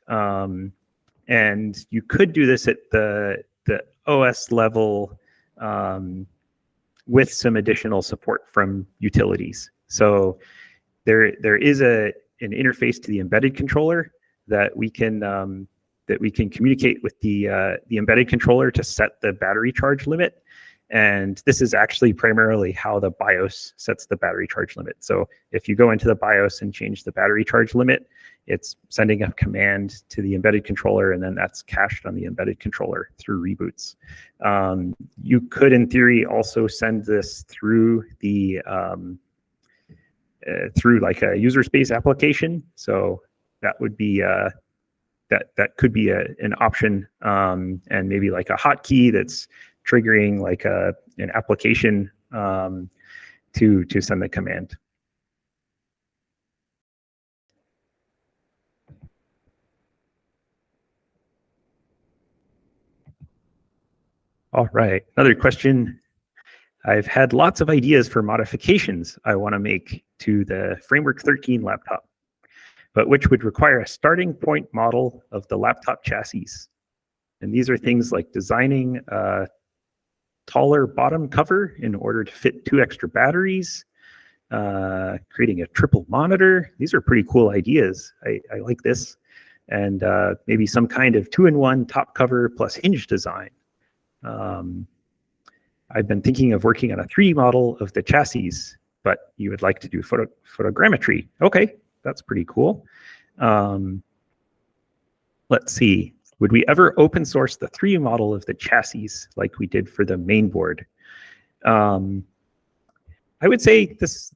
And you could do this at the OS level with some additional support from utilities. So there is an interface to the embedded controller that we can communicate with the embedded controller to set the battery charge limit. And this is actually primarily how the BIOS sets the battery charge limit. So if you go into the BIOS and change the battery charge limit, it's sending a command to the embedded controller, and then that's cached on the embedded controller through reboots. You could, in theory, also send this through the through like a user space application. So that would be that could be an option, and maybe like a hotkey that's triggering like an application to send the command. All right, another question. I've had lots of ideas for modifications I want to make to the Framework 13 laptop, but which would require a starting point model of the laptop chassis. And these are things like designing a taller bottom cover in order to fit 2 extra batteries, creating a triple monitor. These are pretty cool ideas. I like this. And maybe some kind of 2-in-1 top cover plus hinge design. I've been thinking of working on a 3D model of the chassis, but you would like to do photogrammetry. Okay, that's pretty cool. Let's see. Would we ever open source the 3D model of the chassis like we did for the main board? I would say this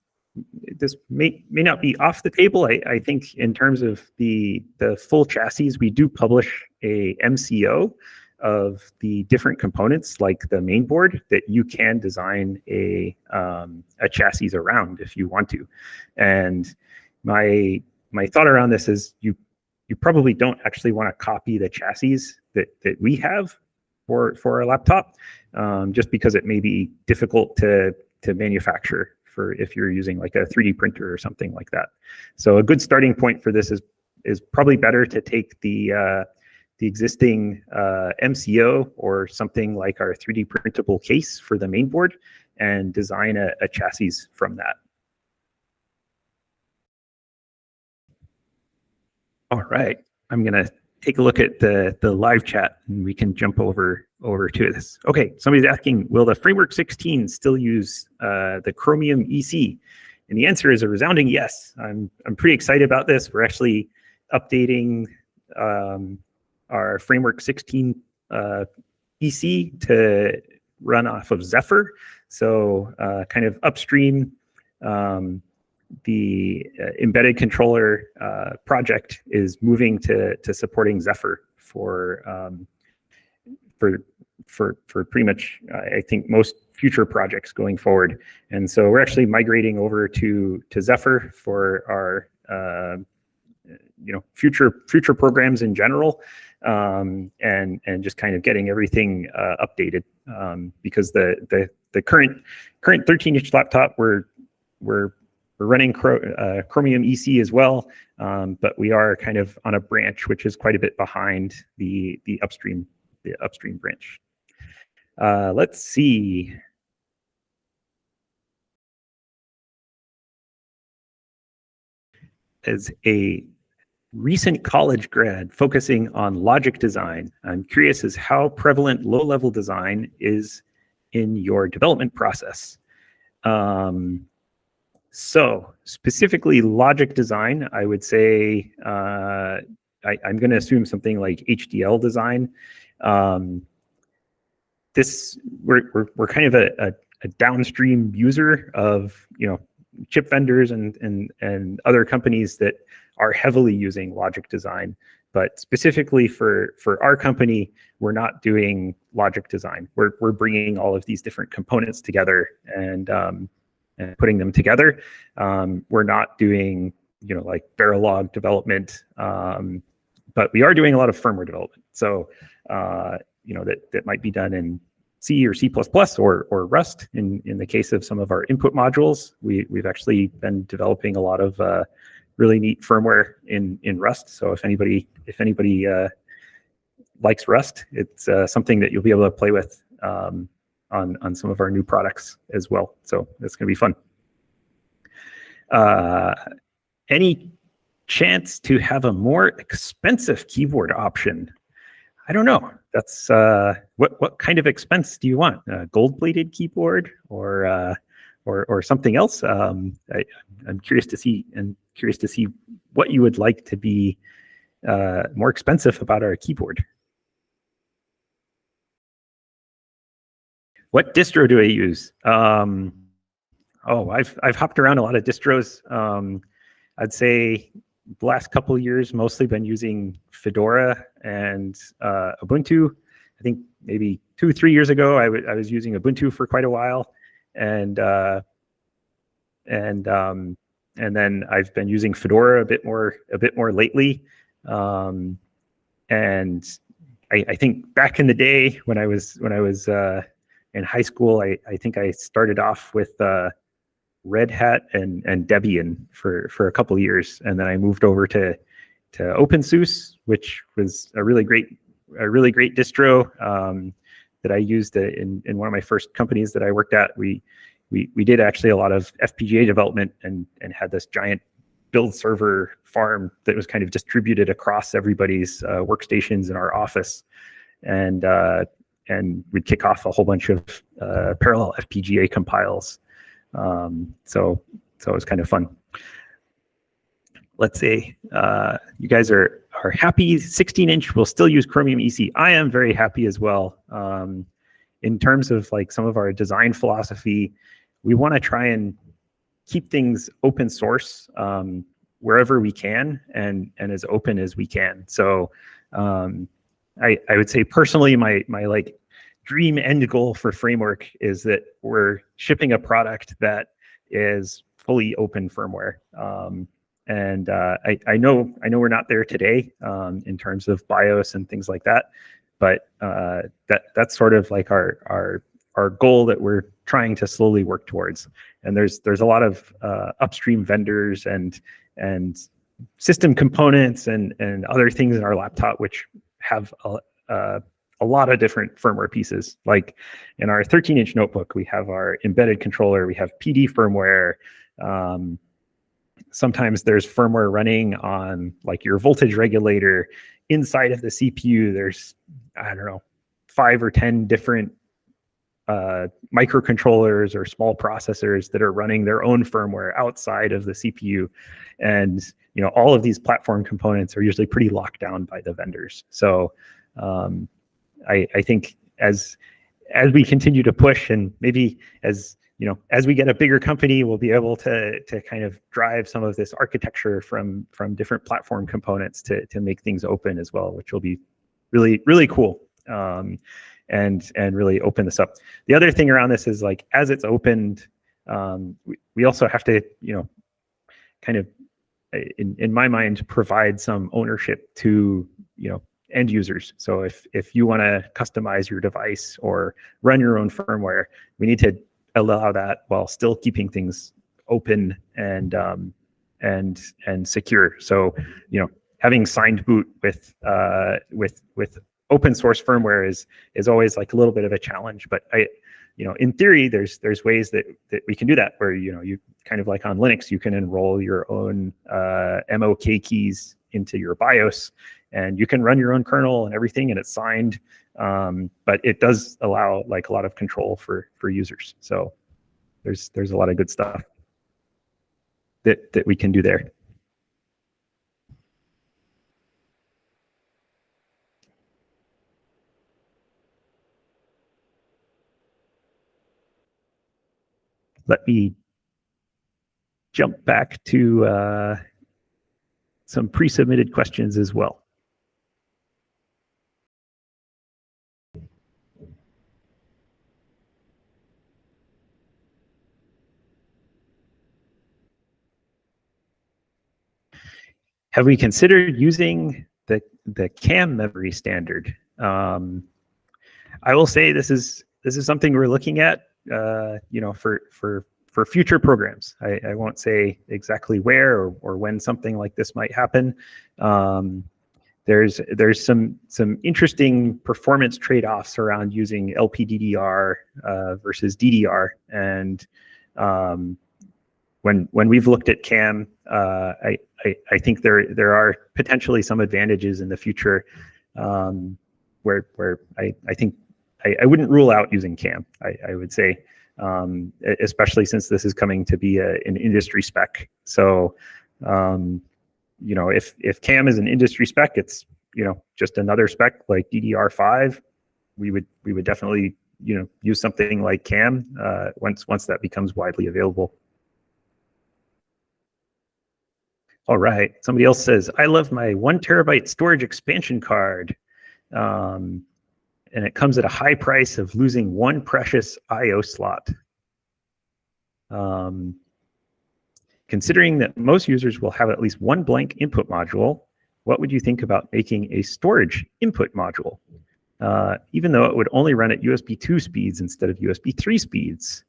may not be off the table. I think in terms of the full chassis, we do publish a MCO of the different components like the main board that you can design a chassis around if you want to. And my thought around this is you probably don't actually want to copy the chassis that we have for a laptop, just because it may be difficult to manufacture for if you're using like a 3D printer or something like that. So a good starting point for this is probably better to take the existing MCO or something like our 3D printable case for the main board and design a chassis from that. All right, I'm gonna take a look at the live chat and we can jump over to this. Okay, somebody's asking, will the Framework 16 still use the Chromium EC? And the answer is a resounding yes. I'm pretty excited about this. We're actually updating our Framework 16 EC to run off of Zephyr. So kind of upstream, the embedded controller project is moving to supporting Zephyr for pretty much, I think, most future projects going forward. And so we're actually migrating over to Zephyr for our future programs in general, and just kind of getting everything updated, because the current 13-inch laptop we're running Chromium EC as well, but we are kind of on a branch which is quite a bit behind the upstream branch. Let's see. As a recent college grad focusing on logic design, I'm curious as how prevalent low-level design is in your development process. So specifically logic design, I would say I'm going to assume something like HDL design. We're kind of a downstream user of chip vendors and other companies that are heavily using logic design. But specifically for our company, we're not doing logic design. We're bringing all of these different components together and putting them together. We're not doing like Verilog development, but we are doing a lot of firmware development. So that might be done in C or C++ or Rust. In the case of some of our input modules, we've actually been developing a lot of really neat firmware in Rust. So if anybody likes Rust, it's something that you'll be able to play with on some of our new products as well. So that's going to be fun. Any chance to have a more expensive keyboard option? I don't know. That's what kind of expense do you want? A gold-plated keyboard or something else? I'm curious to see what you would like to be more expensive about our keyboard. What distro do I use? I've hopped around a lot of distros. I'd say the last couple of years mostly been using Fedora and Ubuntu. I think maybe 2-3 years ago I was using Ubuntu for quite a while, and then I've been using Fedora a bit more lately. And I think back in the day when I was in high school, I think I started off with Red Hat and Debian for a couple of years, and then I moved over to OpenSUSE, which was a really great distro that I used in one of my first companies that I worked at. We did actually a lot of FPGA development and had this giant build server farm that was kind of distributed across everybody's workstations in our office, and we'd kick off a whole bunch of parallel FPGA compiles. So it was kind of fun. Let's say you guys are happy 16-inch will still use Chromium EC. I am very happy as well. In terms of like some of our design philosophy, we want to try and keep things open source wherever we can and as open as we can. So I would say personally, my like dream end goal for Framework is that we're shipping a product that is fully open firmware. And I know we're not there today in terms of BIOS and things like that, but that's sort of like our goal that we're trying to slowly work towards. And there's a lot of upstream vendors and system components and other things in our laptop which have a lot of different firmware pieces. Like in our 13-inch notebook, we have our embedded controller, we have PD firmware. Sometimes there's firmware running on like your voltage regulator inside of the CPU. There's, I don't know, 5 or 10 different microcontrollers or small processors that are running their own firmware outside of the CPU. And all of these platform components are usually pretty locked down by the vendors. So I think as we continue to push, and maybe as we get a bigger company, we'll be able to kind of drive some of this architecture from different platform components to make things open as well, which will be really, really cool. And really open this up. The other thing around this is like, as it's opened, we also have to, kind of, in my mind, provide some ownership to, end users. So if you want to customize your device or run your own firmware, we need to allow that while still keeping things open and secure. So, having signed boot with open source firmware is always like a little bit of a challenge, but in theory, there's ways that we can do that where, you kind of like on Linux, you can enroll your own MOK keys into your BIOS and you can run your own kernel and everything, and it's signed. But it does allow like a lot of control for users. So there's a lot of good stuff that we can do there. Let me jump back to some pre-submitted questions as well. Have we considered using the CAM memory standard? I will say this is something we're looking at, for future programs. I won't say exactly where or when something like this might happen. There's some interesting performance trade-offs around using LPDDR versus DDR, and when we've looked at CAM, I think there are potentially some advantages in the future where I think I wouldn't rule out using CAM. I would say, especially since this is coming to be an industry spec. So, if CAM is an industry spec, it's just another spec like DDR5. We would definitely use something like CAM once that becomes widely available. All right, somebody else says, I love my 1 terabyte storage expansion card. And it comes at a high price of losing 1 precious I/O slot. Considering that most users will have at least 1 blank input module, what would you think about making a storage input module? Even though it would only run at USB 2 speeds instead of USB 3 speeds,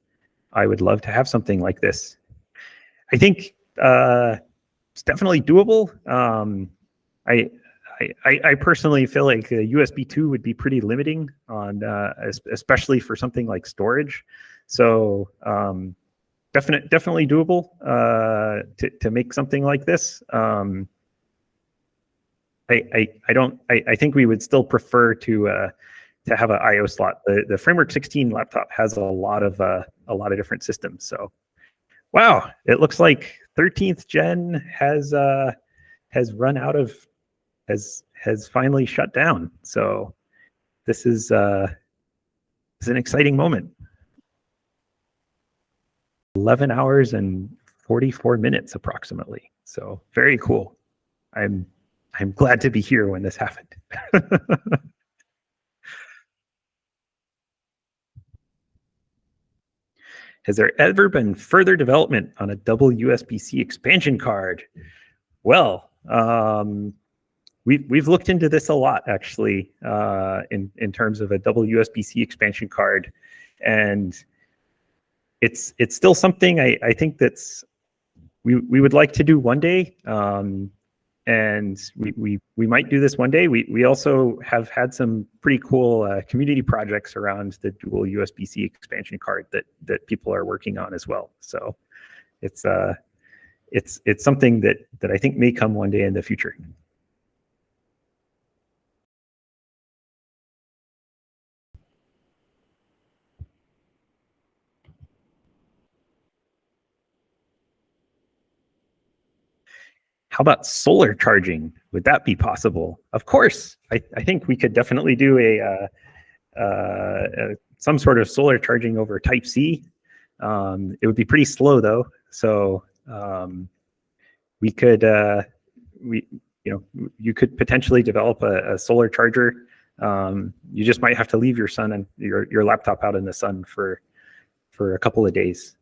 I would love to have something like this. I think it's definitely doable. I personally feel like USB 2 would be pretty limiting on, especially for something like storage. So definitely doable to make something like this. I think we would still prefer to have an I/O slot. The Framework 16 laptop has a lot of different systems. So, wow, it looks like 13th gen has run out of. Has finally shut down. So this is an exciting moment. 11 hours and 44 minutes approximately. So very cool. I'm glad to be here when this happened. Has there ever been further development on a double USB-C expansion card? Well, We've looked into this a lot, actually, in terms of a double USB-C expansion card, and it's still something I think that's we would like to do one day, and we might do this one day. We also have had some pretty cool community projects around the dual USB-C expansion card that people are working on as well. So it's something that I think may come one day in the future. How about solar charging? Would that be possible? Of course. I think we could definitely do some sort of solar charging over Type-C. It would be pretty slow though. So we could, you could potentially develop a solar charger. You just might have to leave your laptop out in the sun for a couple of days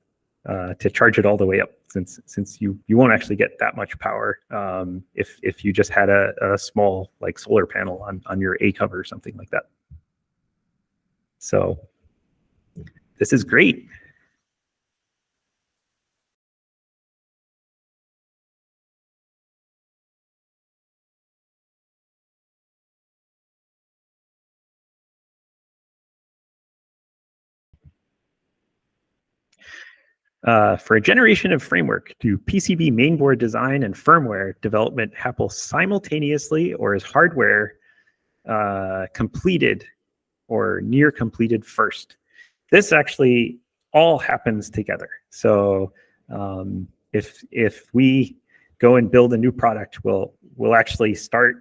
to charge it all the way up, since you won't actually get that much power if you just had a small solar panel on your A cover or something like that. So this is great. For a generation of framework, do PCB mainboard design and firmware development happen simultaneously, or is hardware completed or near completed first? This actually all happens together. So if we go and build a new product, we'll actually start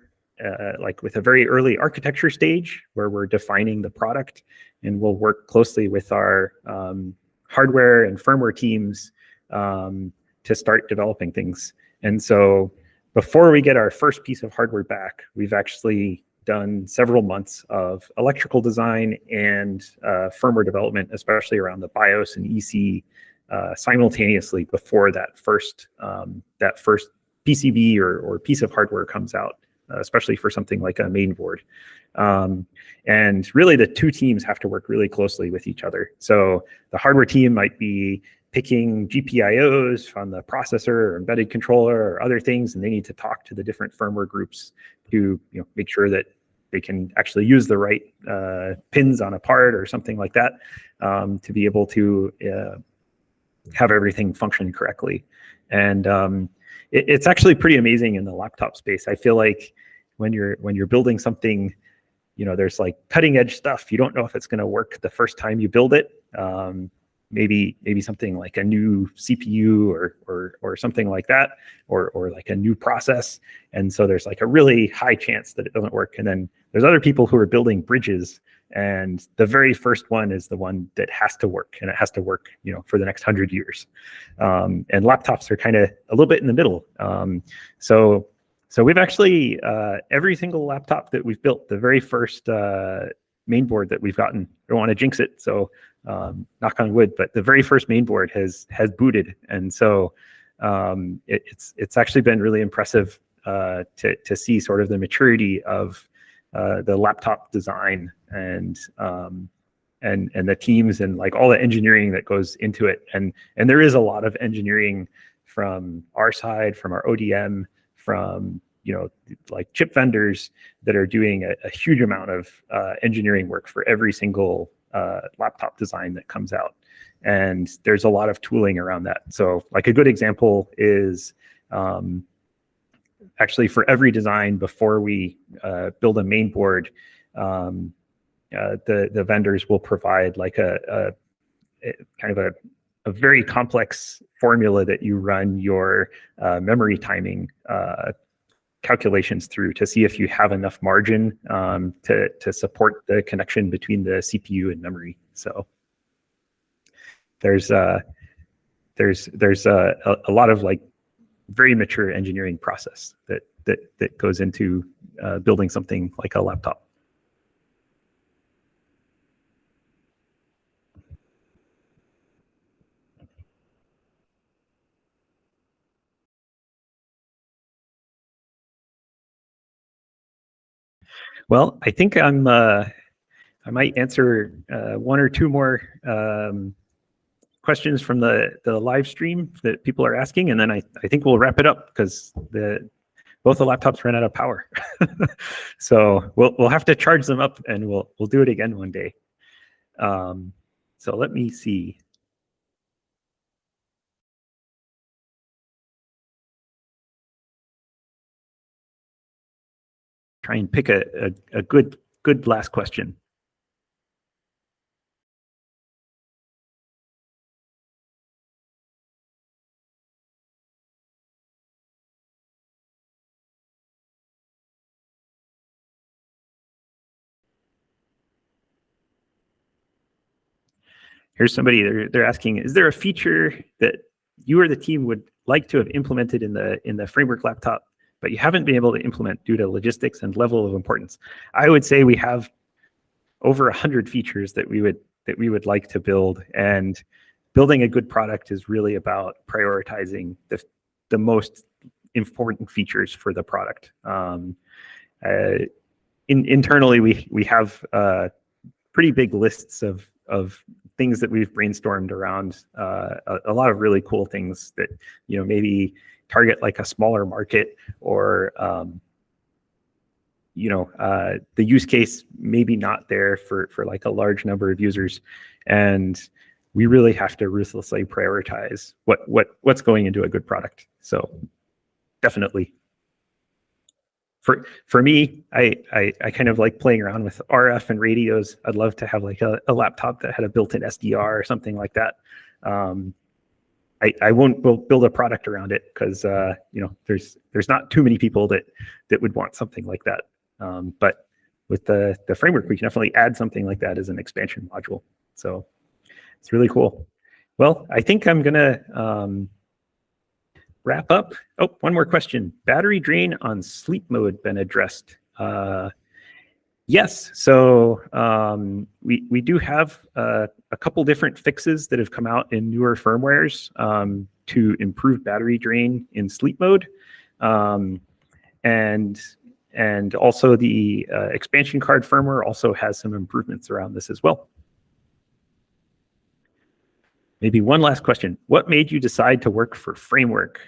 with a very early architecture stage where we're defining the product, and we'll work closely with our hardware and firmware teams to start developing things. And so before we get our first piece of hardware back, we've actually done several months of electrical design and firmware development, especially around the BIOS and EC simultaneously before that first PCB or piece of hardware comes out, especially for something like a main board. And really the two teams have to work really closely with each other. So the hardware team might be picking GPIOs from the processor or embedded controller or other things, and they need to talk to the different firmware groups to make sure that they can actually use the right pins on a part or something like that to be able to have everything function correctly. And it's actually pretty amazing in the laptop space. I feel like when you're building something, there's like cutting edge stuff. You don't know if it's going to work the first time you build it. Maybe something like a new CPU or something like that, or like a new process. And so there's like a really high chance that it doesn't work. And then there's other people who are building bridges, and the very first one is the one that has to work, and it has to work, for the next 100 years. And laptops are kind of a little bit in the middle. So we've actually, every single laptop that we've built, the very first mainboard that we've gotten, I don't want to jinx it, so knock on wood, but the very first mainboard has booted. And so it's actually been really impressive to see sort of the maturity of the laptop design and the teams and like all the engineering that goes into it. And there is a lot of engineering from our side, from our ODM, from like chip vendors that are doing a huge amount of engineering work for every single laptop design that comes out. And there's a lot of tooling around that. So like a good example is actually for every design before we build a main board, the vendors will provide like a kind of a very complex formula that you run your memory timing calculations through to see if you have enough margin to support the connection between the CPU and memory. So there's a lot of like very mature engineering process that goes into building something like a laptop. Well, I think I might answer one or two more questions from the live stream that people are asking, and then I think we'll wrap it up because both the laptops ran out of power. So we'll have to charge them up, and we'll do it again one day. So let me see. Try and pick a good last question. Here's somebody, they're asking, is there a feature that you or the team would like to have implemented in the framework laptop, but you haven't been able to implement due to logistics and level of importance? I would say we have over 100 features that we would like to build, and building a good product is really about prioritizing the most important features for the product. Internally, we have pretty big lists of things that we've brainstormed around a lot of really cool things that maybe target like a smaller market, or the use case maybe not there for like a large number of users, and we really have to ruthlessly prioritize what's going into a good product. So definitely. For me, I kind of like playing around with RF and radios. I'd love to have like a laptop that had a built-in SDR or something like that. I won't build a product around it because there's not too many people that would want something like that. But with the framework, we can definitely add something like that as an expansion module. So it's really cool. Well, I think I'm gonna wrap up. Oh, one more question. Battery drain on sleep mode been addressed? Yes. So we do have a couple different fixes that have come out in newer firmwares to improve battery drain in sleep mode. And also the expansion card firmware also has some improvements around this as well. Maybe one last question. What made you decide to work for Framework?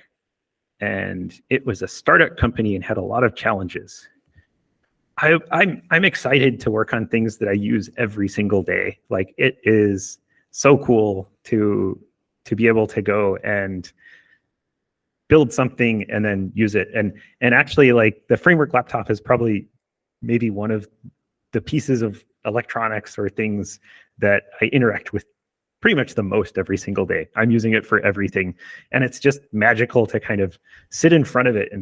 And it was a startup company and had a lot of challenges. I'm excited to work on things that I use every single day. Like, it is so cool to be able to go and build something and then use it. And actually, like, the Framework laptop is probably maybe one of the pieces of electronics or things that I interact with pretty much the most every single day. I'm using it for everything. And it's just magical to kind of sit in front of it and